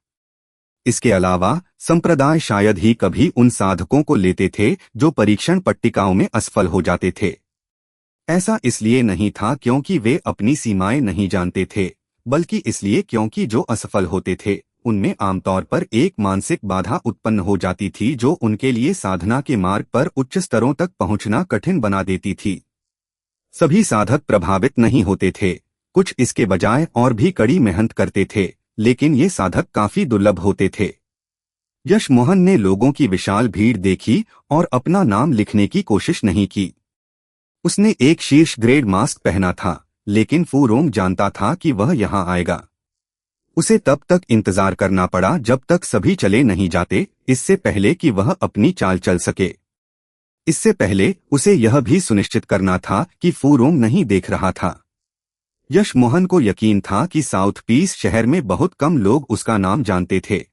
इसके अलावा संप्रदाय शायद ही कभी उन साधकों को लेते थे जो परीक्षण पट्टिकाओं में असफल हो जाते थे। ऐसा इसलिए नहीं था क्योंकि वे अपनी सीमाएं नहीं जानते थे, बल्कि इसलिए क्योंकि जो असफल होते थे उनमें आमतौर पर एक मानसिक बाधा उत्पन्न हो जाती थी जो उनके लिए साधना के मार्ग पर उच्च स्तरों तक पहुंचना कठिन बना देती थी। सभी साधक प्रभावित नहीं होते थे, कुछ इसके बजाय और भी कड़ी मेहनत करते थे, लेकिन ये साधक काफी दुर्लभ होते थे। यश मोहन ने लोगों की विशाल भीड़ देखी और अपना नाम लिखने की कोशिश नहीं की। उसने एक शीर्ष ग्रेड मास्क पहना था, लेकिन फू रोंग जानता था कि वह यहाँ आएगा। उसे तब तक इंतजार करना पड़ा जब तक सभी चले नहीं जाते, इससे पहले कि वह अपनी चाल चल सके। इससे पहले उसे यह भी सुनिश्चित करना था कि फू रोंग नहीं देख रहा था। यश मोहन को यकीन था कि साउथ पीस शहर में बहुत कम लोग उसका नाम जानते थे।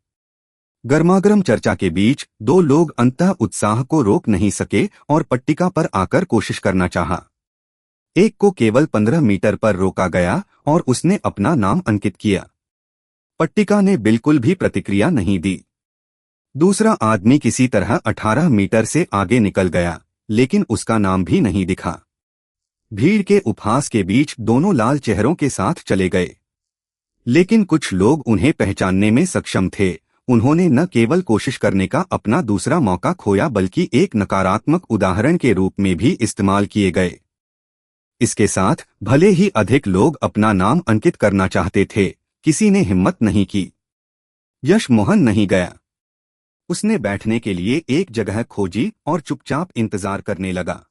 गर्मागर्म चर्चा के बीच 2 लोग अंतः उत्साह को रोक नहीं सके और पट्टिका पर आकर कोशिश करना चाहा। एक को केवल 15 मीटर पर रोका गया और उसने अपना नाम अंकित किया। पट्टिका ने बिल्कुल भी प्रतिक्रिया नहीं दी। दूसरा आदमी किसी तरह 18 मीटर से आगे निकल गया, लेकिन उसका नाम भी नहीं दिखा। भीड़ के उपहास के बीच दोनों लाल चेहरों के साथ चले गए, लेकिन कुछ लोग उन्हें पहचानने में सक्षम थे। उन्होंने न केवल कोशिश करने का अपना दूसरा मौका खोया बल्कि एक नकारात्मक उदाहरण के रूप में भी इस्तेमाल किए गए। इसके साथ भले ही अधिक लोग अपना नाम अंकित करना चाहते थे, किसी ने हिम्मत नहीं की। यश मोहन नहीं गया। उसने बैठने के लिए एक जगह खोजी और चुपचाप इंतजार करने लगा।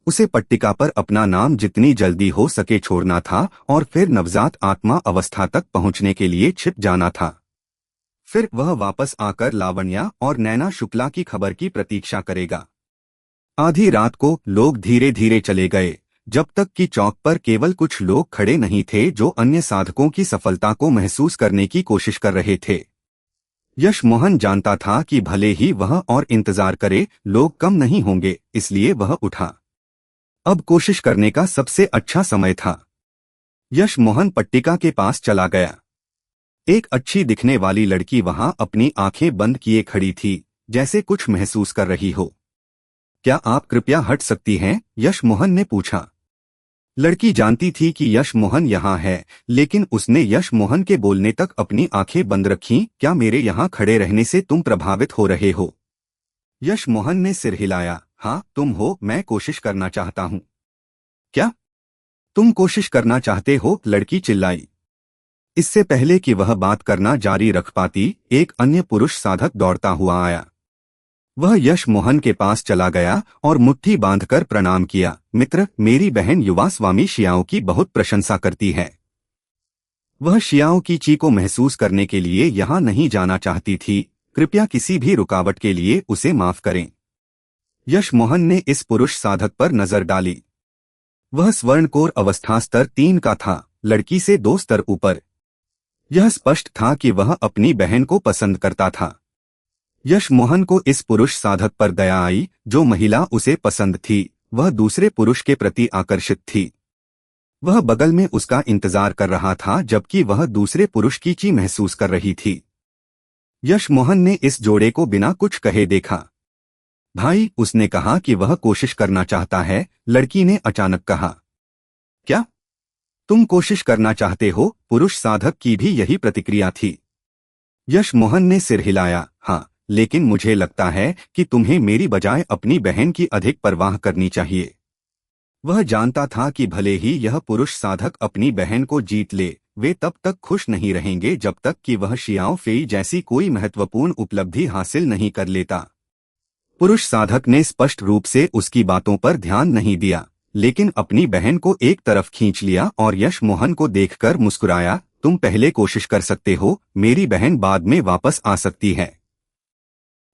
उसे पट्टिका पर अपना नाम जितनी जल्दी हो सके छोड़ना था और फिर नवजात आत्मा अवस्था तक पहुंचने के लिए छिप जाना था। फिर वह वापस आकर लावण्या और नैना शुक्ला की खबर की प्रतीक्षा करेगा। आधी रात को लोग धीरे धीरे चले गए, जब तक कि चौक पर केवल कुछ लोग खड़े नहीं थे जो अन्य साधकों की सफलता को महसूस करने की कोशिश कर रहे थे। यश मोहन जानता था कि भले ही वह और इंतजार करे, लोग कम नहीं होंगे, इसलिए वह उठा। अब कोशिश करने का सबसे अच्छा समय था। यश मोहन पट्टिका के पास चला गया। एक अच्छी दिखने वाली लड़की वहां अपनी आंखें बंद किए खड़ी थी, जैसे कुछ महसूस कर रही हो। क्या आप कृपया हट सकती हैं? यश मोहन ने पूछा। लड़की जानती थी कि यश मोहन यहाँ है, लेकिन उसने यश मोहन के बोलने तक अपनी आंखें बंद रखीं। क्या मेरे यहाँ खड़े रहने से तुम प्रभावित हो रहे हो? यश मोहन ने सिर हिलाया। हाँ तुम हो, मैं कोशिश करना चाहता हूँ। क्या तुम कोशिश करना चाहते हो? लड़की चिल्लाई। इससे पहले कि वह बात करना जारी रख पाती, एक अन्य पुरुष साधक दौड़ता हुआ आया। वह यश मोहन के पास चला गया और मुट्ठी बांधकर प्रणाम किया। मित्र, मेरी बहन युवा स्वामी शियाओ की बहुत प्रशंसा करती है। वह शियाओ की ची को महसूस करने के लिए यहाँ नहीं जाना चाहती थी। कृपया किसी भी रुकावट के लिए उसे माफ करें। यश मोहन ने इस पुरुष साधक पर नजर डाली। वह स्वर्णकोर अवस्था स्तर 3 का था, लड़की से 2 स्तर ऊपर। यह स्पष्ट था कि वह अपनी बहन को पसंद करता था। यश मोहन को इस पुरुष साधक पर दया आई। जो महिला उसे पसंद थी वह दूसरे पुरुष के प्रति आकर्षित थी। वह बगल में उसका इंतजार कर रहा था जबकि वह दूसरे पुरुष की ची महसूस कर रही थी। यश मोहन ने इस जोड़े को बिना कुछ कहे देखा। भाई, उसने कहा कि वह कोशिश करना चाहता है। लड़की ने अचानक कहा। क्या तुम कोशिश करना चाहते हो? पुरुष साधक की भी यही प्रतिक्रिया थी। यश मोहन ने सिर हिलाया। हाँ, लेकिन मुझे लगता है कि तुम्हें मेरी बजाय अपनी बहन की अधिक परवाह करनी चाहिए। वह जानता था कि भले ही यह पुरुष साधक अपनी बहन को जीत ले, वे तब तक खुश नहीं रहेंगे जब तक कि वह शियाओ फेई जैसी कोई महत्वपूर्ण उपलब्धि हासिल नहीं कर लेता। पुरुष साधक ने स्पष्ट रूप से उसकी बातों पर ध्यान नहीं दिया, लेकिन अपनी बहन को एक तरफ खींच लिया और यश मोहन को देखकर मुस्कुराया। तुम पहले कोशिश कर सकते हो, मेरी बहन बाद में वापस आ सकती है।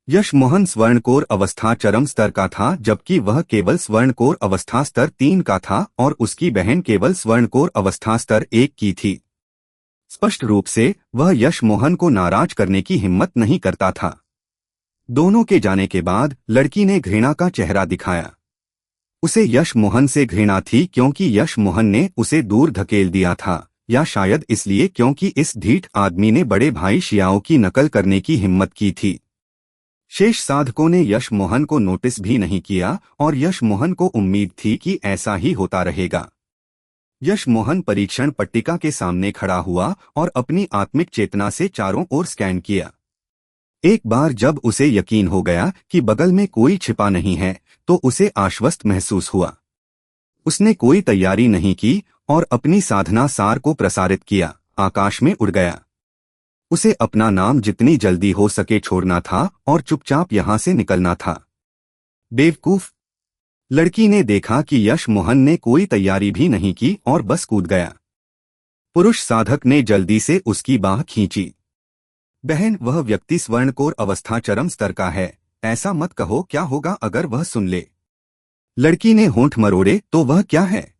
यश मोहन स्वर्णकोर अवस्था चरम स्तर का था, जबकि वह केवल स्वर्णकोर अवस्था स्तर 3 का था और उसकी बहन केवल स्वर्णकोर अवस्था स्तर 1 की थी। स्पष्ट रूप से वह यश मोहन को नाराज करने की हिम्मत नहीं करता था। दोनों के जाने के बाद लड़की ने घृणा का चेहरा दिखाया। उसे यश मोहन से घृणा थी क्योंकि यश मोहन ने उसे दूर धकेल दिया था, या शायद इसलिए क्योंकि इस ढीठ आदमी ने बड़े भाई शियाओ की नकल करने की हिम्मत की थी। शेष साधकों ने यश मोहन को नोटिस भी नहीं किया और यश मोहन को उम्मीद थी कि ऐसा ही होता रहेगा। यश मोहन परीक्षण पट्टिका के सामने खड़ा हुआ और अपनी आत्मिक चेतना से चारों ओर स्कैन किया। एक बार जब उसे यकीन हो गया कि बगल में कोई छिपा नहीं है, तो उसे आश्वस्त महसूस हुआ। उसने कोई तैयारी नहीं की और अपनी साधना सार को प्रसारित किया, आकाश में उड़ गया। उसे अपना नाम जितनी जल्दी हो सके छोड़ना था और चुपचाप यहां से निकलना था। बेवकूफ! लड़की ने देखा कि यश मोहन ने कोई तैयारी भी नहीं की और बस कूद गया। पुरुष साधक ने जल्दी से उसकी बाह खींची। बहन, वह व्यक्ति स्वर्णकोर अवस्था चरम स्तर का है, ऐसा मत कहो, क्या होगा अगर वह सुन ले? लड़की ने होंठ मरोड़े, तो वह क्या है?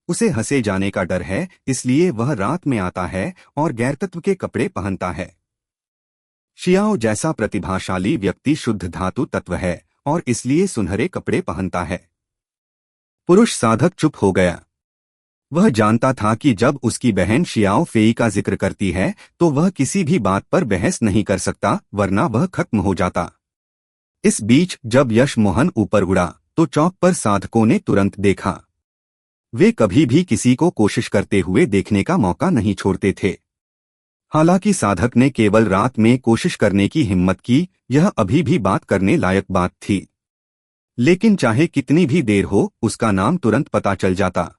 उसे हंसे जाने का डर है, इसलिए वह रात में आता है और गैरतत्व के कपड़े पहनता है। शियाओ जैसा प्रतिभाशाली व्यक्ति शुद्ध धातु तत्व है और इसलिए सुनहरे कपड़े पहनता है। पुरुष साधक चुप हो गया। वह जानता था कि जब उसकी बहन शियाओ फेई का जिक्र करती है तो वह किसी भी बात पर बहस नहीं कर सकता, वरना वह खत्म हो जाता। इस बीच जब यश मोहन ऊपर उड़ा तो चौक पर साधकों ने तुरंत देखा। वे कभी भी किसी को कोशिश करते हुए देखने का मौका नहीं छोड़ते थे। हालांकि साधक ने केवल रात में कोशिश करने की हिम्मत की, यह अभी भी बात करने लायक बात थी। लेकिन चाहे कितनी भी देर हो, उसका नाम तुरंत पता चल जाता।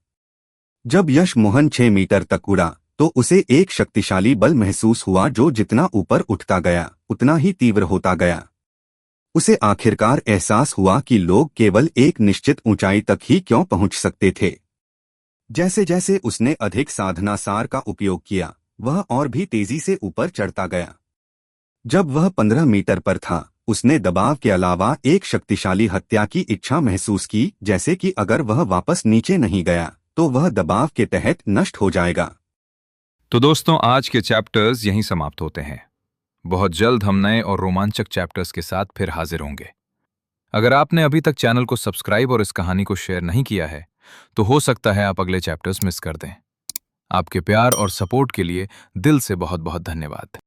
जब यश मोहन 6 मीटर तक उड़ा तो उसे एक शक्तिशाली बल महसूस हुआ जो जितना ऊपर उठता गया उतना ही तीव्र होता गया। उसे आखिरकार एहसास हुआ कि लोग केवल एक निश्चित ऊंचाई तक ही क्यों पहुंच सकते थे। जैसे जैसे उसने अधिक साधना सार का उपयोग किया, वह और भी तेजी से ऊपर चढ़ता गया। जब वह 15 मीटर पर था, उसने दबाव के अलावा एक शक्तिशाली हत्या की इच्छा महसूस की, जैसे कि अगर वह वापस नीचे नहीं गया तो वह दबाव के तहत नष्ट हो जाएगा। तो दोस्तों, आज के चैप्टर्स यहीं समाप्त होते हैं। बहुत जल्द हम नए और रोमांचक चैप्टर्स के साथ फिर हाजिर होंगे। अगर आपने अभी तक चैनल को सब्सक्राइब और इस कहानी को शेयर नहीं किया है तो हो सकता है आप अगले चैप्टर्स मिस कर दें। आपके प्यार और सपोर्ट के लिए दिल से बहुत बहुत धन्यवाद।